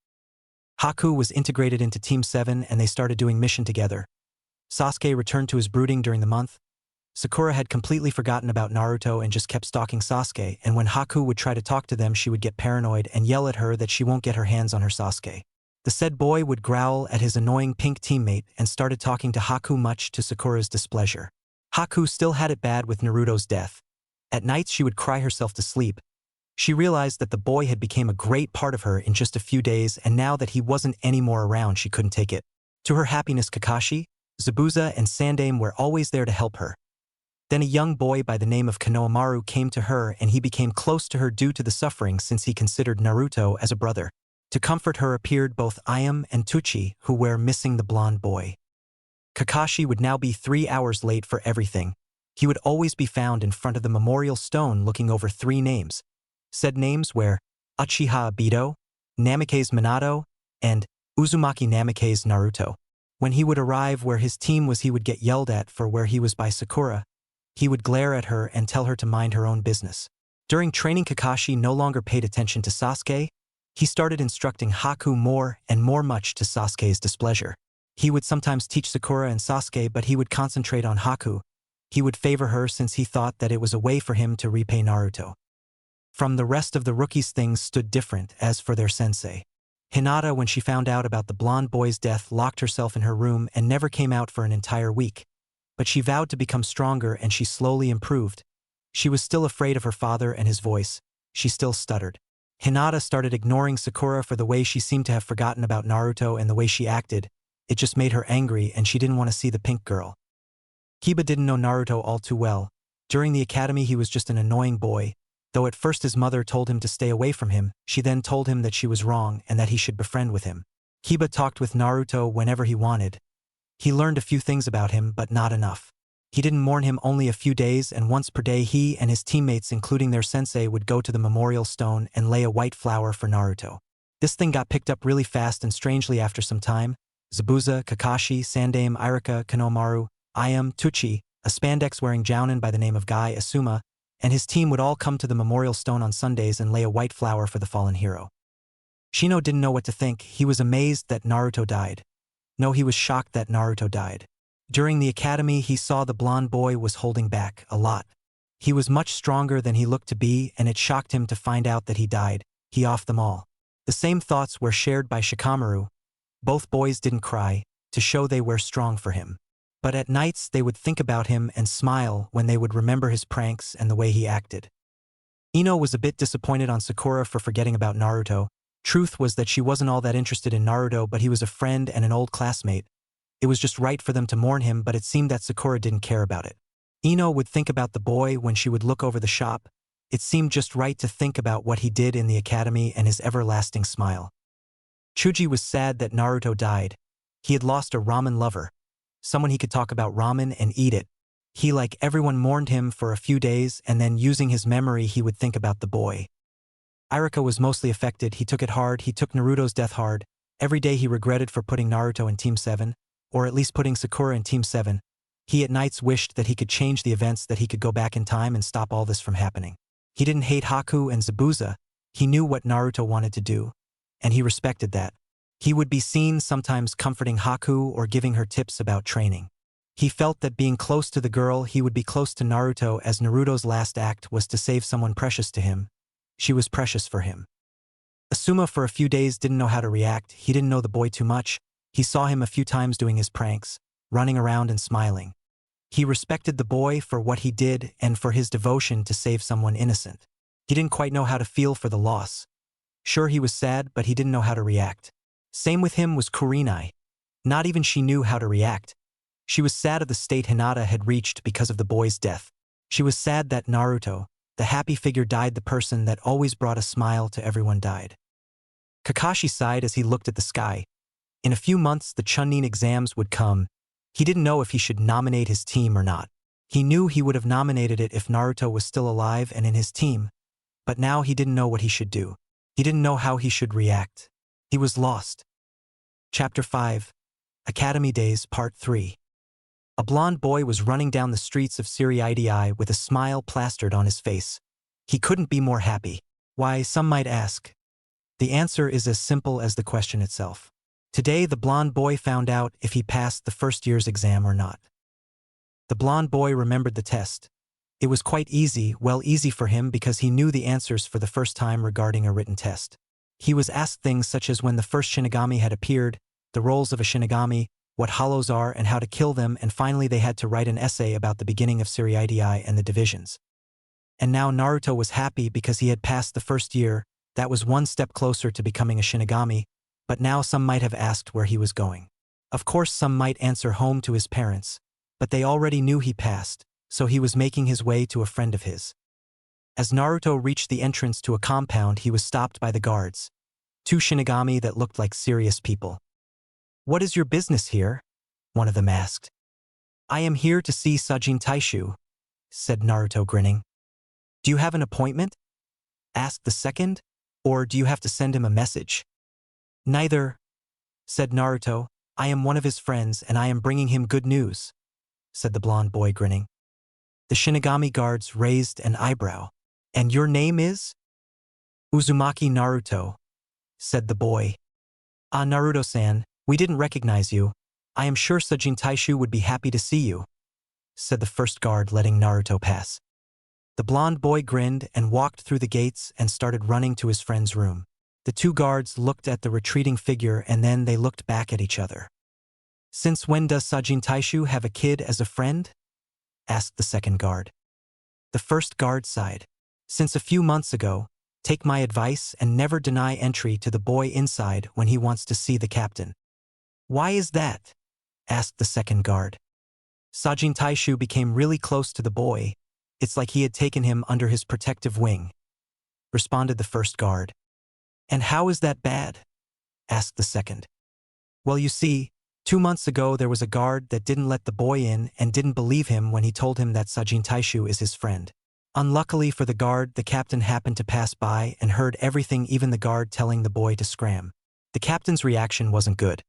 Haku was integrated into Team 7 and they started doing mission together. Sasuke returned to his brooding during the month. Sakura had completely forgotten about Naruto and just kept stalking Sasuke, and when Haku would try to talk to them, she would get paranoid and yell at her that she won't get her hands on her Sasuke. The said boy would growl at his annoying pink teammate and started talking to Haku, much to Sakura's displeasure. Haku still had it bad with Naruto's death. At nights she would cry herself to sleep. She realized that the boy had become a great part of her in just a few days, and now that he wasn't anymore around, she couldn't take it. To her happiness, Kakashi, Zabuza, and Sandame were always there to help her. Then a young boy by the name of Konohamaru came to her, and he became close to her due to the suffering, since he considered Naruto as a brother. To comfort her appeared both Ayam and Tuchi, who were missing the blonde boy. Kakashi would now be 3 hours late for everything. He would always be found in front of the memorial stone looking over 3 names. Said names were Uchiha Obito, Namikaze Minato, and Uzumaki Namikaze Naruto. When he would arrive where his team was, he would get yelled at for where he was by Sakura. He would glare at her and tell her to mind her own business. During training, Kakashi no longer paid attention to Sasuke. He started instructing Haku more and more, much to Sasuke's displeasure. He would sometimes teach Sakura and Sasuke, but he would concentrate on Haku. He would favor her since he thought that it was a way for him to repay Naruto. From the rest of the rookies, things stood different as for their sensei. Hinata, when she found out about the blonde boy's death, locked herself in her room and never came out for an entire week. But she vowed to become stronger, and she slowly improved. She was still afraid of her father and his voice. She still stuttered. Hinata started ignoring Sakura for the way she seemed to have forgotten about Naruto and the way she acted. It just made her angry, and she didn't want to see the pink girl. Kiba didn't know Naruto all too well. During the academy, he was just an annoying boy. Though at first his mother told him to stay away from him, she then told him that she was wrong and that he should befriend with him. Kiba talked with Naruto whenever he wanted. He learned a few things about him, but not enough. He didn't mourn him only a few days, and once per day he and his teammates, including their sensei, would go to the memorial stone and lay a white flower for Naruto. This thing got picked up really fast, and strangely after some time, Zabuza, Kakashi, Sandame, Irika, Konohamaru, Ayam, Tuchi, a spandex-wearing jounin by the name of Guy Asuma, and his team would all come to the memorial stone on Sundays and lay a white flower for the fallen hero. Shino didn't know what to think. He was amazed that Naruto died. No, he was shocked that Naruto died. During the academy, he saw the blonde boy was holding back a lot. He was much stronger than he looked to be, and it shocked him to find out that he died. He offed them all. The same thoughts were shared by Shikamaru. Both boys didn't cry, to show they were strong for him. But at nights they would think about him and smile when they would remember his pranks and the way he acted. Ino was a bit disappointed on Sakura for forgetting about Naruto. Truth was that she wasn't all that interested in Naruto, but he was a friend and an old classmate. It was just right for them to mourn him, but it seemed that Sakura didn't care about it. Ino would think about the boy when she would look over the shop. It seemed just right to think about what he did in the academy and his everlasting smile. Chuji was sad that Naruto died. He had lost a ramen lover. Someone he could talk about ramen and eat it. He, like everyone, mourned him for a few days, and then using his memory he would think about the boy. Irika was mostly affected. He took it hard. He took Naruto's death hard. Every day he regretted for putting Naruto in Team 7, or at least putting Sakura in Team 7. He at nights wished that he could change the events, that he could go back in time and stop all this from happening. He didn't hate Haku and Zabuza. He knew what Naruto wanted to do, and he respected that. He would be seen sometimes comforting Haku or giving her tips about training. He felt that being close to the girl, he would be close to Naruto, as Naruto's last act was to save someone precious to him. She was precious for him. Asuma for a few days didn't know how to react. He didn't know the boy too much. He saw him a few times doing his pranks, running around and smiling. He respected the boy for what he did and for his devotion to save someone innocent. He didn't quite know how to feel for the loss. Sure, he was sad, but he didn't know how to react. Same with him was Kurenai. Not even she knew how to react. She was sad of the state Hinata had reached because of the boy's death. She was sad that Naruto, the happy figure, died. The person that always brought a smile to everyone, died. Kakashi sighed as he looked at the sky. In a few months the Chunin exams would come. He didn't know if he should nominate his team or not. He knew he would have nominated it if Naruto was still alive and in his team. But now he didn't know what he should do. He didn't know how he should react. He was lost. Chapter 5. Academy Days Part 3. A blonde boy was running down the streets of Siriidi with a smile plastered on his face. He couldn't be more happy. Why, some might ask. The answer is as simple as the question itself. Today the blonde boy found out if he passed the first year's exam or not. The blonde boy remembered the test. It was quite easy, well, easy for him because he knew the answers for the first time regarding a written test. He was asked things such as when the first Shinigami had appeared, the roles of a Shinigami, what hollows are and how to kill them, and finally they had to write an essay about the beginning of Seriidii and the divisions. And now Naruto was happy because he had passed the first year. That was one step closer to becoming a Shinigami, but now some might have asked where he was going. Of course some might answer home to his parents, but they already knew he passed, so he was making his way to a friend of his. As Naruto reached the entrance to a compound, he was stopped by the guards, two Shinigami that looked like serious people. "What is your business here?" one of them asked. "I am here to see Sajin Taishu," said Naruto grinning. "Do you have an appointment?" asked the second, "or do you have to send him a message?" "Neither," said Naruto. "I am one of his friends and I am bringing him good news," said the blonde boy grinning. The Shinigami guards raised an eyebrow. "And your name is?" "Uzumaki Naruto," said the boy. "Ah, Naruto-san, we didn't recognize you. I am sure Sajin Taishu would be happy to see you," said the first guard, letting Naruto pass. The blonde boy grinned and walked through the gates and started running to his friend's room. The two guards looked at the retreating figure and then they looked back at each other. "Since when does Sajin Taishu have a kid as a friend?" asked the second guard. The first guard sighed. "Since a few months ago. Take my advice and never deny entry to the boy inside when he wants to see the captain." "Why is that?" asked the second guard. Sajin Taishu became really close to the boy. It's like he had taken him under his protective wing, responded the first guard. "And how is that bad?" asked the second. "Well, you see, 2 months ago there was a guard that didn't let the boy in and didn't believe him when he told him that Sajin Taishu is his friend. Unluckily for the guard, the captain happened to pass by and heard everything, even the guard telling the boy to scram. The captain's reaction wasn't good.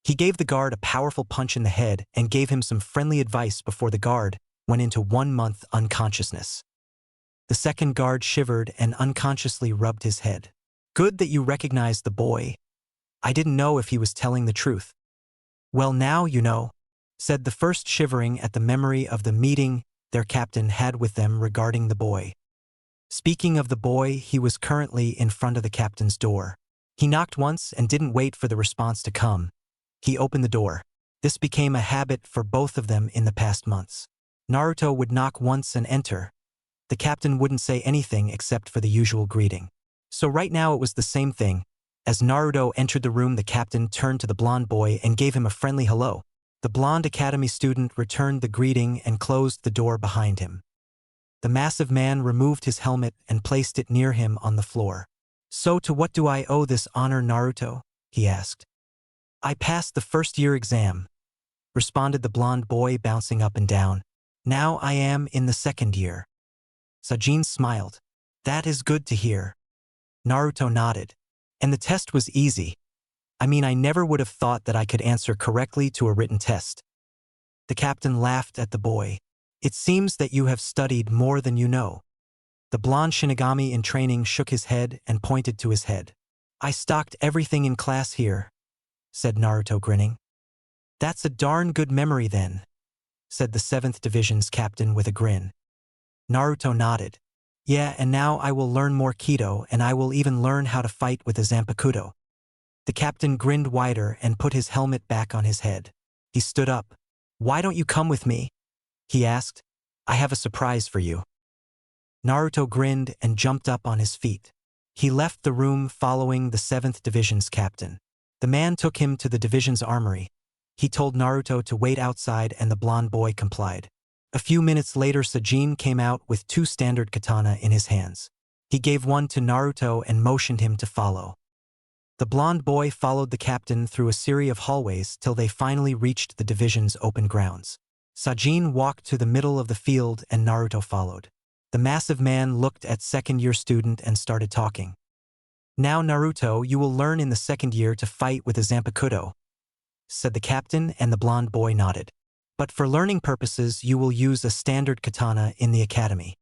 He gave the guard a powerful punch in the head and gave him some friendly advice before the guard went into 1 month unconsciousness. The second guard shivered and unconsciously rubbed his head. "Good that you recognized the boy. I didn't know if he was telling the truth." "Well, now you know," said the first, shivering at the memory of the meeting their captain had with them regarding the boy. Speaking of the boy, he was currently in front of the captain's door. He knocked once and didn't wait for the response to come. He opened the door. This became a habit for both of them in the past months. Naruto would knock once and enter. The captain wouldn't say anything except for the usual greeting. So right now it was the same thing. As Naruto entered the room, the captain turned to the blonde boy and gave him a friendly hello. The blonde academy student returned the greeting and closed the door behind him. The massive man removed his helmet and placed it near him on the floor. "So to what do I owe this honor, Naruto?" he asked. "I passed the first-year exam," responded the blonde boy, bouncing up and down. "Now I am in the second year." Sajin smiled. "That is good to hear." Naruto nodded. "And the test was easy. I mean, I never would have thought that I could answer correctly to a written test." The captain laughed at the boy. "It seems that you have studied more than you know." The blonde Shinigami in training shook his head and pointed to his head. "I stocked everything in class here," said Naruto, grinning. "That's a darn good memory then," said the 7th Division's captain with a grin. Naruto nodded. "Yeah, and now I will learn more Kido and I will even learn how to fight with a Zampakuto." The captain grinned wider and put his helmet back on his head. He stood up. "Why don't you come with me?" he asked. "I have a surprise for you." Naruto grinned and jumped up on his feet. He left the room following the 7th Division's captain. The man took him to the division's armory. He told Naruto to wait outside and the blonde boy complied. A few minutes later, Sajin came out with 2 standard katana in his hands. He gave one to Naruto and motioned him to follow. The blonde boy followed the captain through a series of hallways till they finally reached the division's open grounds. Sajin walked to the middle of the field and Naruto followed. The massive man looked at second-year student and started talking. "Now, Naruto, you will learn in the second year to fight with a Zampakuto," said the captain, and the blonde boy nodded. "But for learning purposes, you will use a standard katana in the academy."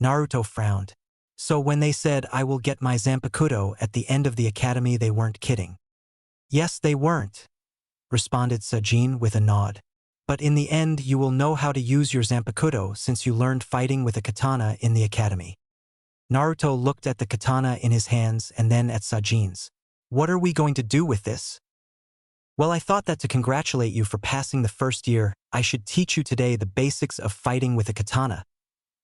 Naruto frowned. So when they said, "I will get my Zampakuto" at the end of the academy, they weren't kidding. "Yes, they weren't," responded Sajin with a nod. "But in the end, you will know how to use your Zampakuto since you learned fighting with a katana in the academy." Naruto looked at the katana in his hands and then at Sajin's. "What are we going to do with this?" "Well, I thought that to congratulate you for passing the first year, I should teach you today the basics of fighting with a katana,"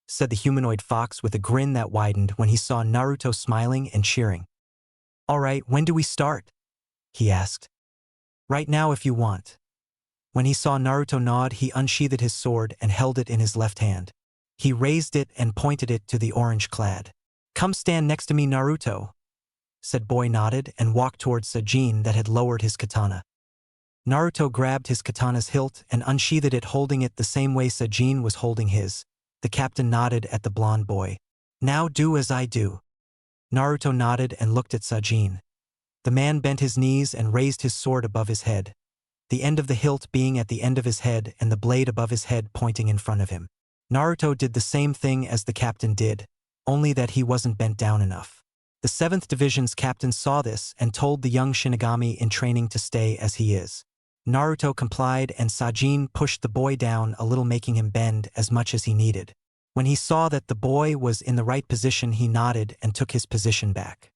said the humanoid fox with a grin that widened when he saw Naruto smiling and cheering. "All right, when do we start?" he asked. "Right now if you want." When he saw Naruto nod, he unsheathed his sword and held it in his left hand. He raised it and pointed it to the orange-clad. "Come stand next to me, Naruto," said Boy nodded and walked towards Sajin that had lowered his katana. Naruto grabbed his katana's hilt and unsheathed it, holding it the same way Sajin was holding his. The captain nodded at the blonde boy. "Now do as I do." Naruto nodded and looked at Sajin. The man bent his knees and raised his sword above his head, the end of the hilt being at the end of his head and the blade above his head pointing in front of him. Naruto did the same thing as the captain did, only that he wasn't bent down enough. The 7th Division's captain saw this and told the young Shinigami in training to stay as he is. Naruto complied and Sajin pushed the boy down a little, making him bend as much as he needed. When he saw that the boy was in the right position, he nodded and took his position back.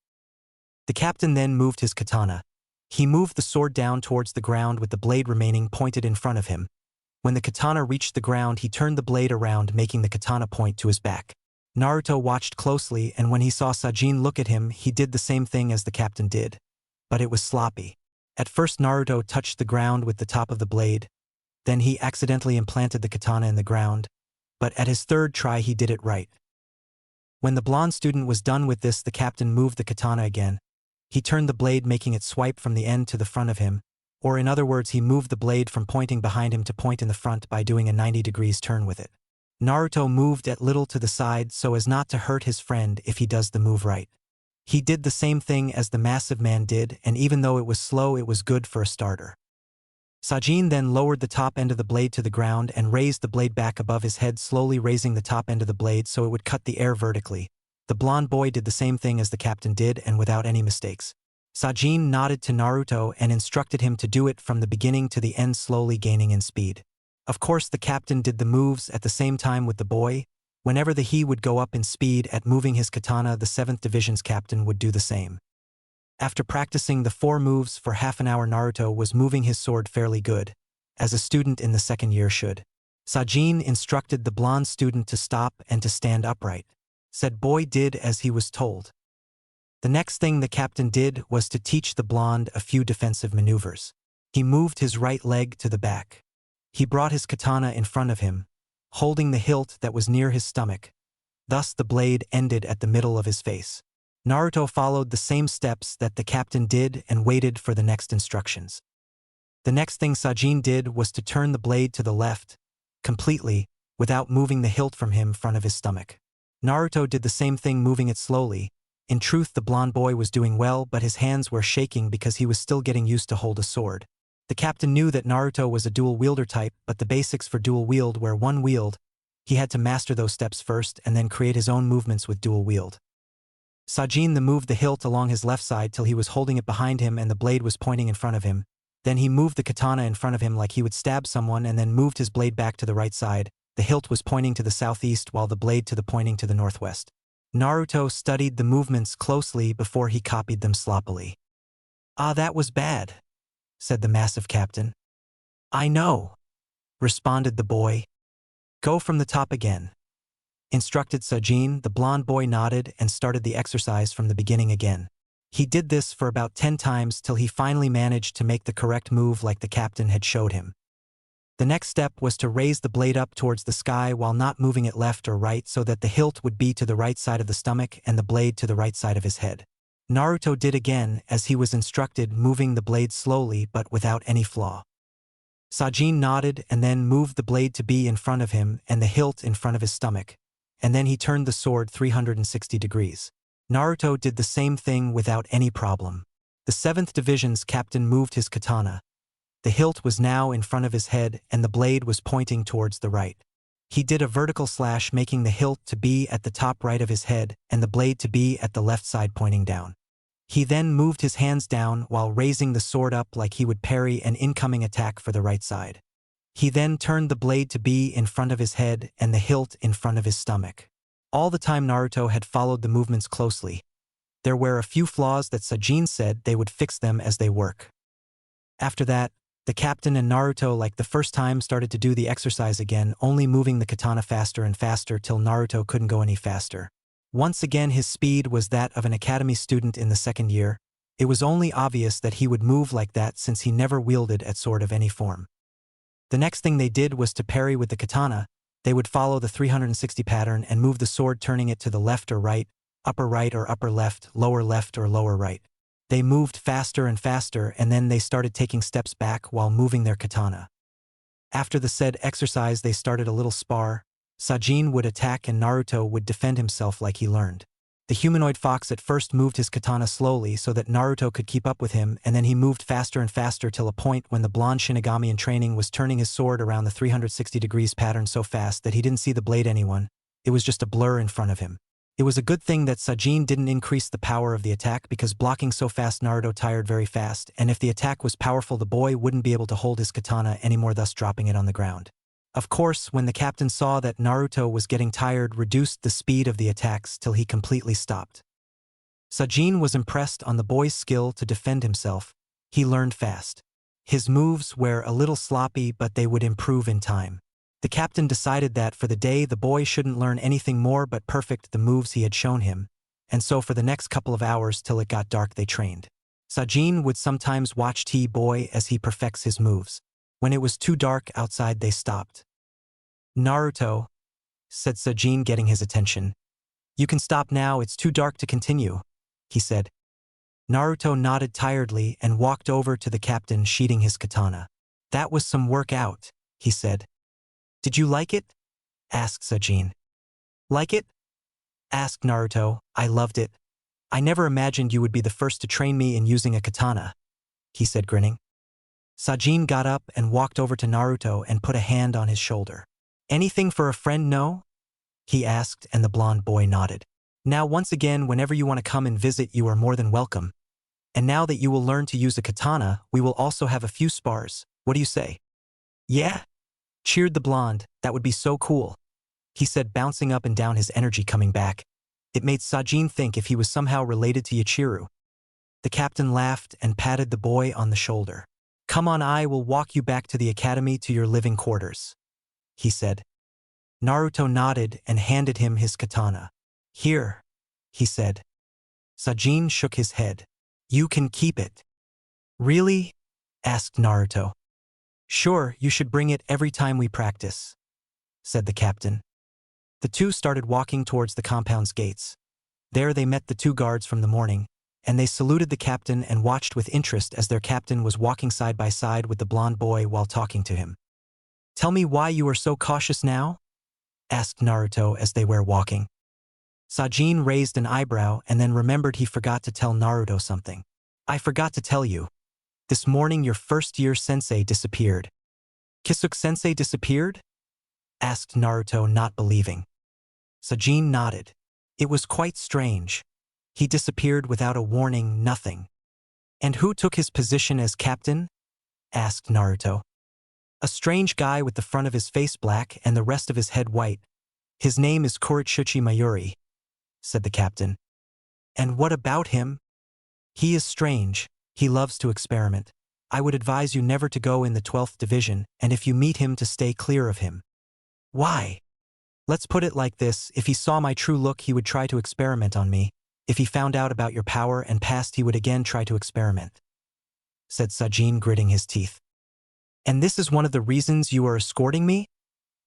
The captain then moved his katana. He moved the sword down towards the ground with the blade remaining pointed in front of him. When the katana reached the ground, he turned the blade around, making the katana point to his back. Naruto watched closely, and when he saw Sajin look at him, he did the same thing as the captain did. But it was sloppy. At first Naruto touched the ground with the top of the blade. Then he accidentally implanted the katana in the ground. But at his 3rd try he did it right. When the blonde student was done with this, the captain moved the katana again. He turned the blade, making it swipe from the end to the front of him. Or in other words, he moved the blade from pointing behind him to point in the front by doing a 90 degrees turn with it. Naruto moved a little to the side so as not to hurt his friend if he does the move right. He did the same thing as the massive man did, and even though it was slow, it was good for a starter. Sajin then lowered the top end of the blade to the ground and raised the blade back above his head, slowly raising the top end of the blade so it would cut the air vertically. The blonde boy did the same thing as the captain did, and without any mistakes. Sajin nodded to Naruto and instructed him to do it from the beginning to the end, slowly gaining in speed. Of course, the captain did the moves at the same time with the boy. Whenever he would go up in speed at moving his katana, the 7th Division's captain would do the same. After practicing the 4 moves for half an hour, Naruto was moving his sword fairly good, as a student in the 2nd year should. Sajin instructed the blonde student to stop and to stand upright. Said boy did as he was told. The next thing the captain did was to teach the blonde a few defensive maneuvers. He moved his right leg to the back. He brought his katana in front of him, holding the hilt that was near his stomach. Thus the blade ended at the middle of his face. Naruto followed the same steps that the captain did and waited for the next instructions. The next thing Sajin did was to turn the blade to the left, completely, without moving the hilt from him in front of his stomach. Naruto did the same thing, moving it slowly. In truth, the blonde boy was doing well, but his hands were shaking because he was still getting used to hold a sword. The captain knew that Naruto was a dual wielder type, but the basics for dual wield were one wield. He had to master those steps first and then create his own movements with dual wield. Sajin moved the hilt along his left side till he was holding it behind him and the blade was pointing in front of him. Then he moved the katana in front of him like he would stab someone and then moved his blade back to the right side. The hilt was pointing to the southeast while the blade to the pointing to the northwest. Naruto studied the movements closely before he copied them sloppily. "Ah, that was bad," said the massive captain. "I know," responded the boy. "Go from the top again," instructed Sajin. The blonde boy nodded and started the exercise from the beginning again. He did this for about 10 times till he finally managed to make the correct move like the captain had showed him. The next step was to raise the blade up towards the sky while not moving it left or right so that the hilt would be to the right side of the stomach and the blade to the right side of his head. Naruto did again as he was instructed, moving the blade slowly but without any flaw. Sajin nodded and then moved the blade to be in front of him and the hilt in front of his stomach, and then he turned the sword 360 degrees. Naruto did the same thing without any problem. The 7th Division's captain moved his katana. The hilt was now in front of his head and the blade was pointing towards the right. He did a vertical slash, making the hilt to be at the top right of his head and the blade to be at the left side pointing down. He then moved his hands down while raising the sword up like he would parry an incoming attack for the right side. He then turned the blade to be in front of his head and the hilt in front of his stomach. All the time Naruto had followed the movements closely. There were a few flaws that Sajin said they would fix them as they work. After that, the captain and Naruto like the first time started to do the exercise again, only moving the katana faster and faster till Naruto couldn't go any faster. Once again his speed was that of an academy student in the second year. It was only obvious that he would move like that since he never wielded a sword of any form. The next thing they did was to parry with the katana. They would follow the 360 pattern and move the sword, turning it to the left or right or upper left or lower right. They moved faster and faster, and then they started taking steps back while moving their katana. After the said exercise they started a little spar. Sajin would attack and Naruto would defend himself like he learned. The humanoid fox at first moved his katana slowly so that Naruto could keep up with him, and then he moved faster and faster till a point when the blonde Shinigami in training was turning his sword around the 360 degrees pattern so fast that he didn't see the blade anyone. It was just a blur in front of him. It was a good thing that Sajin didn't increase the power of the attack, because blocking so fast Naruto tired very fast, and if the attack was powerful the boy wouldn't be able to hold his katana anymore, thus dropping it on the ground. Of course, when the captain saw that Naruto was getting tired, reduced the speed of the attacks till he completely stopped. Sajin was impressed on the boy's skill to defend himself. He learned fast. His moves were a little sloppy, but they would improve in time. The captain decided that for the day the boy shouldn't learn anything more but perfect the moves he had shown him, and so for the next couple of hours till it got dark they trained. Sajin would sometimes watch T-boy as he perfects his moves. When it was too dark outside they stopped. "Naruto," said Sajin, getting his attention. "You can stop now, it's too dark to continue," he said. Naruto nodded tiredly and walked over to the captain, sheathing his katana. "That was some work out," he said. "Did you like it?" asked Sajin. "Like it?" asked Naruto. "I loved it. I never imagined you would be the first to train me in using a katana," he said, grinning. Sajin got up and walked over to Naruto and put a hand on his shoulder. "Anything for a friend, no?" he asked, and the blonde boy nodded. "Now once again, whenever you want to come and visit you are more than welcome. And now that you will learn to use a katana, we will also have a few spars. What do you say?" "Yeah," cheered the blonde. "That would be so cool," he said, bouncing up and down, his energy coming back. It made Sajin think if he was somehow related to Yachiru. The captain laughed and patted the boy on the shoulder. "Come on, I will walk you back to the academy to your living quarters," he said. Naruto nodded and handed him his katana. "Here," he said. Sajin shook his head. "You can keep it." "Really?" asked Naruto. "Sure, you should bring it every time we practice," said the captain. The two started walking towards the compound's gates. There they met the two guards from the morning, and they saluted the captain and watched with interest as their captain was walking side by side with the blonde boy while talking to him. "Tell me why you are so cautious now?" asked Naruto as they were walking. Sajin raised an eyebrow and then remembered he forgot to tell Naruto something. "I forgot to tell you. This morning your first-year sensei disappeared." "Kisuke-sensei disappeared?" asked Naruto, not believing. Sajin nodded. "It was quite strange. He disappeared without a warning, nothing." "And who took his position as captain?" asked Naruto. "A strange guy with the front of his face black and the rest of his head white. His name is Kuritsuchi Mayuri," said the captain. "And what about him?" "He is strange. He loves to experiment. I would advise you never to go in the 12th division, and if you meet him to stay clear of him." "Why?" "Let's put it like this, if he saw my true look he would try to experiment on me. If he found out about your power and past he would again try to experiment," said Sajin, gritting his teeth. "And this is one of the reasons you are escorting me?"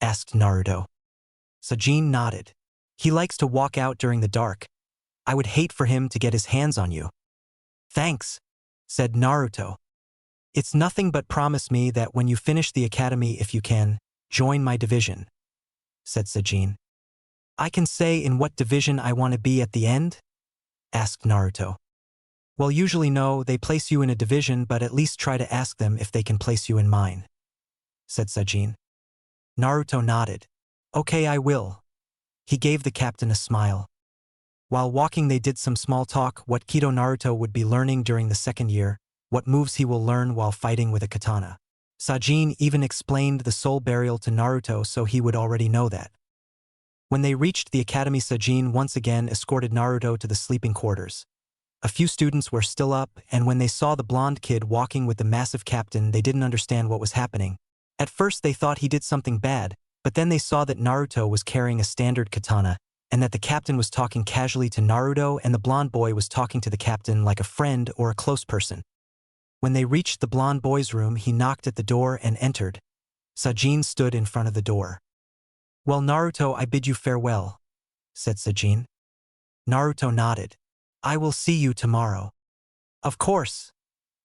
asked Naruto. Sajin nodded. "He likes to walk out during the dark. I would hate for him to get his hands on you." "Thanks," said Naruto. "It's nothing, but promise me that when you finish the academy, if you can, join my division," said Sajin. "I can say in what division I want to be at the end?" asked Naruto. "Well, usually no, they place you in a division, but at least try to ask them if they can place you in mine," said Sajin. Naruto nodded. "Okay, I will." He gave the captain a smile. While walking they did some small talk, what Kido Naruto would be learning during the second year, what moves he will learn while fighting with a katana. Sajin even explained the soul burial to Naruto, so he would already know that. When they reached the academy, Sajin once again escorted Naruto to the sleeping quarters. A few students were still up, and when they saw the blonde kid walking with the massive captain, they didn't understand what was happening. At first they thought he did something bad, but then they saw that Naruto was carrying a standard katana, and that the captain was talking casually to Naruto and the blonde boy was talking to the captain like a friend or a close person. When they reached the blonde boy's room, he knocked at the door and entered. Sajin stood in front of the door. "Well, Naruto, I bid you farewell," said Sajin. Naruto nodded. "I will see you tomorrow." "Of course,"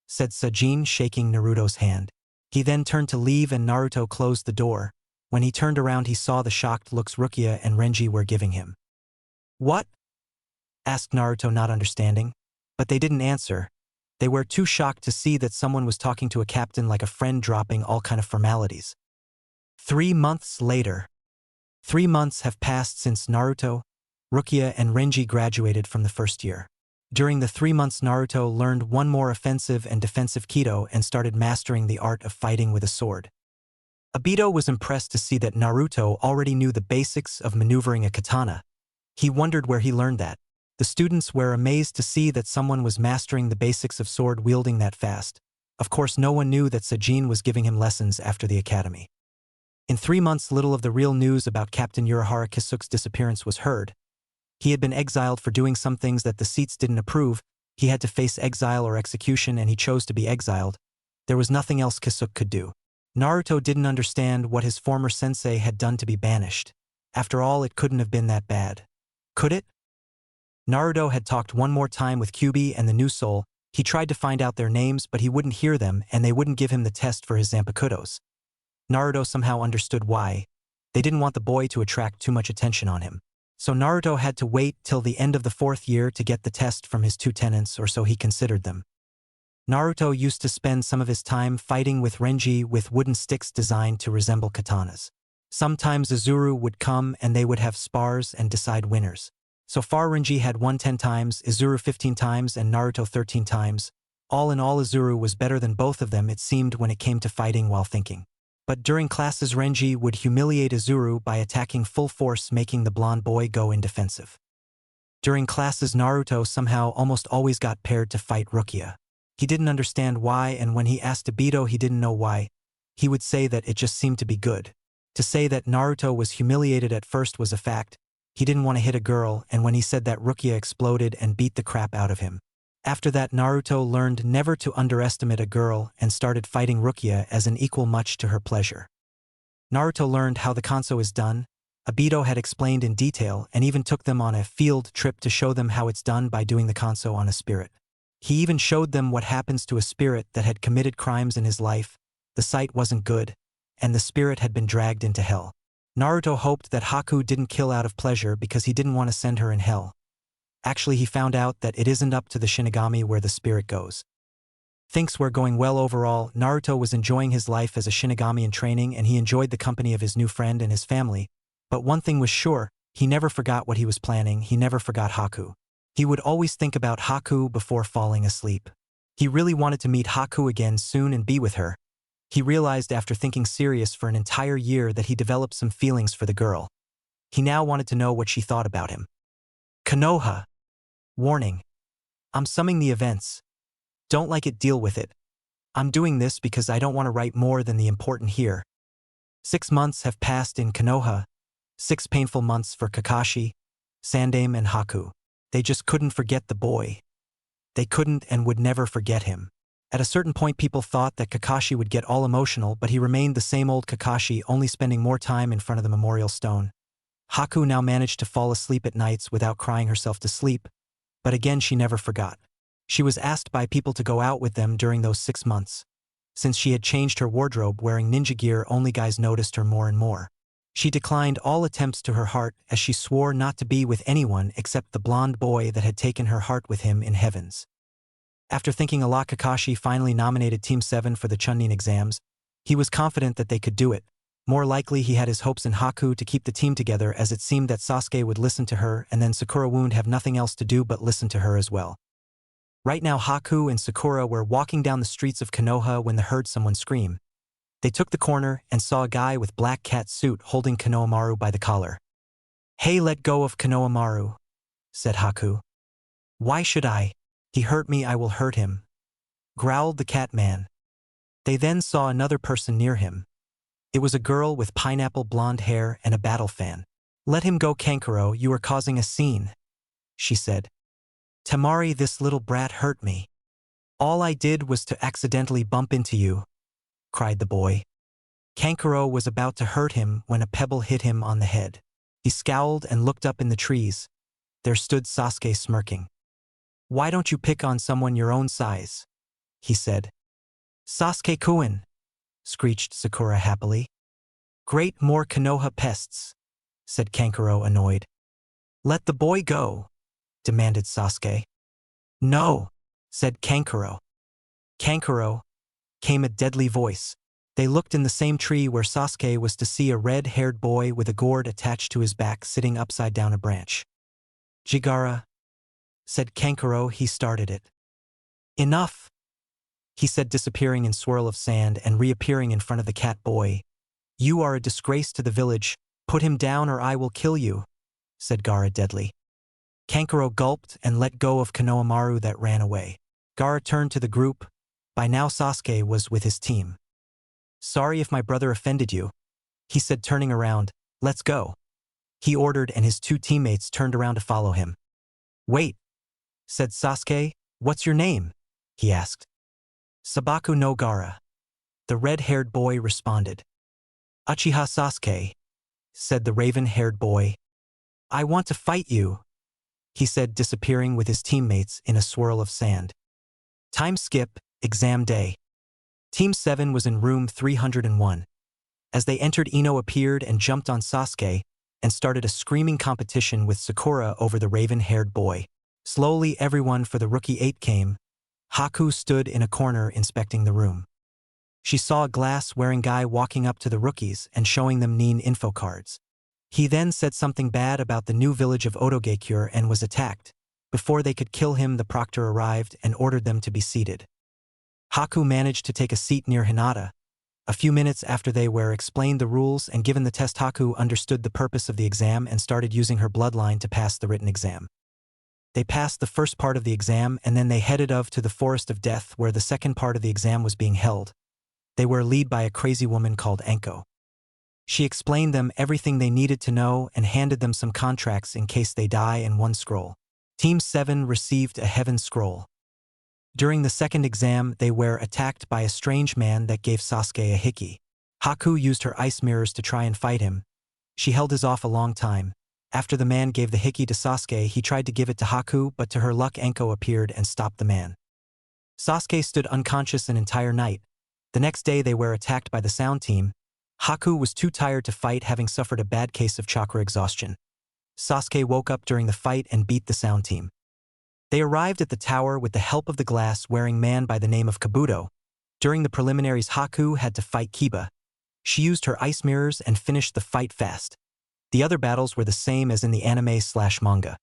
said Sajin, shaking Naruto's hand. He then turned to leave and Naruto closed the door. When he turned around, he saw the shocked looks Rukia and Renji were giving him. "What?" asked Naruto, not understanding. But they didn't answer. They were too shocked to see that someone was talking to a captain like a friend, dropping all kind of formalities. 3 months later. 3 months have passed since Naruto, Rukia and Renji graduated from the first year. During the 3 months, Naruto learned one more offensive and defensive Kido and started mastering the art of fighting with a sword. Obito was impressed to see that Naruto already knew the basics of maneuvering a katana. He wondered where he learned that. The students were amazed to see that someone was mastering the basics of sword wielding that fast. Of course, no one knew that Sajin was giving him lessons after the academy. In 3 months, little of the real news about Captain Urahara Kisuke's disappearance was heard. He had been exiled for doing some things that the seats didn't approve. He had to face exile or execution, and he chose to be exiled. There was nothing else Kisuke could do. Naruto didn't understand what his former sensei had done to be banished. After all, it couldn't have been that bad. Could it? Naruto had talked one more time with Kyuubi and the new soul. He tried to find out their names, but he wouldn't hear them, and they wouldn't give him the test for his Zampakutos. Naruto somehow understood why. They didn't want the boy to attract too much attention on him. So Naruto had to wait till the end of the 4th year to get the test from his 2 tenants, or so he considered them. Naruto used to spend some of his time fighting with Renji with wooden sticks designed to resemble katanas. Sometimes Izuru would come and they would have spars and decide winners. So far Renji had won 10 times, Izuru 15 times, and Naruto 13 times. All in all, Izuru was better than both of them, it seemed, when it came to fighting while thinking. But during classes, Renji would humiliate Izuru by attacking full force, making the blonde boy go in defensive. During classes, Naruto somehow almost always got paired to fight Rukia. He didn't understand why, and when he asked Obito, he didn't know why. He would say that it just seemed to be good. To say that Naruto was humiliated at first was a fact. He didn't want to hit a girl, and when he said that, Rukia exploded and beat the crap out of him. After that, Naruto learned never to underestimate a girl and started fighting Rukia as an equal, much to her pleasure. Naruto learned how the kanso is done. Obito had explained in detail and even took them on a field trip to show them how it's done by doing the kanso on a spirit. He even showed them what happens to a spirit that had committed crimes in his life. The sight wasn't good, and the spirit had been dragged into hell. Naruto hoped that Haku didn't kill out of pleasure because he didn't want to send her in hell. Actually, he found out that it isn't up to the Shinigami where the spirit goes. Things were going well overall. Naruto was enjoying his life as a Shinigami in training, and he enjoyed the company of his new friend and his family. But one thing was sure, he never forgot what he was planning. He never forgot Haku. He would always think about Haku before falling asleep. He really wanted to meet Haku again soon and be with her. He realized after thinking serious for an entire year that he developed some feelings for the girl. He now wanted to know what she thought about him. Konoha. Warning. I'm summing the events. Don't like it, deal with it. I'm doing this because I don't want to write more than the important here. 6 months have passed in Konoha. 6 painful months for Kakashi, Sandaime, and Haku. They just couldn't forget the boy. They couldn't and would never forget him. At a certain point, people thought that Kakashi would get all emotional, but he remained the same old Kakashi, only spending more time in front of the memorial stone. Haku now managed to fall asleep at nights without crying herself to sleep, but again she never forgot. She was asked by people to go out with them during those 6 months. Since she had changed her wardrobe wearing ninja gear, only guys noticed her more and more. She declined all attempts to her heart as she swore not to be with anyone except the blonde boy that had taken her heart with him in heavens. After thinking a lot, Kakashi finally nominated Team 7 for the Chunin exams. He was confident that they could do it. More likely, he had his hopes in Haku to keep the team together, as it seemed that Sasuke would listen to her, and then Sakura would have nothing else to do but listen to her as well. Right now, Haku and Sakura were walking down the streets of Konoha when they heard someone scream. They took the corner and saw a guy with black cat suit holding Konohamaru by the collar. Hey, let go of Konohamaru, said Haku. Why should I? He hurt me, I will hurt him, growled the cat man. They then saw another person near him. It was a girl with pineapple blonde hair and a battle fan. Let him go, Kankuro, you are causing a scene, she said. Tamari, this little brat hurt me. All I did was to accidentally bump into you, cried the boy. Kankuro was about to hurt him when a pebble hit him on the head. He scowled and looked up in the trees. There stood Sasuke smirking. Why don't you pick on someone your own size? He said. Sasuke-kun, screeched Sakura happily. Great, more Konoha pests, said Kankuro annoyed. Let the boy go, demanded Sasuke. No, said Kankuro. Kankuro, came a deadly voice. They looked in the same tree where Sasuke was to see a red-haired boy with a gourd attached to his back sitting upside down a branch. Jigara, said Kankuro, he started it. Enough, he said, disappearing in swirl of sand and reappearing in front of the cat boy. You are a disgrace to the village, put him down or I will kill you, said Gaara deadly. Kankuro gulped and let go of Konohamaru that ran away. Gaara turned to the group. By now Sasuke was with his team. Sorry if my brother offended you, he said, turning around. Let's go, he ordered, and his two teammates turned around to follow him. Wait, said Sasuke, what's your name? He asked. Sabaku no Gaara, the red-haired boy responded. Uchiha Sasuke, said the raven-haired boy. I want to fight you, he said, disappearing with his teammates in a swirl of sand. Time skip, exam day. Team 7 was in room 301. As they entered, Ino appeared and jumped on Sasuke and started a screaming competition with Sakura over the raven-haired boy. Slowly everyone for the Rookie 8 came. Haku stood in a corner inspecting the room. She saw a glass-wearing guy walking up to the rookies and showing them Nin info cards. He then said something bad about the new village of Otogekure and was attacked. Before they could kill him, the proctor arrived and ordered them to be seated. Haku managed to take a seat near Hinata. A few minutes after they were explained the rules and given the test, Haku understood the purpose of the exam and started using her bloodline to pass the written exam. They passed the first part of the exam and then they headed to the Forest of Death where the second part of the exam was being held. They were led by a crazy woman called Anko. She explained them everything they needed to know and handed them some contracts in case they die and one scroll. Team 7 received a heaven scroll. During the second exam, they were attacked by a strange man that gave Sasuke a hickey. Haku used her ice mirrors to try and fight him. She held his off a long time. After the man gave the hickey to Sasuke, he tried to give it to Haku, but to her luck Anko appeared and stopped the man. Sasuke stood unconscious an entire night. The next day they were attacked by the sound team. Haku was too tired to fight, having suffered a bad case of chakra exhaustion. Sasuke woke up during the fight and beat the sound team. They arrived at the tower with the help of the glass-wearing man by the name of Kabuto. During the preliminaries, Haku had to fight Kiba. She used her ice mirrors and finished the fight fast. The other battles were the same as in the anime/manga.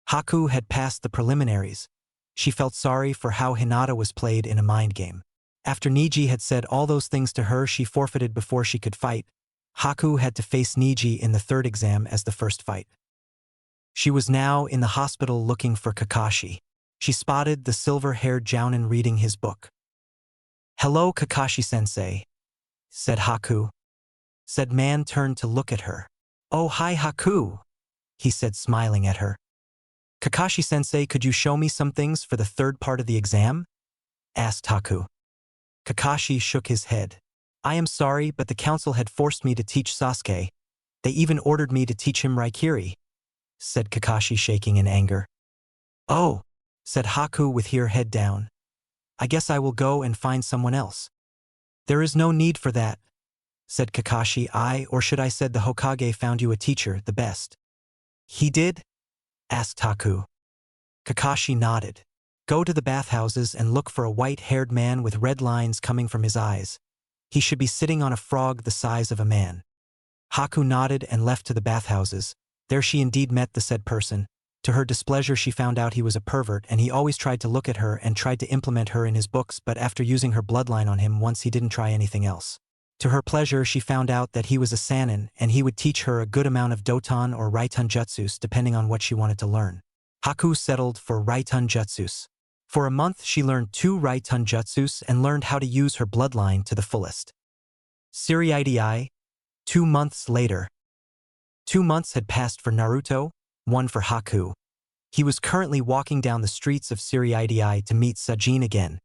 Haku had passed the preliminaries. She felt sorry for how Hinata was played in a mind game. After Niji had said all those things to her, she forfeited before she could fight. Haku had to face Niji in the third exam as the first fight. She was now in the hospital looking for Kakashi. She spotted the silver-haired Jounin reading his book. Hello, Kakashi-sensei, said Haku. Said man turned to look at her. Oh, hi, Haku, he said, smiling at her. Kakashi-sensei, could you show me some things for the third part of the exam? Asked Haku. Kakashi shook his head. I am sorry, but the council had forced me to teach Sasuke. They even ordered me to teach him Raikiri, said Kakashi, shaking in anger. Oh, said Haku with her head down. I guess I will go and find someone else. There is no need for that, said Kakashi. Or should I said the Hokage found you a teacher, the best. He did? Asked Haku. Kakashi nodded. Go to the bathhouses and look for a white-haired man with red lines coming from his eyes. He should be sitting on a frog the size of a man. Haku nodded and left to the bathhouses. There she indeed met the said person. To her displeasure, she found out he was a pervert and he always tried to look at her and tried to implement her in his books, but after using her bloodline on him once, he didn't try anything else. To her pleasure, she found out that he was a Sannin, and he would teach her a good amount of Doton or Raiton Jutsus depending on what she wanted to learn. Haku settled for Raiton Jutsus. For a month, she learned 2 Raiton Jutsus and learned how to use her bloodline to the fullest. Siriidii, 2 months later. 2 months had passed for Naruto, 1 for Haku. He was currently walking down the streets of Siriidii to meet Sajin again.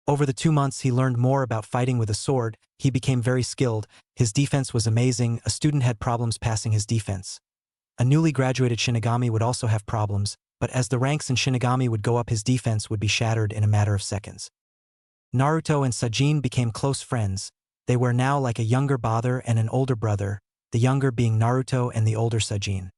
Over the 2 months, he learned more about fighting with a sword. He became very skilled. His defense was amazing. A student had problems passing his defense. A newly graduated Shinigami would also have problems, but as the ranks in Shinigami would go up, his defense would be shattered in a matter of seconds. Naruto and Sajin became close friends. They were now like a younger brother and an older brother, the younger being Naruto and the older Sajin.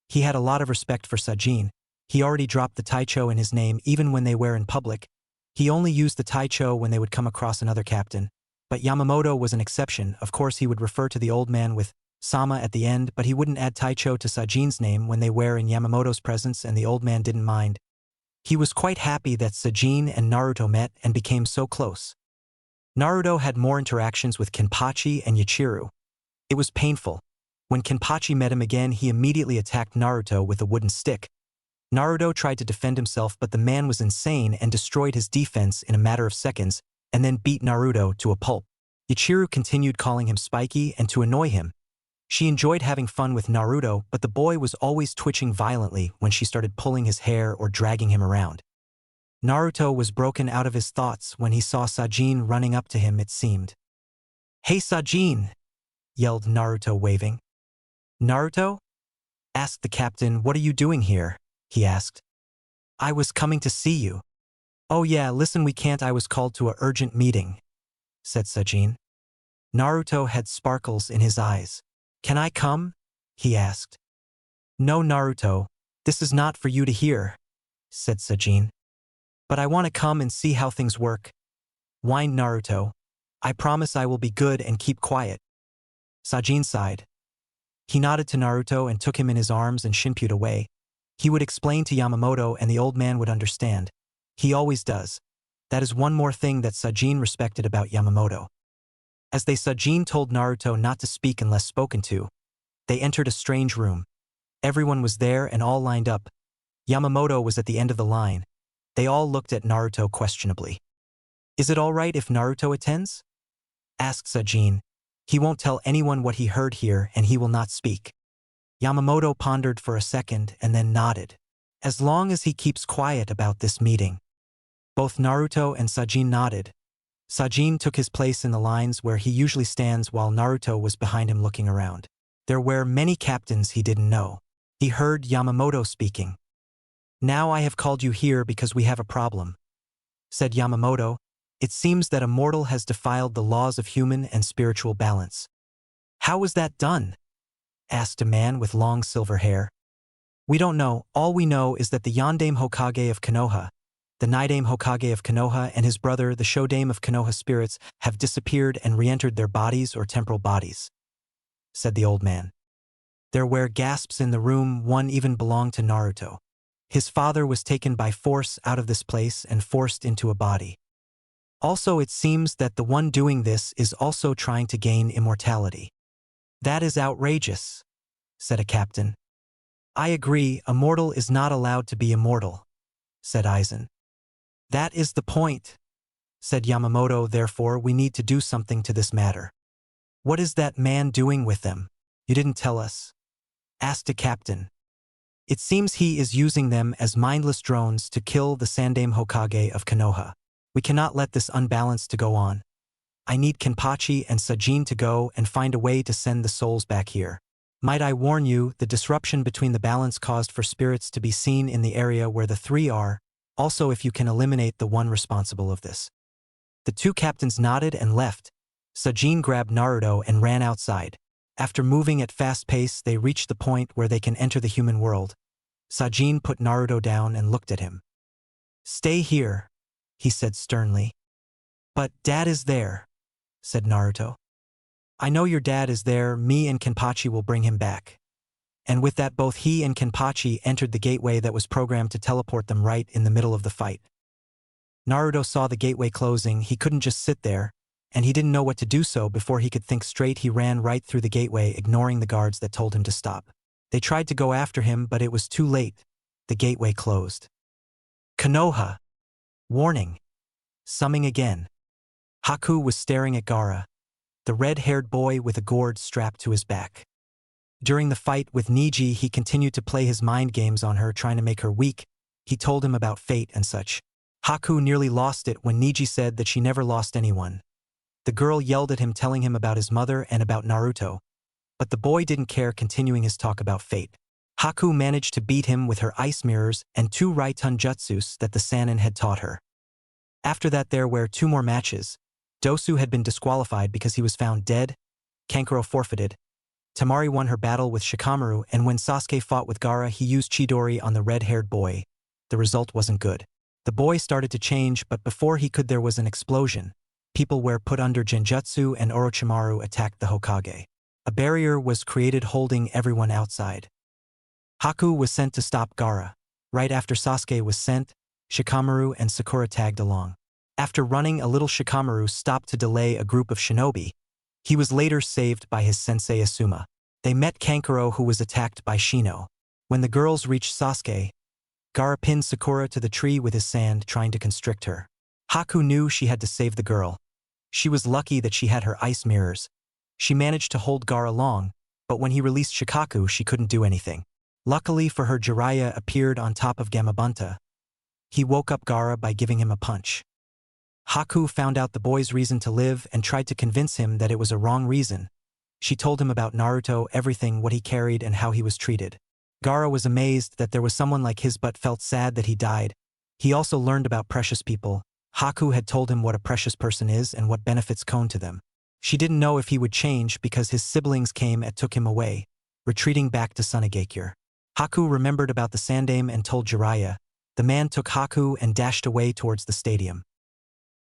He had a lot of respect for Sajin. He already dropped the Taicho in his name even when they were in public. He only used the Taicho when they would come across another captain. But Yamamoto was an exception. Of course, he would refer to the old man with Sama at the end, but he wouldn't add Taicho to Sajin's name when they were in Yamamoto's presence, and the old man didn't mind. He was quite happy that Sajin and Naruto met and became so close. Naruto had more interactions with Kenpachi and Yachiru. It was painful. When Kenpachi met him again, he immediately attacked Naruto with a wooden stick. Naruto tried to defend himself, but the man was insane and destroyed his defense in a matter of seconds, and then beat Naruto to a pulp. Yachiru continued calling him Spiky and to annoy him. She enjoyed having fun with Naruto, but the boy was always twitching violently when she started pulling his hair or dragging him around. Naruto was broken out of his thoughts when he saw Sajin running up to him, it seemed. "Hey Sajin!" yelled Naruto, waving. "Naruto?" asked the captain. "What are you doing here?" he asked. "I was coming to see you." "Oh yeah, listen, we can't, I was called to a urgent meeting," said Sajin. Naruto had sparkles in his eyes. "Can I come?" he asked. "No, Naruto, this is not for you to hear," said Sajin. "But I want to come and see how things work," whined Naruto. "I promise I will be good and keep quiet." Sajin sighed. He nodded to Naruto and took him in his arms and shinpued away. He would explain to Yamamoto and the old man would understand. He always does. That is one more thing that Sajin respected about Yamamoto. As Sajin told Naruto not to speak unless spoken to, they entered a strange room. Everyone was there and all lined up. Yamamoto was at the end of the line. They all looked at Naruto questionably. "Is it all right if Naruto attends?" asked Sajin. "He won't tell anyone what he heard here and he will not speak." Yamamoto pondered for a second and then nodded. "As long as he keeps quiet about this meeting." Both Naruto and Sajin nodded. Sajin took his place in the lines where he usually stands while Naruto was behind him looking around. There were many captains he didn't know. He heard Yamamoto speaking. "Now I have called you here because we have a problem," said Yamamoto. "It seems that a mortal has defiled the laws of human and spiritual balance." "How was that done?" asked a man with long silver hair. "We don't know. All we know is that the Yondame Hokage of Konoha, the Nidame Hokage of Konoha, and his brother, the Shodame of Konoha spirits, have disappeared and re-entered their bodies or temporal bodies," said the old man. There were gasps in the room. One even belonged to Naruto. His father was taken by force out of this place and forced into a body. Also, it seems that the one doing this is also trying to gain immortality. "That is outrageous," said a captain. "I agree, a mortal is not allowed to be immortal," said Aizen. "That is the point," said Yamamoto. "Therefore, we need to do something to this matter." "What is that man doing with them? You didn't tell us," asked a captain. "It seems he is using them as mindless drones to kill the Sandame Hokage of Konoha. We cannot let this unbalance to go on. I need Kenpachi and Sajin to go and find a way to send the souls back here. Might I warn you, the disruption between the balance caused for spirits to be seen in the area where the three are, also if you can eliminate the one responsible of this." The two captains nodded and left. Sajin grabbed Naruto and ran outside. After moving at fast pace, they reached the point where they can enter the human world. Sajin put Naruto down and looked at him. "Stay here," he said sternly. "But Dad is there," said Naruto. "I know your dad is there. Me and Kenpachi will bring him back." And with that, both he and Kenpachi entered the gateway that was programmed to teleport them right in the middle of the fight. Naruto saw the gateway closing. He couldn't just sit there. and he didn't know what to do, so before he could think straight he ran right through the gateway, ignoring the guards that told him to stop. They tried to go after him, but it was too late. The gateway closed. Konoha! Warning! Summing again. Haku was staring at Gaara, the red-haired boy with a gourd strapped to his back. During the fight with Niji, he continued to play his mind games on her, trying to make her weak. He told him about fate and such. Haku nearly lost it when Niji said that she never lost anyone. The girl yelled at him, telling him about his mother and about Naruto. But the boy didn't care, continuing his talk about fate. Haku managed to beat him with her ice mirrors and 2 Raitun jutsus that the Sannin had taught her. After that there were 2 more matches. Dosu had been disqualified because he was found dead. Kankuro forfeited. Temari won her battle with Shikamaru, and when Sasuke fought with Gaara, he used Chidori on the red-haired boy. The result wasn't good. The boy started to change, but before he could there was an explosion. People were put under Genjutsu and Orochimaru attacked the Hokage. A barrier was created holding everyone outside. Haku was sent to stop Gaara. Right after Sasuke was sent, Shikamaru and Sakura tagged along. After running a little, Shikamaru stopped to delay a group of shinobi. He was later saved by his sensei Asuma. They met Kankuro, who was attacked by Shino. When the girls reached Sasuke, Gaara pinned Sakura to the tree with his sand, trying to constrict her. Haku knew she had to save the girl. She was lucky that she had her ice mirrors. She managed to hold Gaara long, but when he released Shikaku, she couldn't do anything. Luckily for her, Jiraiya appeared on top of Gamabunta. He woke up Gaara by giving him a punch. Haku found out the boy's reason to live and tried to convince him that it was a wrong reason. She told him about Naruto, everything, what he carried and how he was treated. Gaara was amazed that there was someone like his, but felt sad that he died. He also learned about precious people. Haku had told him what a precious person is and what benefits come to them. She didn't know if he would change because his siblings came and took him away, retreating back to Sunagakure. Haku remembered about the Sandame and told Jiraiya. The man took Haku and dashed away towards the stadium.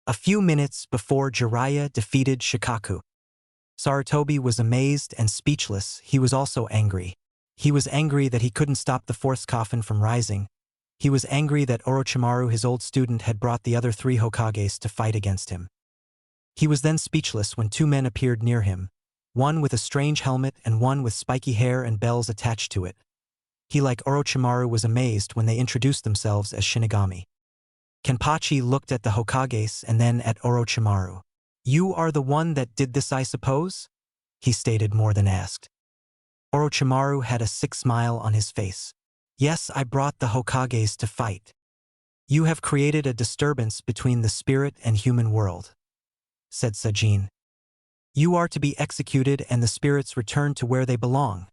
A few minutes before Jiraiya defeated Shikaku. Sarutobi was amazed and speechless. He was also angry. He was angry that he couldn't stop the 4th coffin from rising. He was angry that Orochimaru, his old student, had brought the other 3 Hokages to fight against him. He was then speechless when 2 men appeared near him, one with a strange helmet and one with spiky hair and bells attached to it. He, like Orochimaru, was amazed when they introduced themselves as Shinigami. Kenpachi looked at the Hokages and then at Orochimaru. "You are the one that did this, I suppose?" he stated, more than asked. Orochimaru had a sick smile on his face. "Yes, I brought the Hokages to fight. You have created a disturbance between the spirit and human world," said Sajin. "You are to be executed and the spirits returned to where they belong,"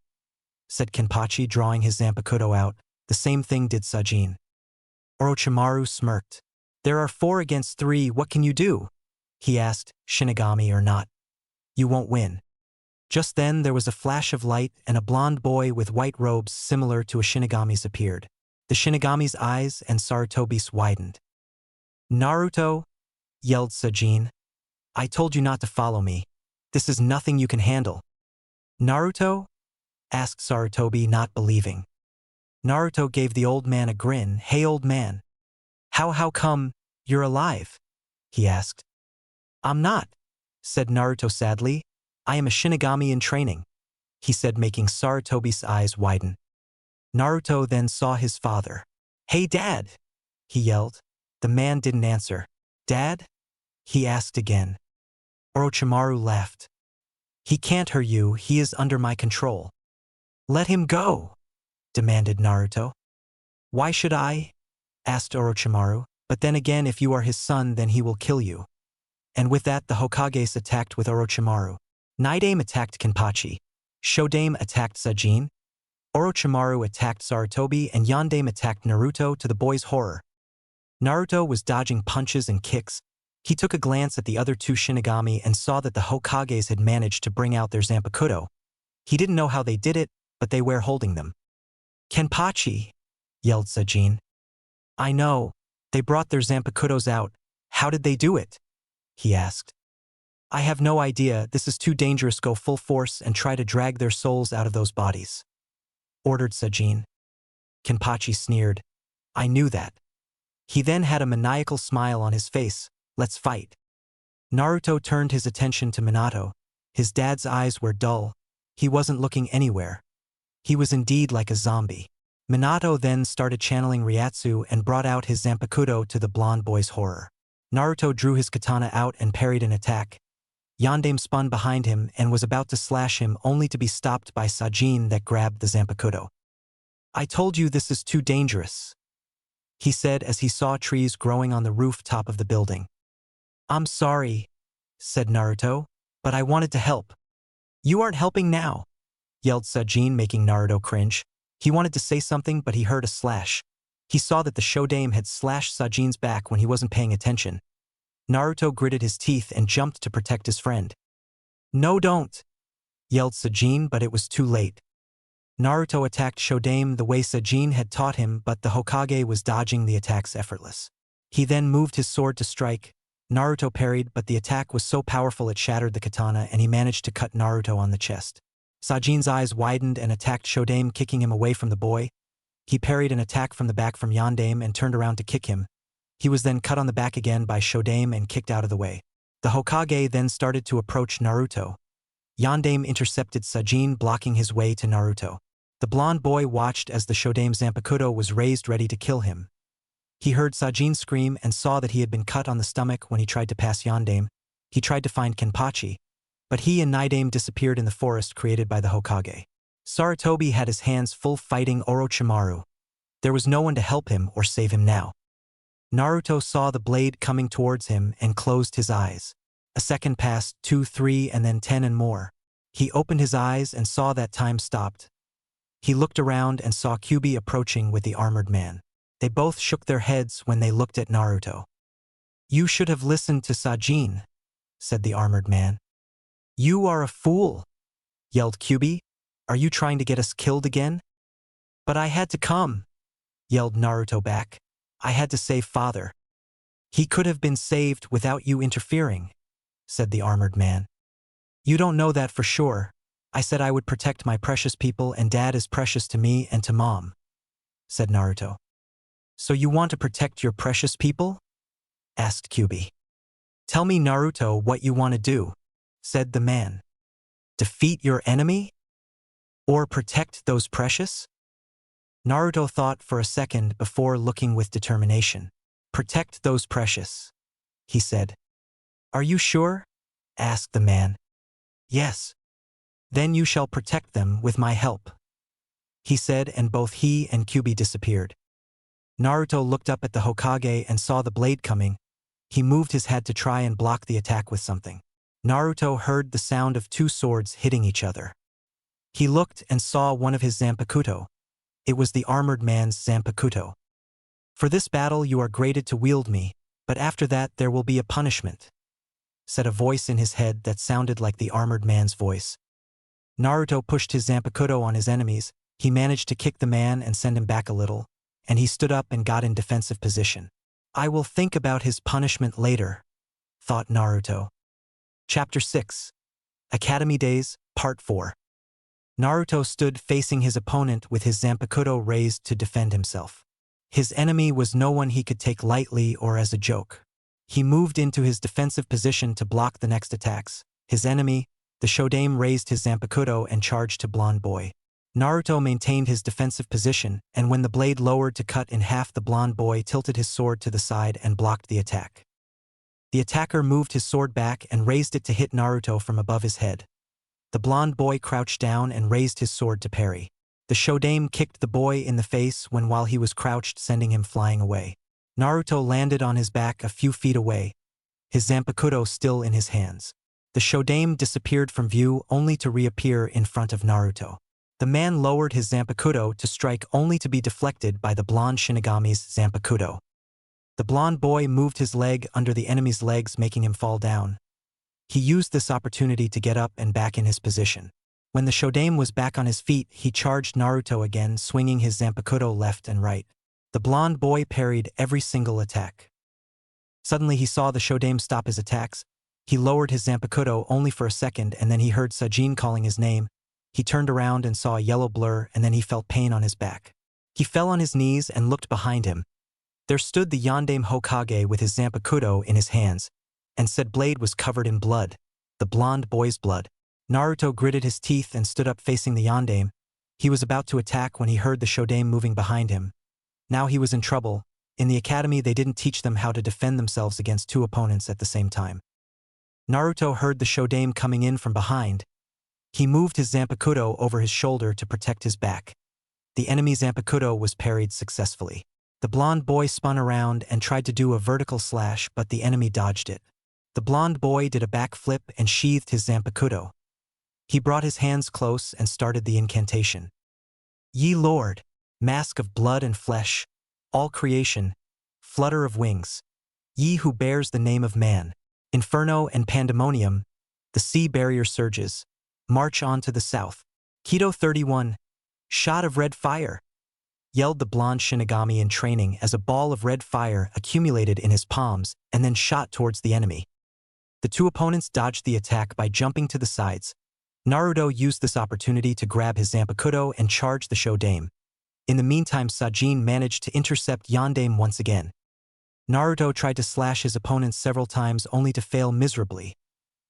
said Kenpachi, drawing his Zampakuto out. The same thing did Sajin. Orochimaru smirked. "There are 4 against 3, what can you do?" he asked, "Shinigami or not. You won't win." Just then there was a flash of light and a blond boy with white robes similar to a Shinigami's appeared. The Shinigami's eyes and Sarutobi's widened. "Naruto," yelled Sajin. "I told you not to follow me. This is nothing you can handle." "Naruto?" asked Sarutobi, not believing. Naruto gave the old man a grin. "Hey, old man. How come you're alive?" he asked. "I'm not," said Naruto sadly. "I am a Shinigami in training," he said, making Sarutobi's eyes widen. Naruto then saw his father. "Hey, Dad!" he yelled. The man didn't answer. "Dad?" he asked again. Orochimaru laughed. "He can't hurt you, he is under my control." "Let him go," demanded Naruto. "Why should I?" asked Orochimaru. "But then again, if you are his son, then he will kill you." And with that, the Hokages attacked with Orochimaru. Nidame attacked Kenpachi. Shodame attacked Sajin. Orochimaru attacked Sarutobi, and Yandame attacked Naruto, to the boy's horror. Naruto was dodging punches and kicks. He took a glance at the other 2 Shinigami and saw that the Hokages had managed to bring out their Zampakuto. He didn't know how they did it, but they were holding them. "Kenpachi!" yelled Sajin. "I know. They brought their Zampakutos out. How did they do it?" he asked. "I have no idea. This is too dangerous. Go full force and try to drag their souls out of those bodies," ordered Sajin. Kenpachi sneered. "I knew that." He then had a maniacal smile on his face. "Let's fight." Naruto turned his attention to Minato. His dad's eyes were dull. He wasn't looking anywhere. He was indeed like a zombie. Minato then started channeling Ryatsu and brought out his Zampakuto to the blonde boy's horror. Naruto drew his katana out and parried an attack. Yondaime spun behind him and was about to slash him only to be stopped by Sajin that grabbed the Zampakuto. "I told you this is too dangerous," he said as he saw trees growing on the rooftop of the building. "I'm sorry," said Naruto, "but I wanted to help." "You aren't helping now," yelled Sajin, making Naruto cringe. He wanted to say something, but he heard a slash. He saw that the Shodaime had slashed Sajin's back when he wasn't paying attention. Naruto gritted his teeth and jumped to protect his friend. "No, don't," yelled Sajin, but it was too late. Naruto attacked Shodaime the way Sajin had taught him, but the Hokage was dodging the attacks effortless. He then moved his sword to strike. Naruto parried, but the attack was so powerful it shattered the katana and he managed to cut Naruto on the chest. Sajin's eyes widened and attacked Shodaime, kicking him away from the boy. He parried an attack from the back from Yondaime and turned around to kick him. He was then cut on the back again by Shodaime and kicked out of the way. The Hokage then started to approach Naruto. Yondaime intercepted Sajin, blocking his way to Naruto. The blonde boy watched as the Shodaime Zampakuto was raised ready to kill him. He heard Sajin scream and saw that he had been cut on the stomach when he tried to pass Yondaime. He tried to find Kenpachi, but he and Nidaime disappeared in the forest created by the Hokage. Sarutobi had his hands full fighting Orochimaru. There was no one to help him or save him now. Naruto saw the blade coming towards him and closed his eyes. A second passed, 2, 3, and then 10 and more. He opened his eyes and saw that time stopped. He looked around and saw Kyuubi approaching with the armored man. They both shook their heads when they looked at Naruto. "You should have listened to Sajin," said the armored man. "You are a fool," yelled Kyuubi. "Are you trying to get us killed again?" "But I had to come," yelled Naruto back. "I had to save father." "He could have been saved without you interfering," said the armored man. "You don't know that for sure. I said I would protect my precious people, and dad is precious to me and to mom," said Naruto. "So you want to protect your precious people?" asked Kyuubi. "Tell me, Naruto, what you want to do," said the man. "Defeat your enemy? Or protect those precious?" Naruto thought for a second before looking with determination. "Protect those precious," he said. "Are you sure?" asked the man. "Yes." "Then you shall protect them with my help," he said, and both he and Kyuubi disappeared. Naruto looked up at the Hokage and saw the blade coming. He moved his head to try and block the attack with something. Naruto heard the sound of 2 swords hitting each other. He looked and saw one of his Zampakuto. It was the armored man's Zampakuto. "For this battle you are graded to wield me, but after that there will be a punishment," said a voice in his head that sounded like the armored man's voice. Naruto pushed his Zampakuto on his enemies. He managed to kick the man and send him back a little, and he stood up and got in defensive position. "I will think about his punishment later," thought Naruto. Chapter 6. Academy Days, Part 4. Naruto stood facing his opponent with his Zampakuto raised to defend himself. His enemy was no one he could take lightly or as a joke. He moved into his defensive position to block the next attacks. His enemy, the Shodaime, raised his Zampakuto and charged to Blonde Boy. Naruto maintained his defensive position, and when the blade lowered to cut in half, the Blonde Boy tilted his sword to the side and blocked the attack. The attacker moved his sword back and raised it to hit Naruto from above his head. The Blonde Boy crouched down and raised his sword to parry. The Shodaime kicked the boy in the face while he was crouched, sending him flying away. Naruto landed on his back a few feet away, his Zampakuto still in his hands. The Shodaime disappeared from view only to reappear in front of Naruto. The man lowered his Zampakuto to strike only to be deflected by the blonde Shinigami's Zampakuto. The blonde boy moved his leg under the enemy's legs, making him fall down. He used this opportunity to get up and back in his position. When the Shodaime was back on his feet, he charged Naruto again, swinging his Zampakuto left and right. The blonde boy parried every single attack. Suddenly he saw the Shodaime stop his attacks. He lowered his Zampakuto only for a second, and then he heard Sajin calling his name. He turned around and saw a yellow blur, and then he felt pain on his back. He fell on his knees and looked behind him. There stood the Yondaime Hokage with his Zampakuto in his hands. and said blade was covered in blood, the blonde boy's blood. Naruto gritted his teeth and stood up facing the yondaime. He was about to attack when he heard the shodaime moving behind him. Now he was in trouble. In the academy they didn't teach them how to defend themselves against two opponents at the same time. Naruto heard the shodaime coming in from behind. He moved his Zampakuto over his shoulder to protect his back. The enemy Zampakuto was parried successfully. The blonde boy spun around and tried to do a vertical slash, but the enemy dodged it. The blonde boy did a backflip and sheathed his Zampakuto. He brought his hands close and started the incantation. Ye Lord, mask of blood and flesh, all creation, flutter of wings, ye who bears the name of man, inferno and pandemonium, the sea barrier surges, march on to the south. Keto 31, shot of red fire, yelled the blonde Shinigami in training as a ball of red fire accumulated in his palms and then shot towards the enemy. The two opponents dodged the attack by jumping to the sides. Naruto used this opportunity to grab his Zampakuto and charge the shodaime. In the meantime, Sajin managed to intercept yondaime once again. Naruto tried to slash his opponent several times only to fail miserably.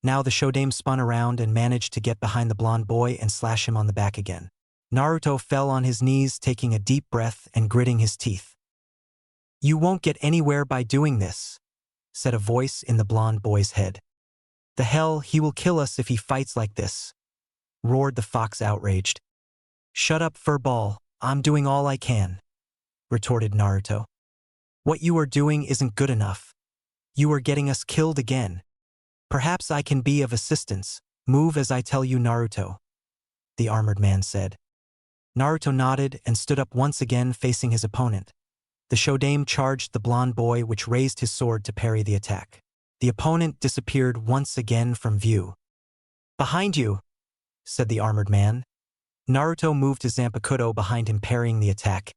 Now the shodaime spun around and managed to get behind the blonde boy and slash him on the back again. Naruto fell on his knees, taking a deep breath and gritting his teeth. You won't get anywhere by doing this, said a voice in the blonde boy's head. The hell, he will kill us if he fights like this, roared the fox outraged. Shut up, furball, I'm doing all I can, retorted Naruto. What you are doing isn't good enough. You are getting us killed again. Perhaps I can be of assistance. Move as I tell you, Naruto, the armored man said. Naruto nodded and stood up once again facing his opponent. The shodaime charged the blonde boy, which raised his sword to parry the attack. The opponent disappeared once again from view. Behind you, said the armored man. Naruto moved his Zampakuto behind him, parrying the attack,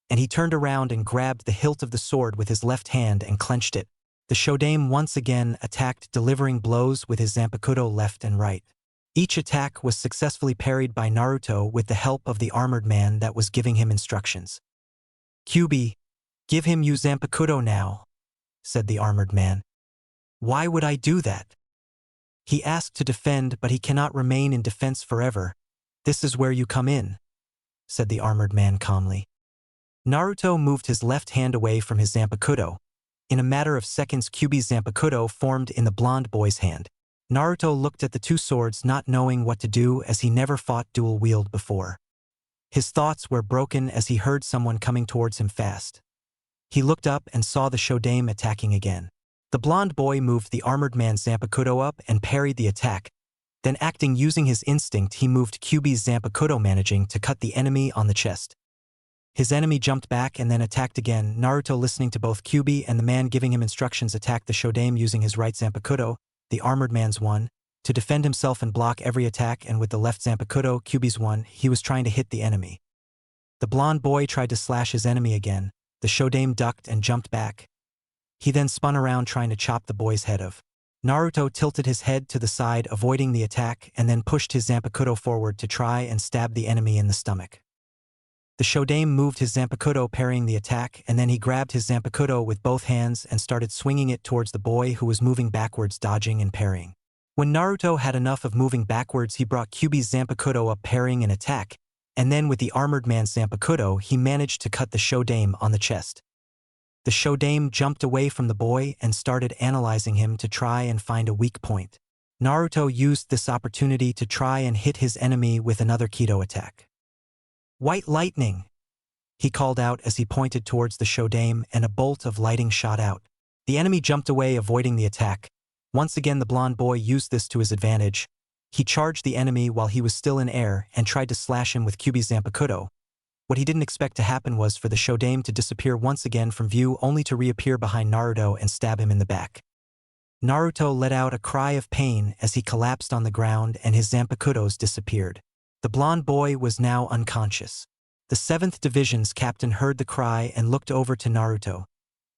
and he turned around and grabbed the hilt of the sword with his left hand and clenched it. The shodaime once again attacked, delivering blows with his Zampakuto left and right. Each attack was successfully parried by Naruto with the help of the armored man that was giving him instructions. Kyuubi, give him you Zampakuto now, said the armored man. Why would I do that? He asked to defend, but he cannot remain in defense forever. This is where you come in, said the armored man calmly. Naruto moved his left hand away from his Zampakuto. In a matter of seconds, Kyuubi's Zampakuto formed in the blonde boy's hand. Naruto looked at the two swords, not knowing what to do as he never fought dual-wield before. His thoughts were broken as he heard someone coming towards him fast. He looked up and saw the shodaime attacking again. The blonde boy moved the armored man's Zampakuto up and parried the attack. Then, acting using his instinct, he moved Kyuubi's Zampakuto, managing to cut the enemy on the chest. His enemy jumped back and then attacked again. Naruto, listening to both Kyuubi and the man giving him instructions, attacked the shodaime using his right Zampakuto, the armored man's one, to defend himself and block every attack, and with the left Zampakuto, Kyuubi's one, he was trying to hit the enemy. The blonde boy tried to slash his enemy again. The shodaime ducked and jumped back. He then spun around trying to chop the boy's head off. Naruto tilted his head to the side, avoiding the attack, and then pushed his Zampakuto forward to try and stab the enemy in the stomach. The shodaime moved his Zampakuto, parrying the attack, and then he grabbed his Zampakuto with both hands and started swinging it towards the boy, who was moving backwards, dodging and parrying. When Naruto had enough of moving backwards, he brought Kyuubi's Zampakuto up, parrying an attack, and then with the armored man's Zampakuto, he managed to cut the shodaime on the chest. The shodaime jumped away from the boy and started analyzing him to try and find a weak point. Naruto used this opportunity to try and hit his enemy with another Keto attack. White lightning, he called out as he pointed towards the shodaime, and a bolt of lighting shot out. The enemy jumped away, avoiding the attack. Once again, the blonde boy used this to his advantage. He charged the enemy while he was still in air and tried to slash him with Kyuubi's Zampakuto. What he didn't expect to happen was for the shodaime to disappear once again from view, only to reappear behind Naruto and stab him in the back. Naruto let out a cry of pain as he collapsed on the ground and his Zampakutos disappeared. The blonde boy was now unconscious. The 7th Division's captain heard the cry and looked over to Naruto,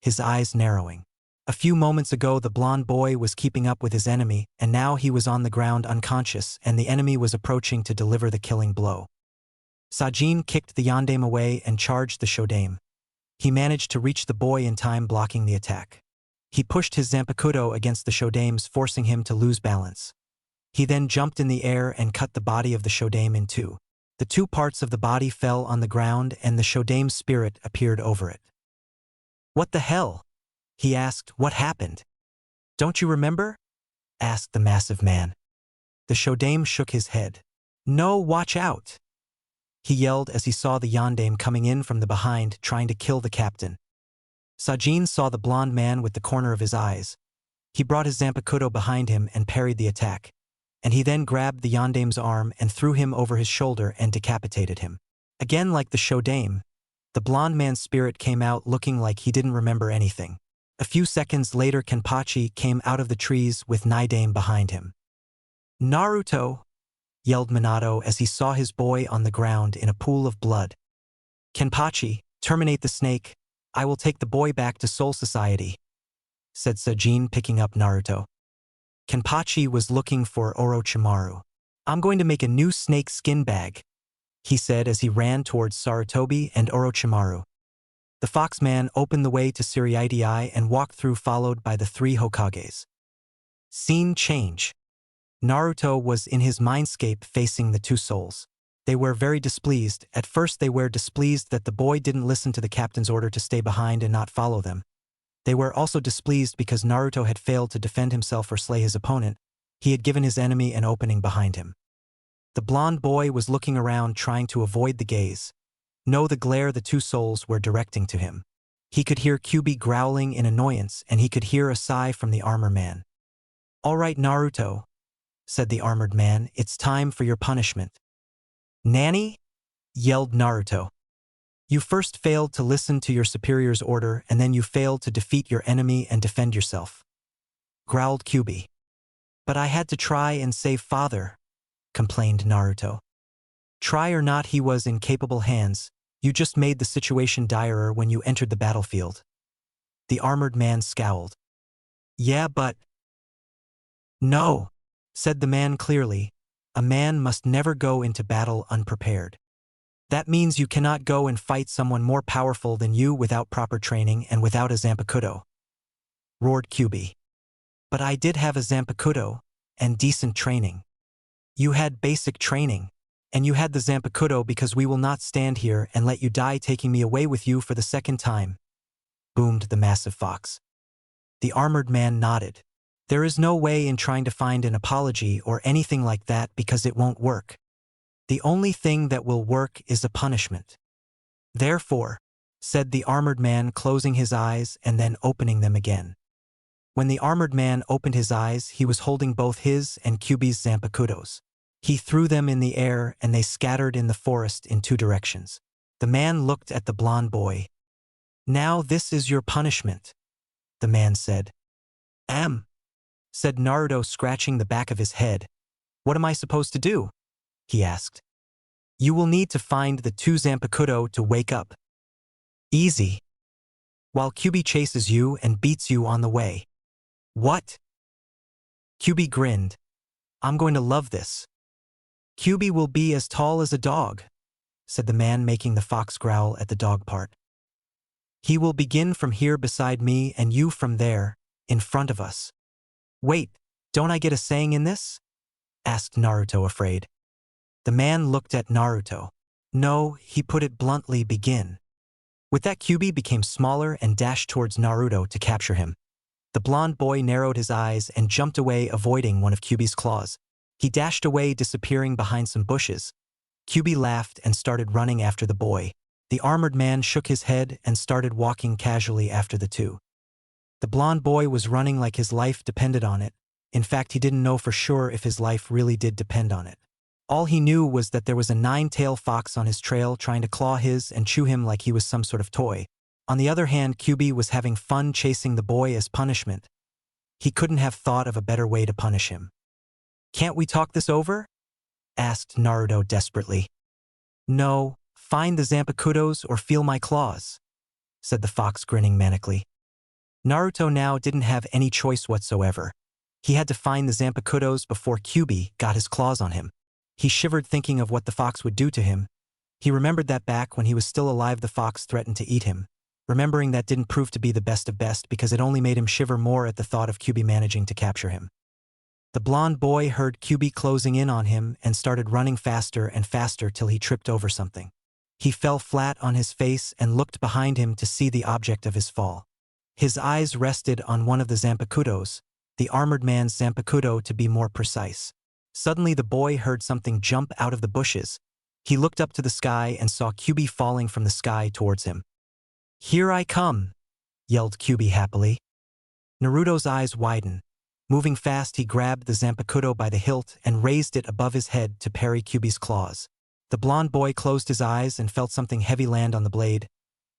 his eyes narrowing. A few moments ago, the blonde boy was keeping up with his enemy, and now he was on the ground unconscious, and the enemy was approaching to deliver the killing blow. Sajin kicked the yondaime away and charged the shodaime. He managed to reach the boy in time, blocking the attack. He pushed his Zampakuto against the Shodame's, forcing him to lose balance. He then jumped in the air and cut the body of the Shodame in two. The two parts of the body fell on the ground and the Shodame's spirit appeared over it. "What the hell?" he asked. "What happened?" "Don't you remember?" asked the massive man. The Shodame shook his head. "No, watch out!" he yelled as he saw the Yondaime coming in from the behind, trying to kill the captain. Sajin saw the blond man with the corner of his eyes. He brought his Zampakuto behind him and parried the attack, and he then grabbed the Yondaime's arm and threw him over his shoulder and decapitated him. Again, like the Shodame, the blond man's spirit came out looking like he didn't remember anything. A few seconds later, Kenpachi came out of the trees with Nidaime behind him. "Naruto!" yelled Minato as he saw his boy on the ground in a pool of blood. "Kenpachi, terminate the snake. I will take the boy back to Soul Society," said Sajin, picking up Naruto. Kenpachi was looking for Orochimaru. "I'm going to make a new snake skin bag," he said as he ran towards Sarutobi and Orochimaru. The fox man opened the way to Suriitii and walked through, followed by the three Hokages. Scene change. Naruto was in his mindscape facing the two souls. They were very displeased. At first they were displeased that the boy didn't listen to the captain's order to stay behind and not follow them. They were also displeased because Naruto had failed to defend himself or slay his opponent. He had given his enemy an opening behind him. The blond boy was looking around, trying to avoid the gaze. No, the glare the two souls were directing to him. He could hear Kyuubi growling in annoyance, and he could hear a sigh from the armor man. "All right, Naruto," said the armored man, "it's time for your punishment." "Nanny?" yelled Naruto. "You first failed to listen to your superior's order, and then you failed to defeat your enemy and defend yourself," growled Kyuubi. "But I had to try and save father," complained Naruto. "Try or not, he was in capable hands. You just made the situation direr when you entered the battlefield." The armored man scowled. "Yeah, but—" "No," said the man clearly. "A man must never go into battle unprepared. That means you cannot go and fight someone more powerful than you without proper training and without a Zampakuto," roared Kyuubi. "But I did have a Zampakuto and decent training." "You had basic training, and you had the Zampakuto because we will not stand here and let you die taking me away with you for the second time," boomed the massive fox. The armored man nodded. "There is no way in trying to find an apology or anything like that because it won't work. The only thing that will work is a punishment. Therefore," said the armored man, closing his eyes and then opening them again. When the armored man opened his eyes, he was holding both his and Kyuubi's Zampakutos. He threw them in the air and they scattered in the forest in two directions. The man looked at the blond boy. "Now this is your punishment," the man said. Said Naruto, scratching the back of his head. "What am I supposed to do?" he asked. "You will need to find the two Zampakuto to wake up. Easy. While Kyuubi chases you and beats you on the way." "What?" Kyuubi grinned. "I'm going to love this." "Kyuubi will be as tall as a dog," said the man, making the fox growl at the dog part. "He will begin from here beside me and you from there, in front of us." "Wait, don't I get a saying in this?" asked Naruto, afraid. The man looked at Naruto. "No," he put it bluntly, "begin." With that, Kyuubi became smaller and dashed towards Naruto to capture him. The blond boy narrowed his eyes and jumped away, avoiding one of Kyuubi's claws. He dashed away, disappearing behind some bushes. Kyuubi laughed and started running after the boy. The armored man shook his head and started walking casually after the two. The blond boy was running like his life depended on it. In fact, he didn't know for sure if his life really did depend on it. All he knew was that there was a nine-tailed fox on his trail trying to claw his and chew him like he was some sort of toy. On the other hand, Kyuubi was having fun chasing the boy as punishment. He couldn't have thought of a better way to punish him. "Can't we talk this over?" asked Naruto desperately. "No, find the Zampakutos or feel my claws," said the fox, grinning manically. Naruto now didn't have any choice whatsoever. He had to find the Zampakutos before Kyuubi got his claws on him. He shivered thinking of what the fox would do to him. He remembered that back when he was still alive the fox threatened to eat him. remembering that didn't prove to be the best of best because it only made him shiver more at the thought of Kyubi managing to capture him. The blonde boy heard Kyubi closing in on him and started running faster and faster till he tripped over something. He fell flat on his face and looked behind him to see the object of his fall. His eyes rested on one of the Zampakutos, the armored man's Zampakuto to be more precise. Suddenly the boy heard something jump out of the bushes. He looked up to the sky and saw Kyubi falling from the sky towards him. "Here I come!" yelled Kyubi happily. Naruto's eyes widened. Moving fast, he grabbed the Zampakuto by the hilt and raised it above his head to parry Kyubi's claws. The blonde boy closed his eyes and felt something heavy land on the blade.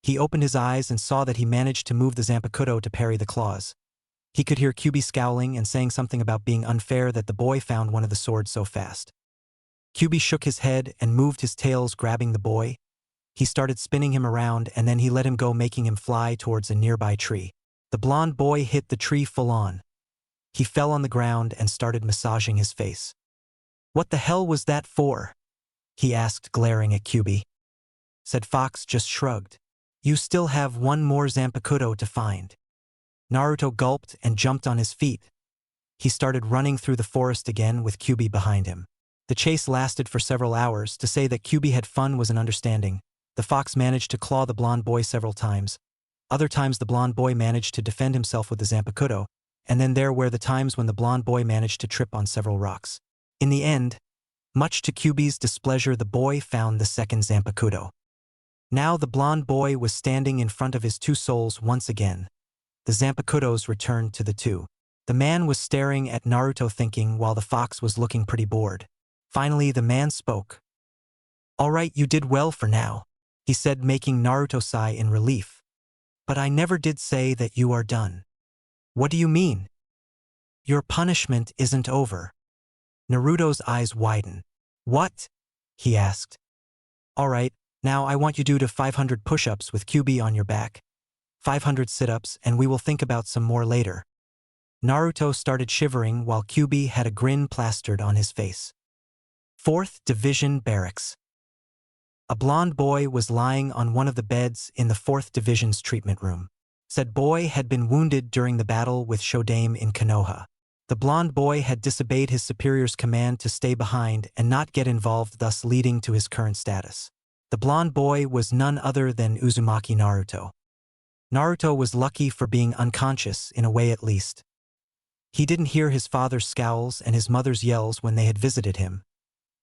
He opened his eyes and saw that he managed to move the Zampakuto to parry the claws. He could hear Kyubi scowling and saying something about being unfair that the boy found one of the swords so fast. Kyubi shook his head and moved his tails, grabbing the boy. He started spinning him around and then he let him go, making him fly towards a nearby tree. The blonde boy hit the tree full on. He fell on the ground and started massaging his face. "What the hell was that for?" he asked, glaring at Kyubi. Said Fox just shrugged. "You still have one more Zampakuto to find." Naruto gulped and jumped on his feet. He started running through the forest again with Kyubi behind him. The chase lasted for several hours. To say that Kyubi had fun was an understanding. The fox managed to claw the blonde boy several times. Other times the blonde boy managed to defend himself with the Zampakuto, and then there were the times when the blonde boy managed to trip on several rocks. In the end, much to Kyubi's displeasure, the boy found the second Zampakuto. Now the blonde boy was standing in front of his two souls once again. The Zampakutos returned to the two. The man was staring at Naruto thinking while the fox was looking pretty bored. Finally, the man spoke. "All right, you did well for now," he said, making Naruto sigh in relief. "But I never did say that you are done." "What do you mean?" "Your punishment isn't over." Naruto's eyes widened. "What?" he asked. "All right, now I want you to do 500 push-ups with Kyubi on your back, 500 sit-ups, and we will think about some more later." Naruto started shivering while Kyubi had a grin plastered on his face. 4th Division Barracks. A blonde boy was lying on one of the beds in the 4th Division's treatment room. Said boy had been wounded during the battle with Shodame in Konoha. The blonde boy had disobeyed his superior's command to stay behind and not get involved, thus leading to his current status. The blonde boy was none other than Uzumaki Naruto. Naruto was lucky for being unconscious, in a way at least. He didn't hear his father's scowls and his mother's yells when they had visited him.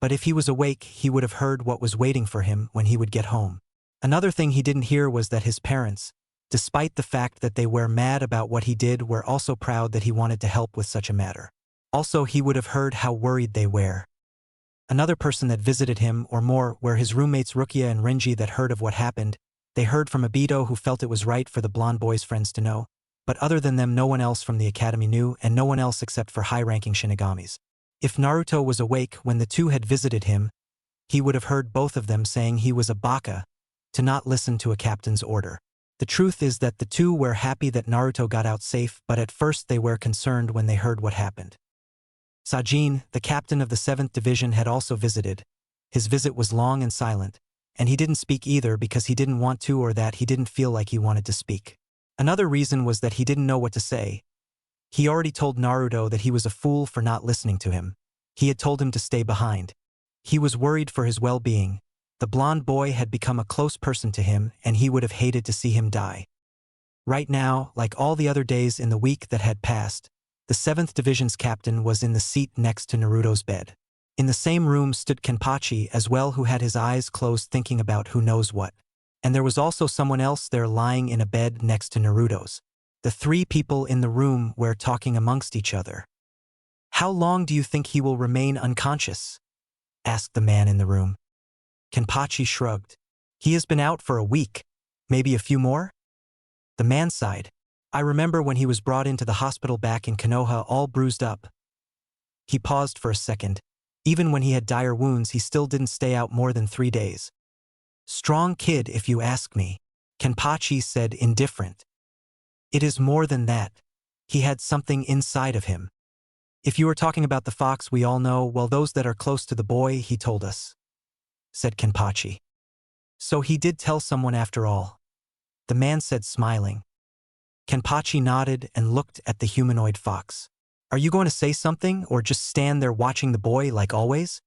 But if he was awake, he would have heard what was waiting for him when he would get home. Another thing he didn't hear was that his parents, despite the fact that they were mad about what he did, were also proud that he wanted to help with such a matter. Also, he would have heard how worried they were. Another person that visited him, or more, were his roommates Rukia and Renji that heard of what happened. They heard from Obito, who felt it was right for the blonde boy's friends to know. But other than them, no one else from the academy knew, and no one else except for high-ranking Shinigamis. If Naruto was awake when the two had visited him, he would have heard both of them saying he was a baka, to not listen to a captain's order. The truth is that the two were happy that Naruto got out safe, but at first they were concerned when they heard what happened. Sajin, the captain of the 7th Division, had also visited. His visit was long and silent, and he didn't speak either because he didn't want to, or that he didn't feel like he wanted to speak. Another reason was that he didn't know what to say. He already told Naruto that he was a fool for not listening to him. He had told him to stay behind. He was worried for his well-being. The blonde boy had become a close person to him, and he would have hated to see him die. Right now, like all the other days in the week that had passed, the 7th Division's captain was in the seat next to Naruto's bed. In the same room stood Kenpachi as well, who had his eyes closed thinking about who knows what. And there was also someone else there lying in a bed next to Naruto's. The three people in the room were talking amongst each other. "How long do you think he will remain unconscious?" asked the man in the room. Kenpachi shrugged. "He has been out for a week, maybe a few more?" The man sighed. "I remember when he was brought into the hospital back in Konoha all bruised up." He paused for a second. Even when he had dire wounds, he still didn't stay out more than 3 days. "Strong kid, if you ask me," Kenpachi said, indifferent. "It is more than that. He had something inside of him. If you were talking about the fox we all know, well, those that are close to the boy, he told us," said Kenpachi. "So he did tell someone after all." the man said, smiling. Kenpachi nodded and looked at the humanoid fox. Are you going to say something or just stand there watching the boy like always?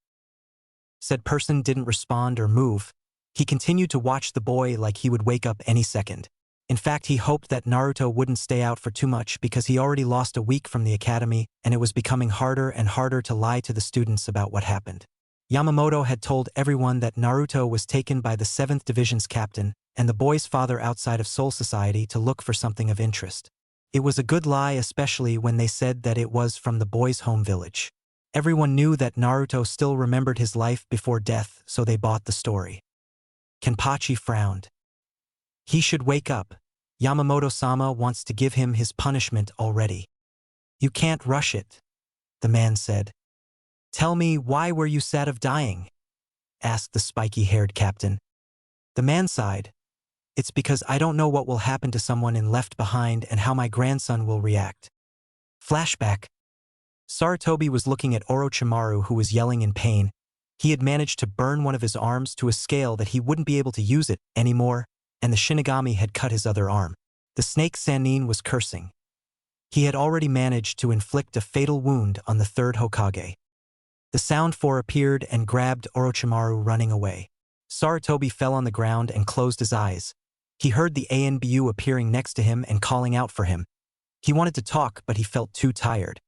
Said person didn't respond or move. He continued to watch the boy like he would wake up any second. In fact, he hoped that Naruto wouldn't stay out for too much because he already lost a week from the academy and it was becoming harder and harder to lie to the students about what happened. Yamamoto had told everyone that Naruto was taken by the 7th Division's captain and the boy's father outside of Soul Society to look for something of interest. It was a good lie, especially when they said that it was from the boy's home village. Everyone knew that Naruto still remembered his life before death, so they bought the story. Kenpachi frowned. He should wake up. Yamamoto-sama wants to give him his punishment already. You can't rush it, the man said. Tell me, why were you sad of dying? Asked the spiky-haired captain. The man sighed. It's because I don't know what will happen to someone in Left Behind and how my grandson will react. Flashback. Sarutobi was looking at Orochimaru, who was yelling in pain. He had managed to burn one of his arms to a scale that he wouldn't be able to use it anymore, and the Shinigami had cut his other arm. The snake Sannin was cursing. He had already managed to inflict a fatal wound on the 3rd Hokage. The Sound Four appeared and grabbed Orochimaru, running away. Sarutobi fell on the ground and closed his eyes. He heard the Anbu appearing next to him and calling out for him. He wanted to talk, but he felt too tired.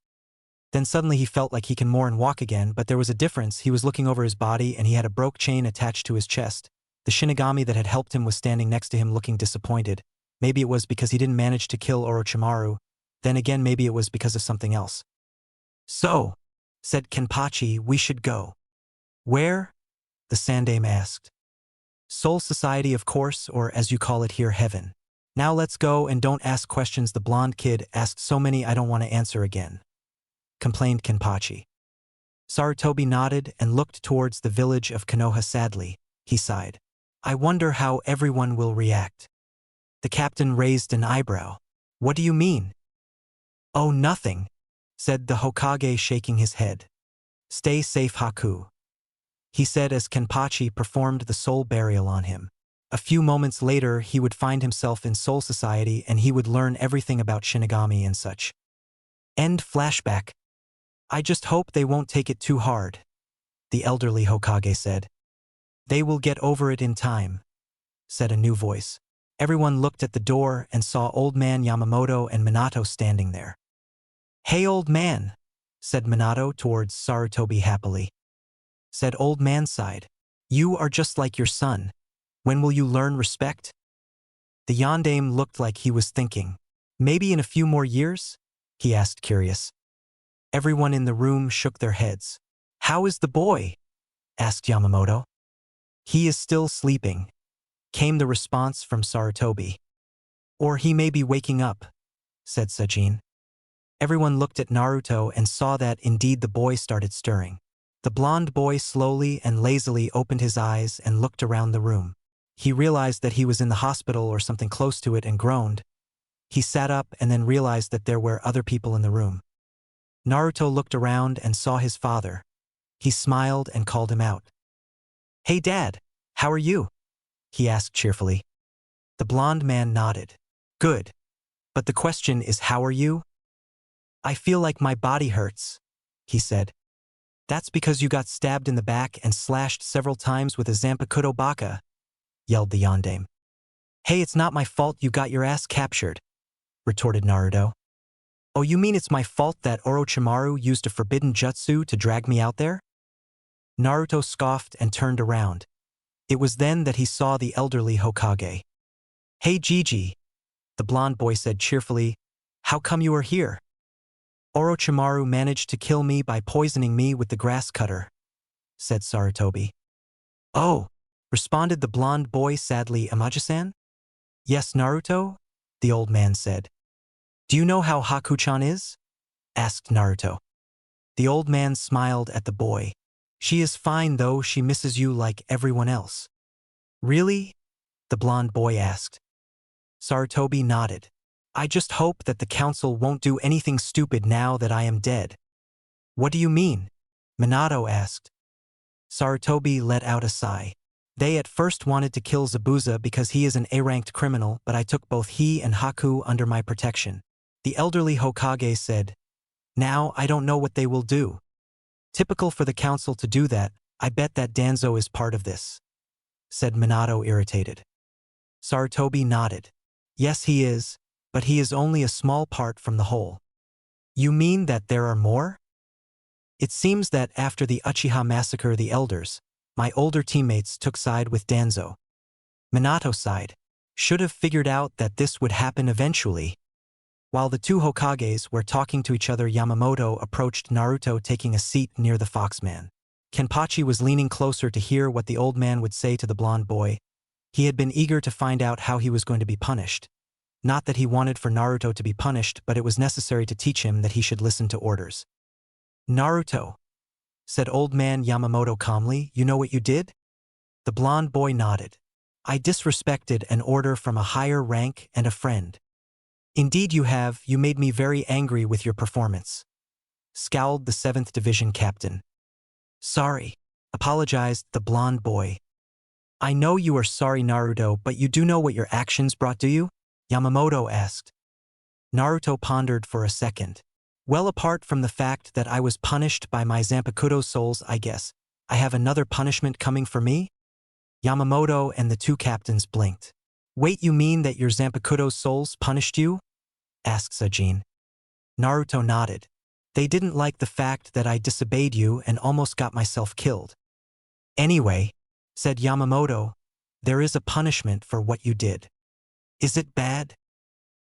Then suddenly he felt like he can more and walk again, but there was a difference. He was looking over his body and he had a broke chain attached to his chest. The Shinigami that had helped him was standing next to him looking disappointed. Maybe it was because he didn't manage to kill Orochimaru. Then again, maybe it was because of something else. So, said Kenpachi, we should go. Where? The Sandaime asked. Soul Society, of course, or as you call it here, heaven. Now let's go and don't ask questions. The blonde kid asked so many I don't want to answer again, complained Kenpachi. Sarutobi nodded and looked towards the village of Konoha sadly. He sighed. I wonder how everyone will react. The captain raised an eyebrow. What do you mean? Oh, nothing, said the Hokage, shaking his head. Stay safe, Haku, he said as Kenpachi performed the soul burial on him. A few moments later, he would find himself in Soul Society and he would learn everything about Shinigami and such. End flashback. I just hope they won't take it too hard, the elderly Hokage said. They will get over it in time, said a new voice. Everyone looked at the door and saw Old Man Yamamoto and Minato standing there. Hey, old man, said Minato towards Sarutobi happily. Said Old Man sighed. You are just like your son. When will you learn respect? The Yondaime looked like he was thinking. Maybe in a few more years? He asked, curious. Everyone in the room shook their heads. How is the boy? Asked Yamamoto. He is still sleeping, came the response from Sarutobi. Or he may be waking up, said Sajin. Everyone looked at Naruto and saw that indeed the boy started stirring. The blonde boy slowly and lazily opened his eyes and looked around the room. He realized that he was in the hospital or something close to it and groaned. He sat up and then realized that there were other people in the room. Naruto looked around and saw his father. He smiled and called him out. Hey, Dad, how are you? He asked cheerfully. The blonde man nodded. Good. But the question is, how are you? I feel like my body hurts, he said. That's because you got stabbed in the back and slashed several times with a Zampakuto baka, yelled the Yondaime. Hey, it's not my fault you got your ass captured, retorted Naruto. Oh, you mean it's my fault that Orochimaru used a forbidden jutsu to drag me out there? Naruto scoffed and turned around. It was then that he saw the elderly Hokage. Hey, Gigi, the blonde boy said cheerfully. How come you are here? Orochimaru managed to kill me by poisoning me with the grass cutter, said Sarutobi. Oh, responded the blonde boy sadly. Amaji-san? Yes, Naruto, the old man said. Do you know how Haku-chan is? Asked Naruto. The old man smiled at the boy. She is fine though, she misses you like everyone else. Really? The blonde boy asked. Sarutobi nodded. I just hope that the council won't do anything stupid now that I am dead. What do you mean? Minato asked. Sarutobi let out a sigh. They at first wanted to kill Zabuza because he is an A-ranked criminal, but I took both he and Haku under my protection. The elderly Hokage said, "Now I don't know what they will do." Typical for the council to do that. I bet that Danzo is part of this, said Minato, irritated. Sarutobi nodded. Yes, he is, but he is only a small part from the whole. You mean that there are more? It seems that after the Uchiha massacre, the elders, my older teammates, took side with Danzo. Minato sighed. Should have figured out that this would happen eventually. While the two Hokages were talking to each other, Yamamoto approached Naruto, taking a seat near the Foxman. Kenpachi was leaning closer to hear what the old man would say to the blonde boy. He had been eager to find out how he was going to be punished. Not that he wanted for Naruto to be punished, but it was necessary to teach him that he should listen to orders. Naruto, said old man Yamamoto calmly, you know what you did? The blonde boy nodded. I disrespected an order from a higher rank and a friend. Indeed you have. You made me very angry with your performance, scowled the 7th Division captain. Sorry, apologized the blonde boy. I know you are sorry, Naruto, but you do know what your actions brought, do you? Yamamoto asked. Naruto pondered for a second. Well, apart from the fact that I was punished by my Zampakuto souls, I guess I have another punishment coming for me? Yamamoto and the two captains blinked. Wait, you mean that your Zampakuto souls punished you? Asked Sajin. Naruto nodded. They didn't like the fact that I disobeyed you and almost got myself killed. Anyway, said Yamamoto, there is a punishment for what you did. Is it bad?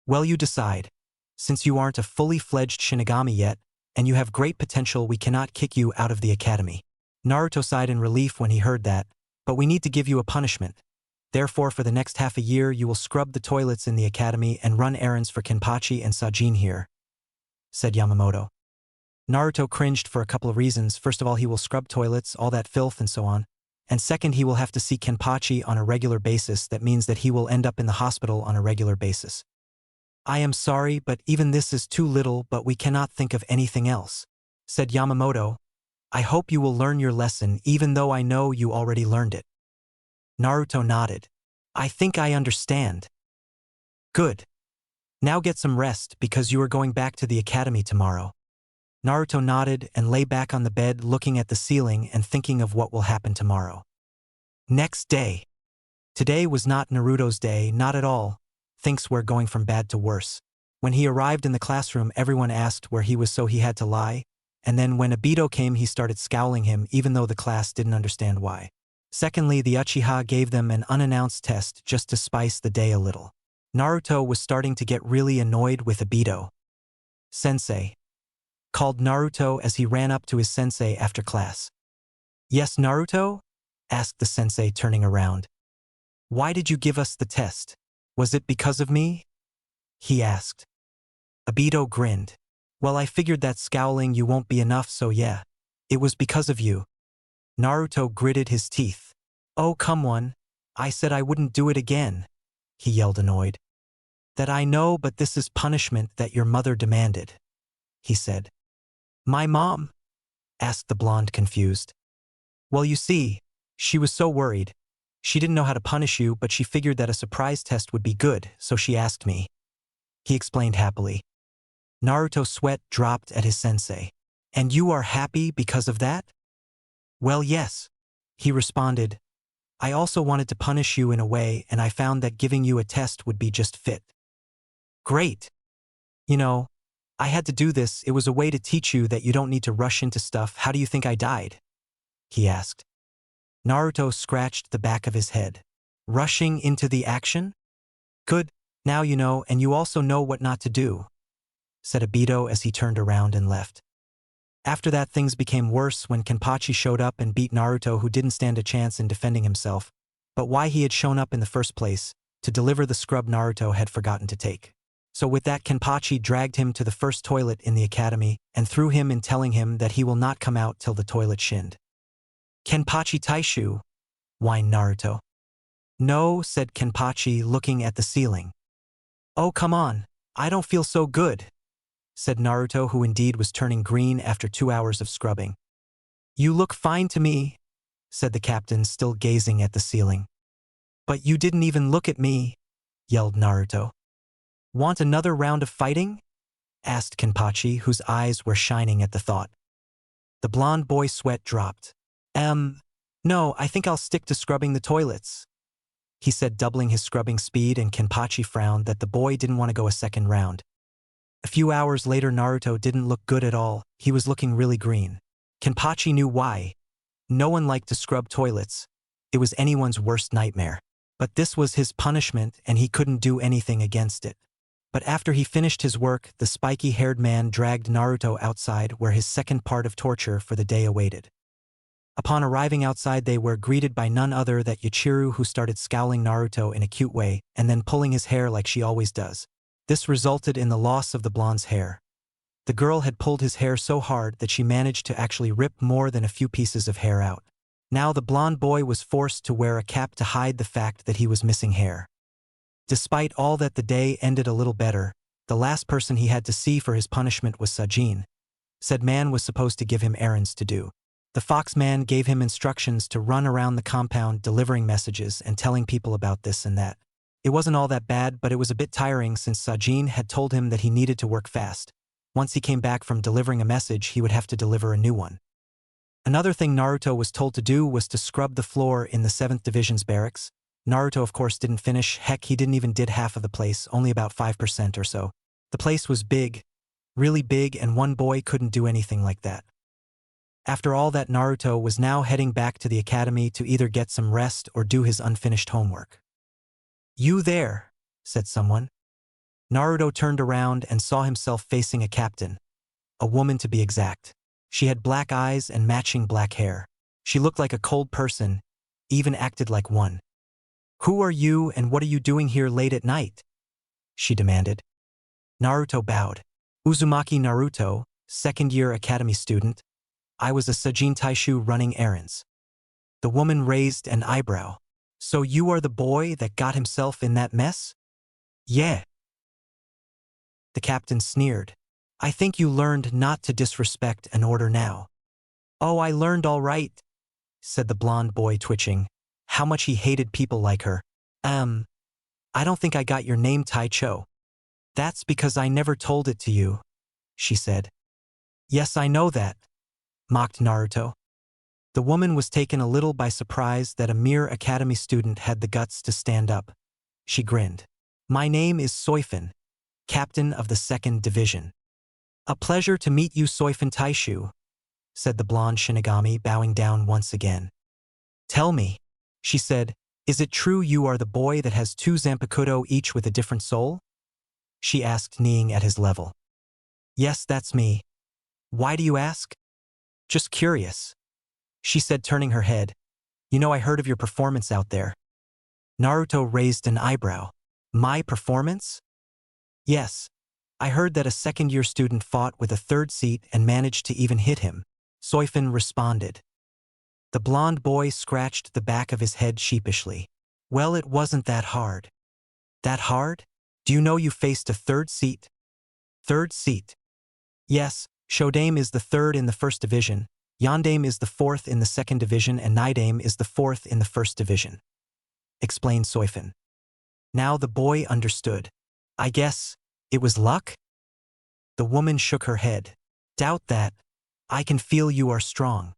Well, you decide. Since you aren't a fully fledged Shinigami yet, and you have great potential, we cannot kick you out of the academy. Naruto sighed in relief when he heard that, but we need to give you a punishment. Therefore, for the next half a year, you will scrub the toilets in the academy and run errands for Kenpachi and Sajin here, said Yamamoto. Naruto cringed for a couple of reasons. First of all, he will scrub toilets, all that filth and so on. And second, he will have to see Kenpachi on a regular basis. That means that he will end up in the hospital on a regular basis. I am sorry, but even this is too little, but we cannot think of anything else, said Yamamoto. I hope you will learn your lesson, even though I know you already learned it. Naruto nodded. I think I understand. Good. Now get some rest because you are going back to the academy tomorrow. Naruto nodded and lay back on the bed, looking at the ceiling and thinking of what will happen tomorrow. Next day. Today was not Naruto's day, not at all. Things were going from bad to worse. When he arrived in the classroom, everyone asked where he was, so he had to lie. And then when Obito came, he started scowling him, even though the class didn't understand why. Secondly, the Uchiha gave them an unannounced test just to spice the day a little. Naruto was starting to get really annoyed with Obito. Sensei, called Naruto as he ran up to his sensei after class. Yes, Naruto? Asked the sensei, turning around. Why did you give us the test? Was it because of me? He asked. Obito grinned. Well, I figured that scowling you won't be enough, so yeah. It was because of you. Naruto gritted his teeth. Oh, come on. I said I wouldn't do it again. He yelled, annoyed. That I know, but this is punishment that your mother demanded, he said. My mom? Asked the blonde, confused. Well, you see, she was so worried. She didn't know how to punish you, but she figured that a surprise test would be good, so she asked me. He explained happily. Naruto's sweat dropped at his sensei. And you are happy because of that? Well, yes, he responded. I also wanted to punish you in a way, and I found that giving you a test would be just fit. Great. You know, I had to do this. It was a way to teach you that you don't need to rush into stuff. How do you think I died? He asked. Naruto scratched the back of his head. Rushing into the action? Good. Now you know, and you also know what not to do, said Obito as he turned around and left. After that, things became worse when Kenpachi showed up and beat Naruto, who didn't stand a chance in defending himself. But why he had shown up in the first place, to deliver the scrub Naruto had forgotten to take. So with that, Kenpachi dragged him to the first toilet in the academy and threw him in, telling him that he will not come out till the toilet shinned. Kenpachi Taishu, whined Naruto. No, said Kenpachi, looking at the ceiling. Oh, come on, I don't feel so good, said Naruto, who indeed was turning green after 2 hours of scrubbing. You look fine to me, said the captain, still gazing at the ceiling. But you didn't even look at me, yelled Naruto. Want another round of fighting? Asked Kenpachi, whose eyes were shining at the thought. The blonde boy's sweat dropped. No, I think I'll stick to scrubbing the toilets, he said, doubling his scrubbing speed, and Kenpachi frowned that the boy didn't want to go a second round. A few hours later, Naruto didn't look good at all. He was looking really green. Kenpachi knew why. No one liked to scrub toilets. It was anyone's worst nightmare. But this was his punishment, and he couldn't do anything against it. But after he finished his work, the spiky-haired man dragged Naruto outside, where his second part of torture for the day awaited. Upon arriving outside, they were greeted by none other than Yachiru, who started scowling Naruto in a cute way and then pulling his hair like she always does. This resulted in the loss of the blonde's hair. The girl had pulled his hair so hard that she managed to actually rip more than a few pieces of hair out. Now the blonde boy was forced to wear a cap to hide the fact that he was missing hair. Despite all that, the day ended a little better. The last person he had to see for his punishment was Sajin. Said man was supposed to give him errands to do. The fox man gave him instructions to run around the compound delivering messages and telling people about this and that. It wasn't all that bad, but it was a bit tiring since Sajin had told him that he needed to work fast. Once he came back from delivering a message, he would have to deliver a new one. Another thing Naruto was told to do was to scrub the floor in the 7th Division's barracks. Naruto, of course, didn't finish. Heck, he didn't even did half of the place, only about 5% or so. The place was big, really big, and one boy couldn't do anything like that. After all that, Naruto was now heading back to the academy to either get some rest or do his unfinished homework. You there, said someone. Naruto turned around and saw himself facing a captain. A woman, to be exact. She had black eyes and matching black hair. She looked like a cold person, even acted like one. Who are you and what are you doing here late at night? She demanded. Naruto bowed. Uzumaki Naruto, second-year academy student. I was a Sajin Taishu running errands. The woman raised an eyebrow. So you are the boy that got himself in that mess? Yeah. The captain sneered. I think you learned not to disrespect an order now. Oh, I learned all right, said the blonde boy, twitching. How much he hated people like her. I don't think I got your name, Taicho. That's because I never told it to you, she said. Yes, I know that, mocked Naruto. The woman was taken a little by surprise that a mere academy student had the guts to stand up. She grinned. My name is Soifin, captain of the 2nd Division. A pleasure to meet you, Soifin Taishu, said the blonde Shinigami, bowing down once again. Tell me, she said, is it true you are the boy that has 2 Zampakuto each with a different soul? She asked, kneeling at his level. Yes, that's me. Why do you ask? Just curious, she said, turning her head. You know, I heard of your performance out there. Naruto raised an eyebrow. My performance? Yes. I heard that a second-year student fought with a third seat and managed to even hit him, Soifin responded. The blonde boy scratched the back of his head sheepishly. Well, it wasn't that hard. That hard? Do you know you faced a third seat? Third seat? Yes, Shodame is the 3rd in the 1st Division, Yondame is the 4th in the 2nd Division, and Nidame is the 4th in the 1st Division, explained Soifin. Now the boy understood. I guess it was luck? The woman shook her head. Doubt that. I can feel you are strong.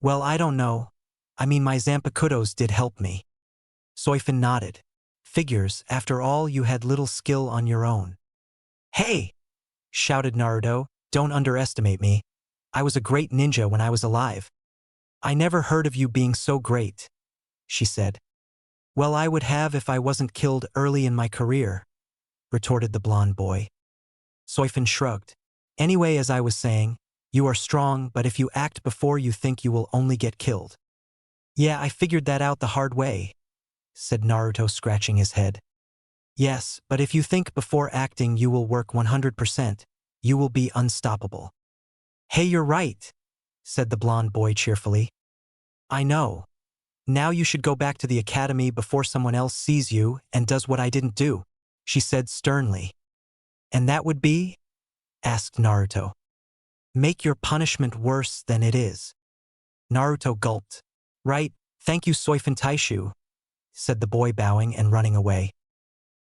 Well, I don't know. I mean, my Zampakutos did help me. Soifin nodded. Figures, after all, you had little skill on your own. Hey! Shouted Naruto, don't underestimate me. I was a great ninja when I was alive. I never heard of you being so great, she said. Well, I would have if I wasn't killed early in my career, retorted the blonde boy. Soifin shrugged. Anyway, as I was saying, you are strong, but if you act before you think, you will only get killed. Yeah, I figured that out the hard way, said Naruto, scratching his head. Yes, but if you think before acting, you will work 100%. You will be unstoppable. Hey, you're right, said the blonde boy cheerfully. I know. Now you should go back to the academy before someone else sees you and does what I didn't do, she said sternly. And that would be? Asked Naruto. Make your punishment worse than it is. Naruto gulped. Right, thank you Soifin Taishu, said the boy bowing and running away.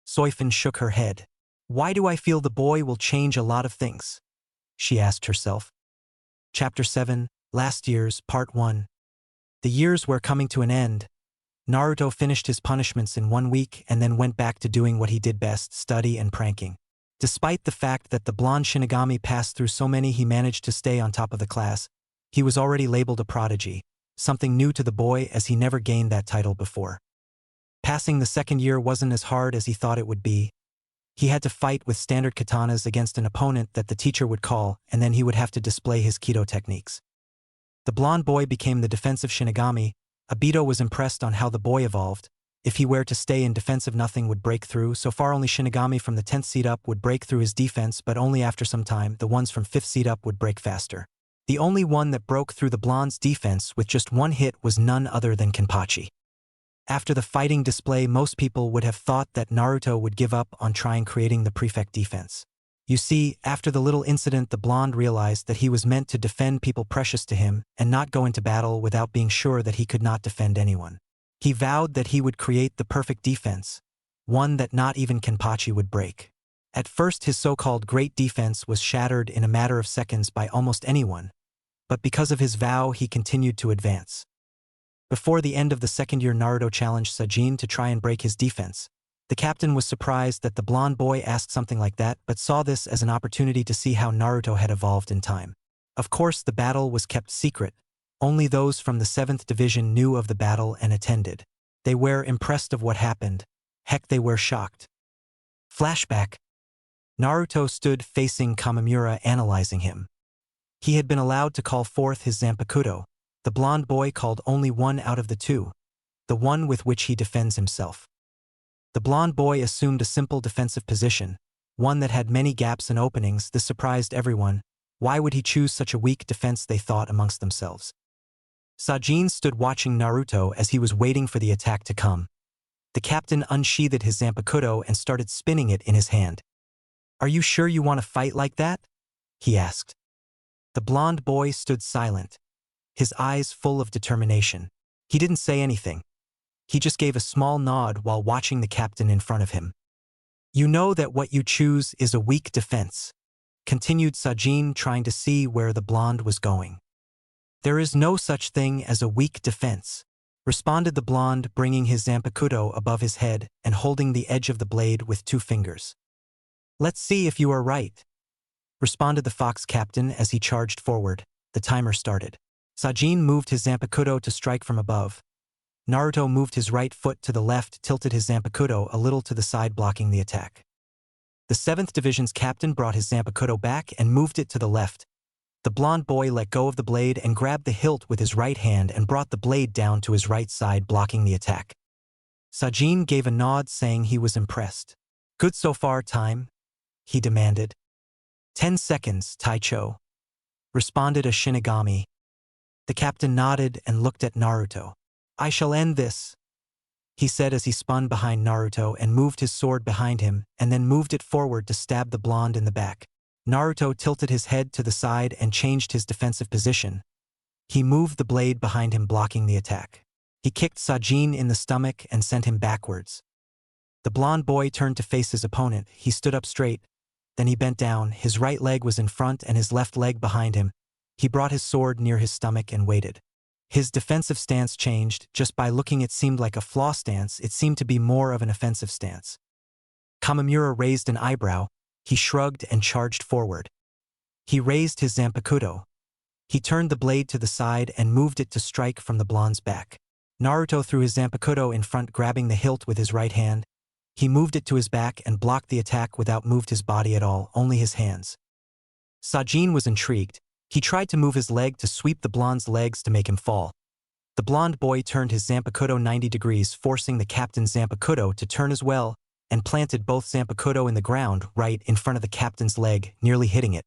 Soifin shook her head. Why do I feel the boy will change a lot of things? She asked herself. Chapter 7, Last Years, Part 1. The years were coming to an end. Naruto finished his punishments in 1 week and then went back to doing what he did best, study and pranking. Despite the fact that the blonde Shinigami passed through so many, he managed to stay on top of the class. He was already labeled a prodigy, something new to the boy as he never gained that title before. Passing the second year wasn't as hard as he thought it would be. He had to fight with standard katanas against an opponent that the teacher would call, and then he would have to display his Kido techniques. The blonde boy became the defensive Shinigami. Obito was impressed on how the boy evolved. If he were to stay in defensive, nothing would break through. So far only Shinigami from the 10th seed up would break through his defense, but only after some time. The ones from 5th seed up would break faster. The only one that broke through the blonde's defense with just one hit was none other than Kenpachi. After the fighting display, most people would have thought that Naruto would give up on trying creating the prefect defense. You see, after the little incident, the blonde realized that he was meant to defend people precious to him and not go into battle without being sure that he could not defend anyone. He vowed that he would create the perfect defense, one that not even Kenpachi would break. At first, his so-called great defense was shattered in a matter of seconds by almost anyone, but because of his vow, he continued to advance. Before the end of the second year, Naruto challenged Sajin to try and break his defense. The captain was surprised that the blonde boy asked something like that, but saw this as an opportunity to see how Naruto had evolved in time. Of course, the battle was kept secret. Only those from the 7th division knew of the battle and attended. They were impressed of what happened. Heck, they were shocked. Flashback. Naruto stood facing Kamimura, analyzing him. He had been allowed to call forth his Zampakuto. The blonde boy called only one out of the two, the one with which he defends himself. The blonde boy assumed a simple defensive position, one that had many gaps and openings. This surprised everyone. Why would he choose such a weak defense, they thought amongst themselves. Sajin stood watching Naruto as he was waiting for the attack to come. The captain unsheathed his Zampakuto and started spinning it in his hand. Are you sure you want to fight like that? He asked. The blonde boy stood silent, his eyes full of determination. He didn't say anything. He just gave a small nod while watching the captain in front of him. You know that what you choose is a weak defense, continued Sajin, trying to see where the blonde was going. There is no such thing as a weak defense, responded the blonde, bringing his Zampakuto above his head and holding the edge of the blade with 2 fingers. Let's see if you are right, responded the fox captain as he charged forward. The timer started. Sajin moved his Zampakuto to strike from above. Naruto moved his right foot to the left, tilted his Zampakuto a little to the side, blocking the attack. The 7th Division's captain brought his Zampakuto back and moved it to the left. The blonde boy let go of the blade and grabbed the hilt with his right hand and brought the blade down to his right side, blocking the attack. Sajin gave a nod, saying he was impressed. Good so far, time? He demanded. 10 seconds, Taicho, responded a Shinigami. The captain nodded and looked at Naruto. I shall end this, he said as he spun behind Naruto and moved his sword behind him and then moved it forward to stab the blonde in the back. Naruto tilted his head to the side and changed his defensive position. He moved the blade behind him, blocking the attack. He kicked Sajin in the stomach and sent him backwards. The blonde boy turned to face his opponent. He stood up straight. Then he bent down. His right leg was in front and his left leg behind him. He brought his sword near his stomach and waited. His defensive stance changed. Just by looking, it seemed like a flaw stance. It seemed to be more of an offensive stance. Kamimura raised an eyebrow. He shrugged and charged forward. He raised his Zampakuto. He turned the blade to the side and moved it to strike from the blonde's back. Naruto threw his Zampakuto in front, grabbing the hilt with his right hand. He moved it to his back and blocked the attack without moved his body at all, only his hands. Sajin was intrigued. He tried to move his leg to sweep the blonde's legs to make him fall. The blonde boy turned his Zampakuto 90 degrees, forcing the captain's Zampakuto to turn as well, and planted both Zampakuto in the ground right in front of the captain's leg, nearly hitting it.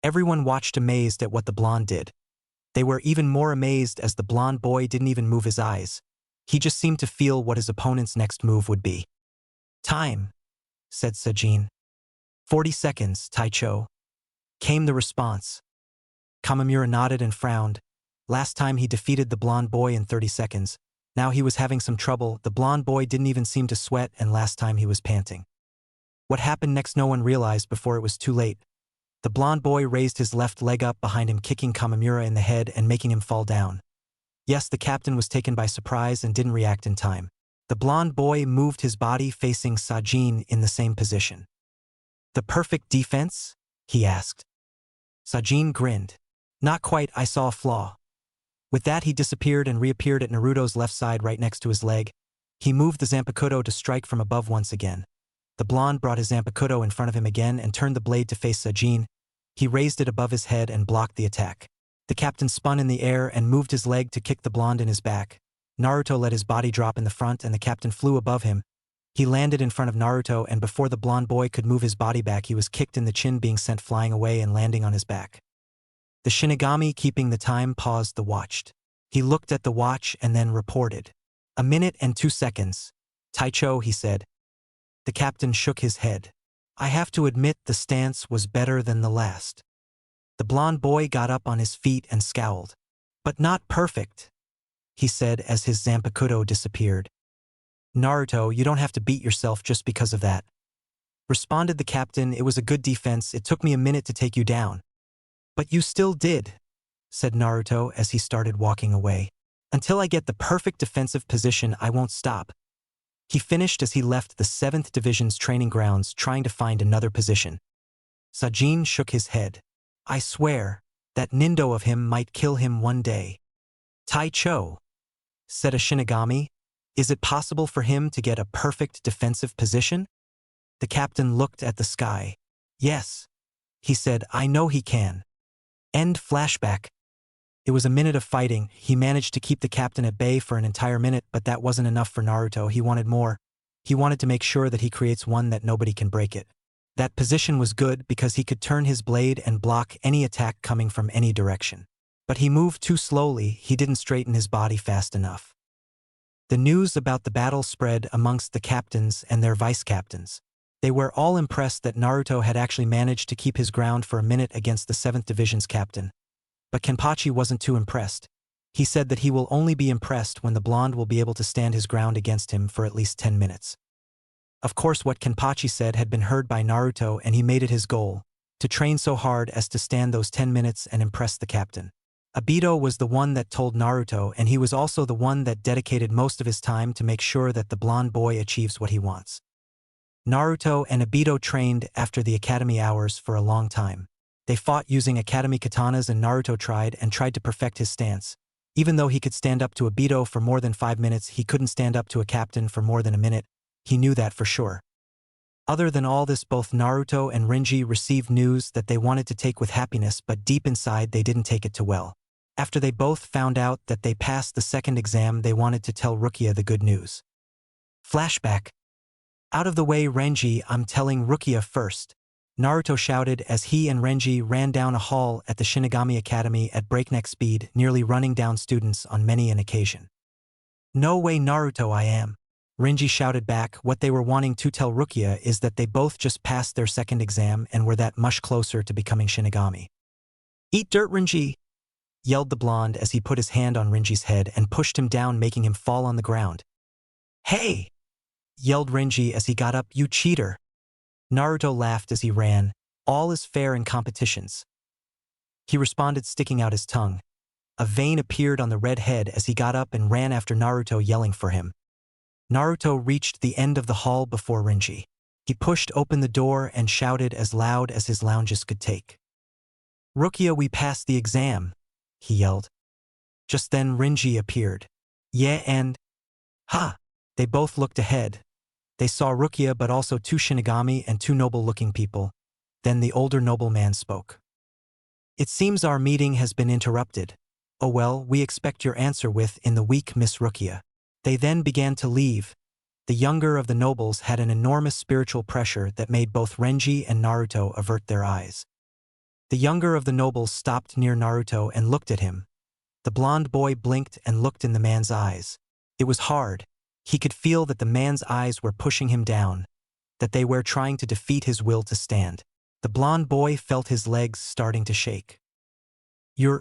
Everyone watched amazed at what the blonde did. They were even more amazed as the blonde boy didn't even move his eyes. He just seemed to feel what his opponent's next move would be. Time, said Sajin. 40 seconds, Taicho, came the response. Kamimura nodded and frowned. Last time he defeated the blonde boy in 30 seconds. Now he was having some trouble. The blonde boy didn't even seem to sweat, and last time he was panting. What happened next no one realized before it was too late. The blonde boy raised his left leg up behind him, kicking Kamimura in the head and making him fall down. Yes, the captain was taken by surprise and didn't react in time. The blonde boy moved his body facing Sajin in the same position. "The perfect defense?" he asked. Sajin grinned. "Not quite, I saw a flaw." With that he disappeared and reappeared at Naruto's left side right next to his leg. He moved the Zampakuto to strike from above once again. The blonde brought his Zampakuto in front of him again and turned the blade to face Sajin. He raised it above his head and blocked the attack. The captain spun in the air and moved his leg to kick the blonde in his back. Naruto let his body drop in the front and the captain flew above him. He landed in front of Naruto, and before the blonde boy could move his body back, he was kicked in the chin, being sent flying away and landing on his back. The Shinigami, keeping the time, paused the watch. He looked at the watch and then reported. "1 minute and 2 seconds. Taicho," he said. The captain shook his head. "I have to admit the stance was better than the last." The blonde boy got up on his feet and scowled. "But not perfect," he said as his Zampakuto disappeared. "Naruto, you don't have to beat yourself just because of that," responded the captain. "It was a good defense. It took me a minute to take you down." "But you still did," said Naruto as he started walking away. "Until I get the perfect defensive position, I won't stop." He finished as he left the 7th Division's training grounds, trying to find another position. Sajin shook his head. "I swear, that Nindo of him might kill him one day." "Taicho," said a Shinigami, "is it possible for him to get a perfect defensive position?" The captain looked at the sky. "Yes," he said, "I know he can." End flashback. It was a minute of fighting. He managed to keep the captain at bay for an entire minute, but that wasn't enough for Naruto. He wanted more. He wanted to make sure that he creates one that nobody can break it. That position was good because he could turn his blade and block any attack coming from any direction. But he moved too slowly. He didn't straighten his body fast enough. The news about the battle spread amongst the captains and their vice-captains. They were all impressed that Naruto had actually managed to keep his ground for a minute against the 7th Division's captain. But Kenpachi wasn't too impressed. He said that he will only be impressed when the blonde will be able to stand his ground against him for at least 10 minutes. Of course, what Kenpachi said had been heard by Naruto, and he made it his goal to train so hard as to stand those 10 minutes and impress the captain. Obito was the one that told Naruto, and he was also the one that dedicated most of his time to make sure that the blonde boy achieves what he wants. Naruto and Obito trained after the academy hours for a long time. They fought using academy katanas, and Naruto tried to perfect his stance. Even though he could stand up to Obito for more than 5 minutes, he couldn't stand up to a captain for more than a minute. He knew that for sure. Other than all this, both Naruto and Renji received news that they wanted to take with happiness, but deep inside they didn't take it too well. After they both found out that they passed the second exam, they wanted to tell Rukia the good news. Flashback. "Out of the way, Renji, I'm telling Rukia first," Naruto shouted as he and Renji ran down a hall at the Shinigami Academy at breakneck speed, nearly running down students on many an occasion. "No way, Naruto, I am," Renji shouted back. What they were wanting to tell Rukia is that they both just passed their second exam and were that much closer to becoming Shinigami. "Eat dirt, Renji," yelled the blonde as he put his hand on Renji's head and pushed him down, making him fall on the ground. "Hey!" yelled Renji as he got up. "You cheater." Naruto laughed as he ran. "All is fair in competitions," he responded, sticking out his tongue. A vein appeared on the red head as he got up and ran after Naruto, yelling for him. Naruto reached the end of the hall before Renji. He pushed open the door and shouted as loud as his lunges could take. "Rukia, we passed the exam," he yelled. Just then Renji appeared. "Yeah, and..." "Ha!" They both looked ahead. They saw Rukia, but also 2 Shinigami and 2 noble-looking people. Then the older nobleman spoke. "It seems our meeting has been interrupted. Oh well, we expect your answer within the week, Miss Rukia." They then began to leave. The younger of the nobles had an enormous spiritual pressure that made both Renji and Naruto avert their eyes. The younger of the nobles stopped near Naruto and looked at him. The blonde boy blinked and looked in the man's eyes. It was hard. He could feel that the man's eyes were pushing him down, that they were trying to defeat his will to stand. The blonde boy felt his legs starting to shake. "You're